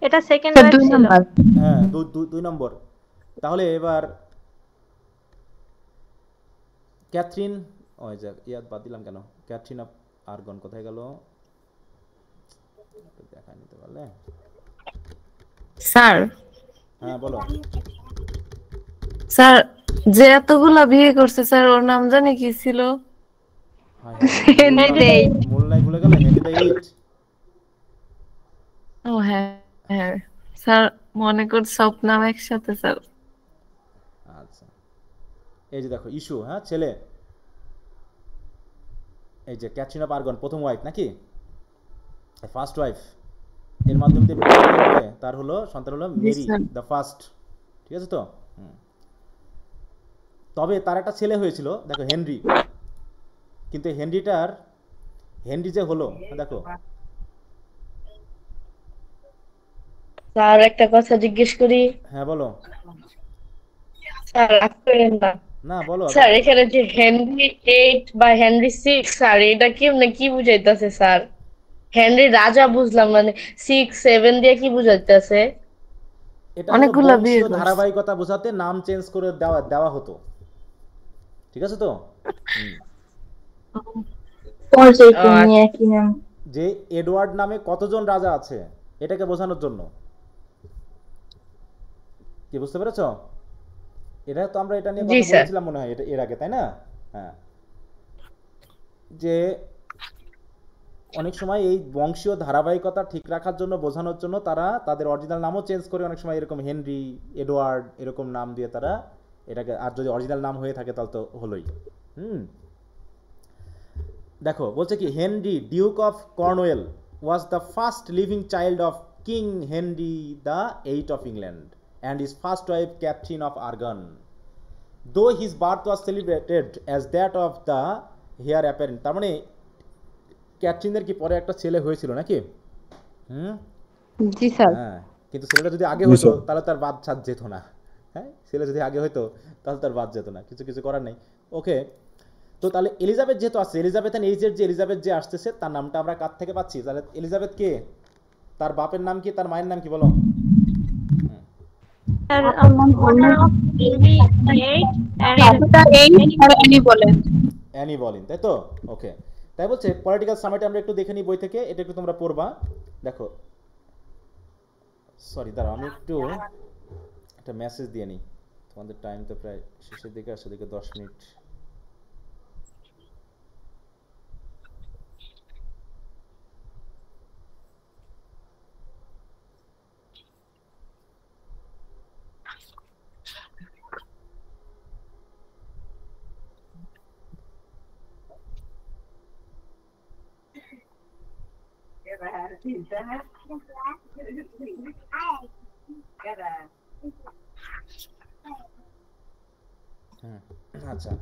এটা সেকেন্ড ওয়াইফ ছিল, হ্যাঁ, 2 নম্বর। তাহলে এবার ক্যাথরিন, ওই যে ইয়াদ বাদ দিলাম কেন, ক্যাথরিন অফ আর্গন কোথায় গেল, দেখাই নিতে পারলে। স্যার হ্যাঁ বলো। স্যার যে এতগুলা বিয়ে করছে স্যার ওর নাম জানি কি ছিল? মূল নাই ভুলে গেলে, হেনরি দ্য এইট। ও হ্যাঁ হ্যাঁ স্যার, মনে কর সব নাম একসাথে স্যার। আচ্ছা এই যে দেখো ইস্যু, হ্যাঁ ছেলে, এই যে ক্যাথরিন অফ আর্গন প্রথম ওয়াইফ নাকি, ফার্স্ট ওয়াইফ, এর মাধ্যমে তার হলো সন্তান হলো মেরি দ্য ফার্স্ট, ঠিক আছে তো। তবে তার একটা ছেলে হয়েছিল দেখো হেনরি, কিন্তু হেনরি যে হলো দেখো। স্যার একটা কথা জিজ্ঞেস করি। হ্যাঁ বলো। স্যার রাগ করেন না। না বলো। স্যার এখানে যে হেনরি 8 বা হেনরি 6, স্যার এটা কি বুঝাইতেছে স্যার? হেনরি রাজা বুঝলাম, মানে 6 7 দিয়ে কি বুঝাইতেছে? এটা অনেকগুলো বংশীয় ধারাবাহিকতা বোঝাতে নাম চেঞ্জ করে দেওয়া হতো, ঠিক আছে তো। যে এডওয়ার্ড নামে কতজন রাজা আছে এটাকে বোঝানোর জন্য, কি বুঝতে পেরেছো? এটা তো আমরা এটা নিয়ে কথা বলেছিলাম মনে হয় এর আগে, তাই না? হ্যাঁ, যে অনেক সময় এই বংশীয় ধারাবাহিকতা ঠিক রাখার জন্য, বোঝানোর জন্য তারা তাদের অরিজিনাল নামও চেঞ্জ করে, অনেক সময় এরকম হেনরি, এডওয়ার্ড এরকম নাম দিয়ে তারা এটাকে, আর যদি অরিজিনাল নাম হয়ে থাকে তাহলে তো হলোই। দেখো বলছে কি, Henry Duke of Cornwall was the first living child of king Henry the 8 of England and his first wife Catherine of Aragon. Though his birth was celebrated as that of the heir apparent, তার মানে ক্যাথরিনের কি পরে একটা ছেলে হয়েছিল নাকি? জি sir. হ্যাঁ, কিন্তু ছেলেটা যদি আগে হতো তাহলে তার বাদ ছাদ যেত না। হ্যাঁ, ছেলে যদি আগে হতো তাহলে তার বাদ যেত না, কিছু করার নেই। ওকে, তো তাহলে এলিজাবেথ যেহেতু আছে, এলিজাবেথ এইজের যে এলিজাবেথ যে আসতেছে তার নামটা আমরা কার থেকে পাচ্ছি? তাহলে এলিজাবেথ কে, তার বাপের নাম কি, তার মায়ের নাম কি বলো? অ্যানি বলেন, তাই তো। ওকে, তাই বলছে পলিটিক্যাল সামিট আমরা একটু দেখে নিই বই থেকে, এটা একটু তোমরা পড়বা। দেখো, সরি দাঁড়াও আমি একটু একটা মেসেজ দিয়ে নিই, তোমাদের টাইম তো প্রায় শেষের দিকে আসছে, দিকে 10 মিনিট। আচ্ছা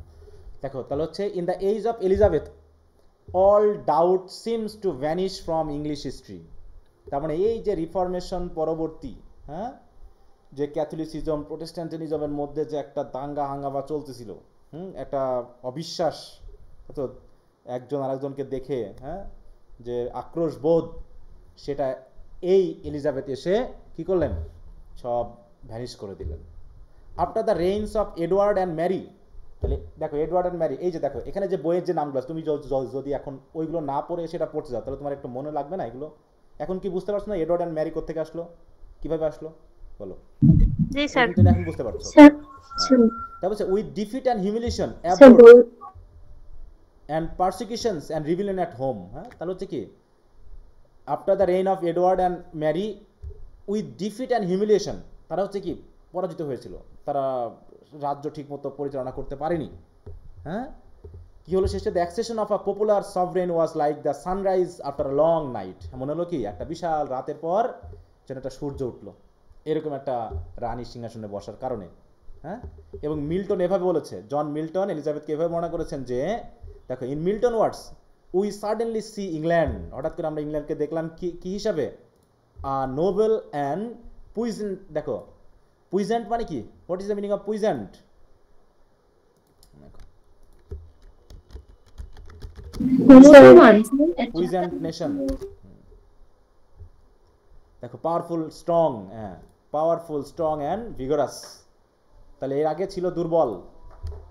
দেখো, তাহলে হচ্ছে in the age of Elizabeth all doubt seems to vanish from English history. তার মানে এই যে রিফরমেশন পরবর্তী, হ্যাঁ, যে ক্যাথলিসিজম প্রোটেস্ট্যান্টিজমের মধ্যে যে একটা দাঙ্গা হাঙ্গামা চলতেছিল, একটা অবিশ্বাস, তো একজন আরেকজনকে দেখে, হ্যাঁ, যে আক্রোশ বোধ, সেটা এই এলিজাবেথ এসে কি করলেন, সব ভ্যানিশ করে দিলেন। After the reigns of Edward and Mary, তাহলে দেখো এডওয়ার্ড অ্যান্ড ম্যারি, এই যে দেখো এখানে যে বইয়ের যে নামগুলো, তুমি যদি এখন ওইগুলো না পড়ে সেটা পড়তে যাও তাহলে তোমার একটু মনে লাগবে না এগুলো। এখন কি বুঝতে পারছো না এডওয়ার্ড অ্যান্ড ম্যারি কোথা থেকে আসলো, কিভাবে আসলো বলো? জি স্যার। তুমি এখন বুঝতে পারছো। তারপর with defeat and humiliation and persecutions and rebellion at home, হ্যাঁ, তাহলে হচ্ছে কি after the reign of Edward and Mary with defeat and humiliation, তারা হচ্ছে কি পরাজিত হয়েছিল, তারা রাজ্য ঠিকমতো পরিচালনা করতে পারেনি। হ্যাঁ, কি হলো শেষে, the accession of a popular sovereign was like the sunrise after a long night. মনে হলো কি একটা বিশাল রাতের পর যেন একটা সূর্য উঠলো, এরকম একটা রানী সিংহাসনে বসার কারণে। হ্যাঁ, এবং মিল্টন এভাবে বলেছে, জন মিল্টন এলিজাবেথকে এভাবে বর্ণনা করেছেন যে, দেখো in Milton words we suddenly see England, হঠাৎ করে আমরা ইংল্যান্ডকে দেখলাম কি হিসাবে, নোবেল অ্যান্ড পুইজেন্ট। দেখো পুইজেন্ট মানে কি, what is the meaning of puissant? Puissant nation. দেখো পাওয়ারফুল স্ট্রং, হ্যাঁ, পাওয়ারফুল স্ট্রং অ্যান্ড ভিগরাস। তাহলে এর আগে ছিল দুর্বল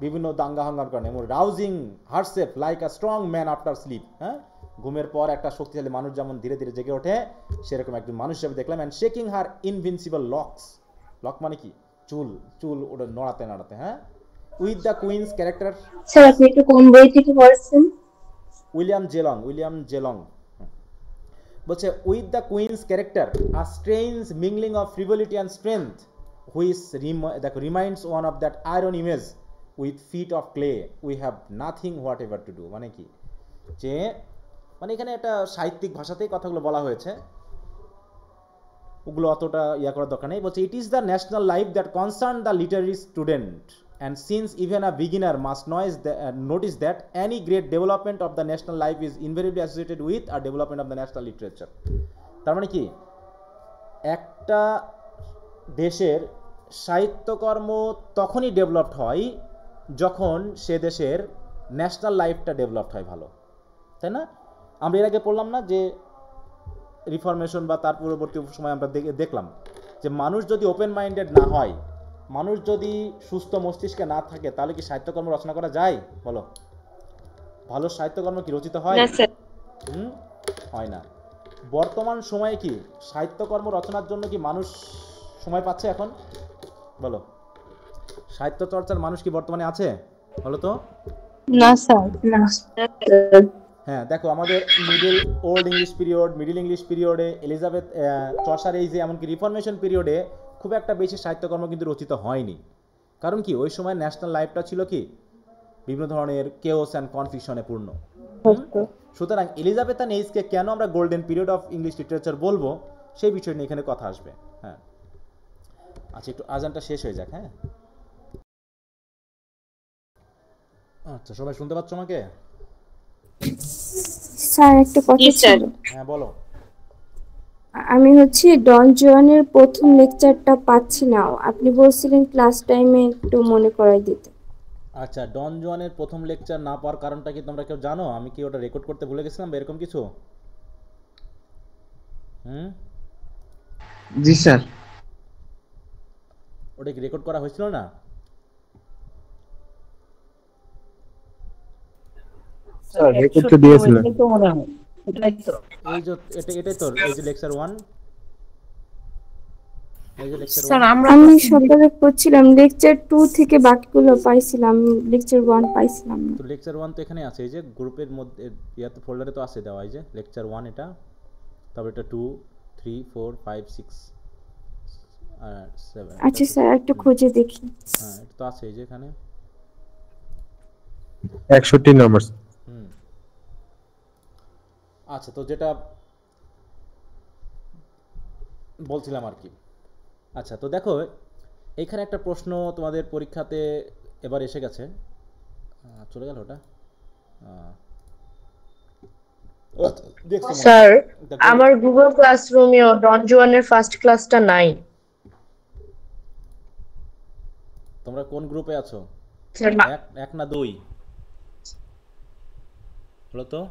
বিভিন্ন দাঙ্গা হাঙ্গার কারণে, এবং rousing herself like a strong man after sleep, হ্যাঁ, ঘুমের পর একটা শক্তিশালী মানুষ যেমন ধীরে ধীরে জেগে ওঠে সেরকম একজন মানুষ হিসেবে দেখলাম। And shaking her invincible locks, lock মানে কি, চুল, চুল ওটা নড়াতে নড়াতে, হ্যাঁ, with the queen's character. Sir আপনি একটু কোন বই থেকে পড়ছেন? উইলিয়াম জেলং, উইলিয়াম জেলং বলছে with the queen's character a strange mingling of frivolity and strength which দেখো reminds one of that iron image with feet of clay we have nothing whatever to do. মানে কি, যে মানে এখানে একটা সাহিত্যিক ভাষাতেই কথাগুলো বলা হয়েছে, ওগুলো অতটা ইয়া করার দরকার নেই। বলছে it is the national life that concern the literary student and since even a beginner must notice that any great development of the national life is invariably associated with a development of the national literature. তার মানে কি, একটা দেশের সাহিত্যকর্ম তখনই developed হয় যখন সে দেশের ন্যাশনাল লাইফটা ডেভেলপড হয় ভালো, তাই না? আমরা এর আগে পড়লাম না যে রিফরমেশন বা তার পূর্ববর্তী সময় আমরা দেখলাম যে মানুষ যদি ওপেন মাইন্ডেড না হয়, মানুষ যদি সুস্থ মস্তিষ্কে না থাকে, তাহলে কি সাহিত্যকর্ম রচনা করা যায়? বলো, ভালো সাহিত্যকর্ম কি রচিত হয়? হয় না। বর্তমান সময়ে কি সাহিত্যকর্ম রচনার জন্য কি মানুষ সময় পাচ্ছে এখন? বলো, সাহিত্য চর্চার মানুষ কি বর্তমানে আছে? বলো তো। না স্যার, না। হ্যাঁ, দেখো আমাদের old English period, middle English পিরিয়ডে, এলিজাবেথ চর্চার এই যে এমনকি রিফরমেশন পিরিয়ডে খুব একটা বেশি সাহিত্যকর্ম কিন্তু রচিত হয়নি। কারণ কি, ওই সময় ন্যাশনাল লাইফটা ছিল কি বিভিন্ন ধরনের কেওস অ্যান্ড কনফিউশনে পূর্ণ। সুতরাং এলিজাবেথান এইজকে কেন আমরা golden period of English literature বলবো, সেই বিষয় নিয়ে এখানে কথা আসবে। হ্যাঁ, আচ্ছা, একটু আজানটা শেষ হয়ে যাক। হ্যাঁ, আচ্ছা, সবাই শুনতে পাচ্ছ আমাকে? স্যার একটা কথা ছিল। হ্যাঁ বলো। আমি ডন জুয়ানের প্রথম লেকচারটা পাচ্ছি না, আপনি বলছিলেন ক্লাস টাইমে একটু মনে করাই দিতে। আচ্ছা, ডন জুয়ানের প্রথম লেকচার না পাওয়ার কারণটা কি তোমরা কেউ জানো? আমি কি ওটা রেকর্ড করতে ভুলে গেছিলাম বা এরকম কিছু? জি স্যার। ওটা কি রেকর্ড করা হয়েছিল না? স্যার রেকর্ড তো দিয়েছিলেন। তো মনে হয় এটাই তো, এটাই তো, এই যে লেকচার 1, এই যে লেকচার 1 স্যার আমি সকালে পড়ছিলাম, লেকচার 2 থেকে বাকিগুলো পাইছিলাম, লেকচার 1 পাইছিলাম না। তো লেকচার 1 তো এখানে আছে, এই যে গ্রুপের মধ্যে ইয়াতে ফোল্ডারে তো আছে দেওয়া, এই যে লেকচার 1 এটা, তারপর এটা 2 3 4 5 6 আর 7। আচ্ছা স্যার, একটু খুঁজে দেখি। হ্যাঁ, এটা তো আছে এই যে এখানে 61 নম্বর। আচ্ছা, তো যেটা বলছিলাম আর কি। আচ্ছা, তো দেখো এখানে একটা প্রশ্ন তোমাদের পরীক্ষাতে এবার এসে গেছে, চলে গেল ওটা। স্যার আমার গুগল ক্লাসরুমেও ডন জুয়ানের ফার্স্ট ক্লাসটা নাই। তোমরা কোন গ্রুপে আছো? 1 না 2? বলো তো।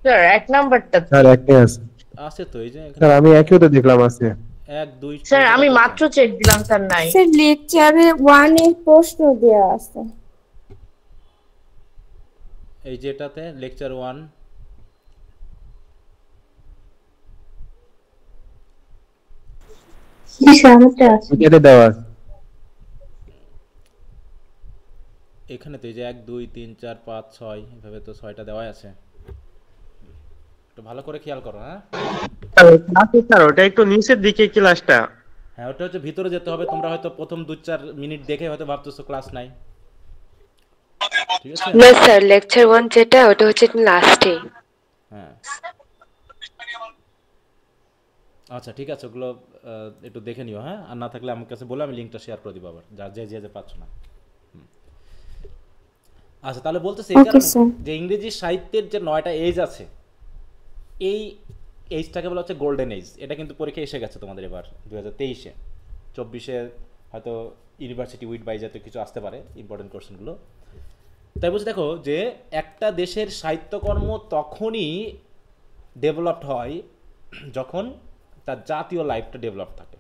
স্যার 1 নাম্বারটা স্যার একটাই আছে। আছে তো, এই যে স্যার আমি একই তো দেখলাম আছে। 1 2 স্যার আমি মাত্র চেক দিলাম, স্যার নাই। স্যার লেকচারে 1 এর প্রশ্ন দেয়া আছে। এই যেটাতে লেকচার 1, জি স্যার আমারটা আছে। এটা দেওয়া আছে এখানে তো এই যে 1 2 3 4 5 6 এভাবে তো 6টা দেওয়া আছে, একটু ভালো করে খেয়াল করো। হ্যাঁ স্যার ওটা একটু নিচের দিকে ক্লাসটা। হ্যাঁ, ওটা হচ্ছে ভিতরে যেতে হবে। তোমরা হয়তো প্রথম 2-4 মিনিট দেখে হয়তো ভাবতেছো ক্লাস নাই, ঠিক আছে? না স্যার, লেকচার 1 যেটা ওটা হচ্ছে লাস্টে। হ্যাঁ, আচ্ছা ঠিক আছে, ওগুলো একটু দেখে নিও। হ্যাঁ, আর না থাকলে আমার কাছে বলে আমি লিঙ্কটা শেয়ার করে দিব আবার, যে পাচ্ছ না। আচ্ছা, তাহলে বলতেছি এই কারণে যে ইংরেজি সাহিত্যের যে 9টা এজ আছে, এই এইজটাকে বলা হচ্ছে গোল্ডেন এজ। এটা কিন্তু পরীক্ষা এসে গেছে তোমাদের এবার 2023-এ, 24-এ হয়তো ইউনিভার্সিটি উইট বাই জাতীয় কিছু আসতে পারে ইম্পর্টেন্ট কোশ্চেনগুলো। তাই বলছি দেখো যে একটা দেশের সাহিত্যকর্ম তখনই ডেভেলপড হয় যখন তার জাতীয় লাইফটা ডেভেলপ থাকে।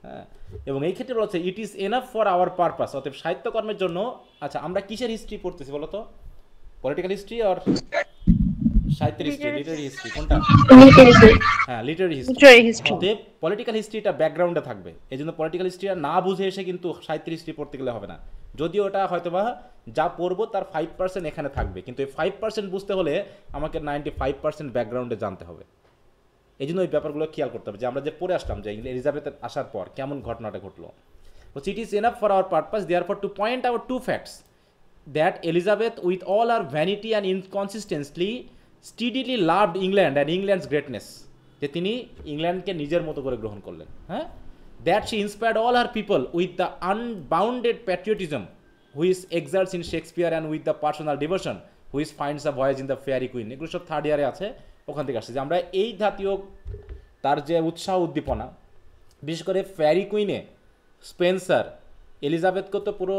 হ্যাঁ, এবং এই ক্ষেত্রে বলছে ইট is enough for our purpose. অতএব সাহিত্যকর্মের জন্য, আচ্ছা আমরা কিসের হিস্ট্রি পড়তেছি বলো তো? পলিটিক্যাল হিস্ট্রি আর সাহিত্যের হিস্ট্রি, লিটারি হিস্ট্রি কোনটা? হ্যাঁ, লিটারি হিস্ট্রি। অতএব পলিটিক্যাল হিস্ট্রিটা ব্যাকগ্রাউন্ডে থাকবে, এই জন্য পলিটিক্যাল হিস্ট্রি আর না বুঝে এসে কিন্তু সাহিত্যের হিস্ট্রি পড়তে গেলে হবে না। যদিও ওটা হয়তোবা যা পড়বো তার 5% এখানে থাকবে, কিন্তু এই 5% বুঝতে হলে আমাকে 95% ব্যাকগ্রাউন্ডে জানতে হবে। এই জন্য ওই ব্যাপারগুলো খেয়াল করতে হবে যে আমরা যে পড়ে আসলাম যে এলিজাবেথের আসার পর কেমন ঘটনাটা ঘটলো। It is enough for our purpose therefore to point out two facts that Elizabeth with all her vanity and inconsistently steadily loved England and England's greatness, যে তিনি ইংল্যান্ডকে নিজের মতো করে গ্রহণ করলেন। হ্যাঁ, that she inspired all her people with the unbounded patriotism which exerts in Shakespeare and with the personal devotion which finds a voice in the Faerie Queen. এগুলো সব থার্ড ইয়ারে আছে, ওখান থেকে আসছে যে আমরা এই জাতীয় তার যে উৎসাহ উদ্দীপনা, বিশেষ করে ফেয়ারি কুইনে স্পেন্সার এলিজাবেথকে তো পুরো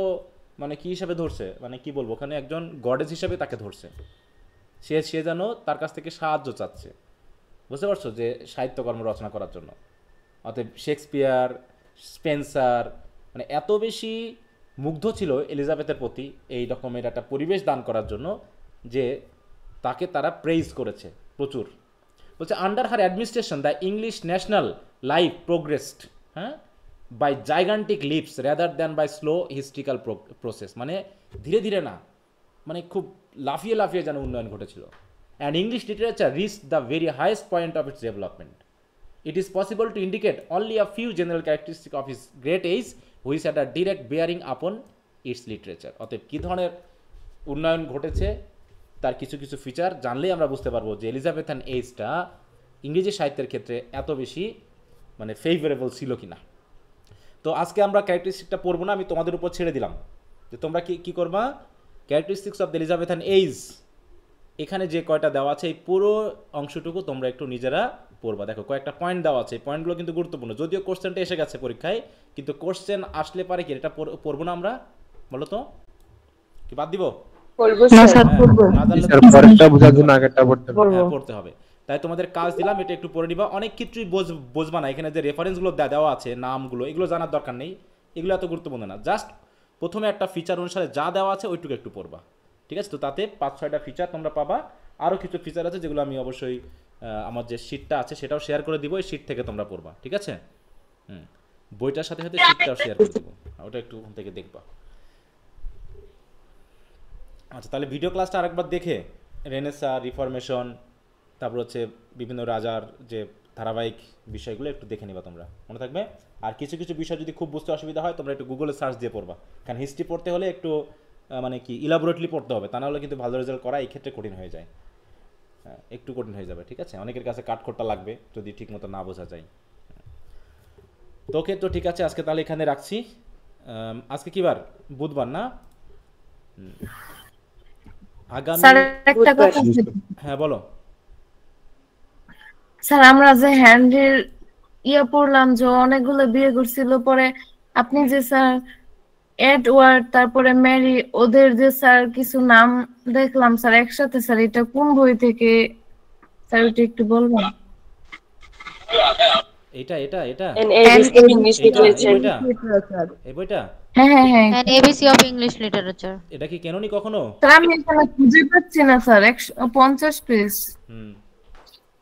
মানে কী হিসাবে ধরছে, মানে কি বলবো, ওখানে একজন গডেস হিসাবে তাকে ধরছে। সে যেন তার কাছ থেকে সাহায্য চাচ্ছে, বুঝতে পারছো, যে সাহিত্যকর্ম রচনা করার জন্য। অতএব শেক্সপিয়ার, স্পেন্সার মানে এত বেশি মুগ্ধ ছিল এলিজাবেথের প্রতি এই রকমের একটা পরিবেশ দান করার জন্য যে তাকে তারা প্রেইজ করেছে প্রচুর। বলছে under her administration the English national life progressed, হ্যাঁ, by gigantic leaps rather than by slow historical process, মানে ধীরে ধীরে না, মানে খুব লাফিয়ে লাফিয়ে যেন উন্নয়ন ঘটেছিল। And English literature reach the very highest point of its development. It is possible to indicate only a few general characteristic of his great age which had a direct bearing upon its literature. অতএব কী ধরনের উন্নয়ন ঘটেছে তার কিছু কিছু feature জানলেই আমরা বুঝতে পারবো যে এলিজাবেথান এজটা ইংরেজি সাহিত্যের ক্ষেত্রে এত বেশি মানে ফেভারেবল ছিল কি না। তো আজকে আমরা ক্যারেক্টারিস্টিকটা পড়বো না, আমি তোমাদের উপর ছেড়ে দিলাম যে তোমরা কি করবা। Characteristics of the Elizabethan age এখানে যে কয়টা দেওয়া আছে এই পুরো অংশটুকু তোমরা একটু নিজেরা পড়বা। দেখো কয়েকটা পয়েন্ট দেওয়া আছে, এই পয়েন্টগুলো কিন্তু গুরুত্বপূর্ণ। যদিও কোশ্চেনটা এসে গেছে পরীক্ষায়, কিন্তু কোশ্চেন আসলে পারে কি এটা পড়বো না আমরা, বলো তো কি বাদ দিব? পড়তে হবে। তাই তোমাদের কাজ দিলাম, এটা একটু পড়ে নিবা। অনেক কিছুই বুঝবা না, এখানে যে রেফারেন্সগুলো দেওয়া আছে নামগুলো এগুলো জানার দরকার নেই, এগুলো এত গুরুত্বপূর্ণ না। জাস্ট প্রথমে একটা ফিচার অনুসারে যা দেওয়া আছে ওইটুকু একটু পড়বা, ঠিক আছে? তো তাতে 5-6টা ফিচার তোমরা পাবা। আরও কিছু ফিচার আছে যেগুলো আমি অবশ্যই আমার যে শিটটা আছে সেটাও শেয়ার করে দিব, এই শিট থেকে তোমরা পড়বা, ঠিক আছে? বইটার সাথে সাথে শিটটাও শেয়ার করে দেবো, ওটা একটু ওখান থেকে দেখবা। আচ্ছা, তাহলে ভিডিও ক্লাসটা আরেকবার দেখে রেনেসাঁ, রিফরমেশন, তারপর হচ্ছে বিভিন্ন রাজার যে ধারাবাহিক বিষয়গুলো একটু দেখে নিবা তোমরা, মনে থাকবে। আর কিছু কিছু বিষয় যদি খুব বুঝতে অসুবিধা হয় তোমরা একটু গুগলে সার্চ দিয়ে পড়বা, কারণ হিস্ট্রি পড়তে হলে একটু মানে কি ইলাবোরেটলি পড়তে হবে, তা নাহলে কিন্তু ভালো রেজাল্ট করা এই ক্ষেত্রে কঠিন হয়ে যায়, একটু কঠিন হয়ে যাবে, ঠিক আছে? অনেকের কাছে কাঠখোট্টা লাগবে যদি ঠিক মতো না বোঝা যায়। তোকে তো ঠিক আছে, আজকে তাহলে এখানে রাখছি। আজকে কি বার? বুধবার না? আগামী হ্যাঁ বলো স্যার। আমরা যে হ্যান্ডের পড়লাম যে অনেকগুলো বিয়ে করছিল, পরে আপনি যে স্যার এডওয়ার্ড তারপরে ম্যারি ওদের যে স্যার কিছু নাম দেখলাম স্যার একসাথে, স্যার এটা কোন বই থেকে স্যার ওটা একটু বলবেন? এটা এটা এটা ইংলিশ লিটারেচার, এই বইটা? হ্যাঁ হ্যাঁ, এবিসি অফ ইংলিশ লিটারেচার। এটা কি ক্যানোনি কখনো? স্যার আমি এখানে খুঁজে পাচ্ছি না স্যার, 150 পেজ।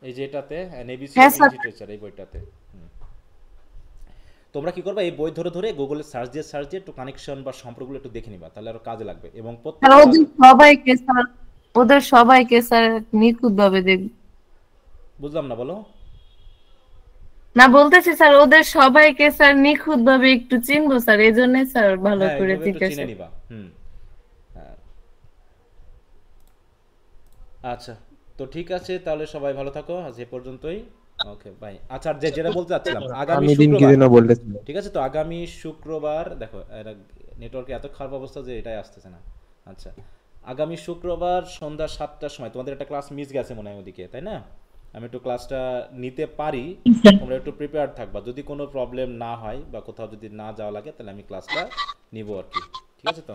এই যে এটাতে এবিসি অফ ইংলিশ লিটারেচার, এই বইটাতে তোমরা কি করবা, এই বই ধরে ধরে গুগলে সার্চ দিয়ে একটু কানেকশন বা সম্পর্কগুলো একটু দেখে নিবা, তাহলে আরো কাজে লাগবে। এবং ওদের সবাইকে স্যার নিখুঁতভাবে দেখব। বুঝলাম না, বলো না। বলতেছি স্যার ওদের সবাইকে স্যার নিখুঁতভাবে একটু চিনবো স্যার, এজন্য স্যার ভালো করে চিনে নিবা। আচ্ছা, তো ঠিক আছে, তাহলে সবাই ভালো থাকো, আজ এ পর্যন্তই। Okay bye. আচ্ছা, যেটা বলতে চাচ্ছিলাম, আগামী শুক্রবার, ঠিক আছে? তো আগামী শুক্রবার, দেখো নেটওয়ার্কে এত খারাপ অবস্থা যে এটাই আসতেছে না। আচ্ছা, আগামী শুক্রবার সন্ধ্যা 7টার সময় তোমাদের একটা ক্লাস মিস গেছে মনে হয় ওদিকে, তাই না? আমি একটু ক্লাসটা নিতে পারি, তোমরা একটু প্রিপেয়ার থাকবা। যদি কোনো প্রবলেম না হয় বা কোথাও যদি না যাওয়া লাগে তাহলে আমি ক্লাসটা নিব আর কি, ঠিক আছে? তো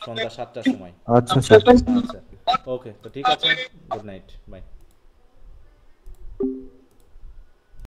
সন্ধ্যা 7টার সময়। আচ্ছা, ওকে, তো ঠিক আছে, গুড নাইট, বাই।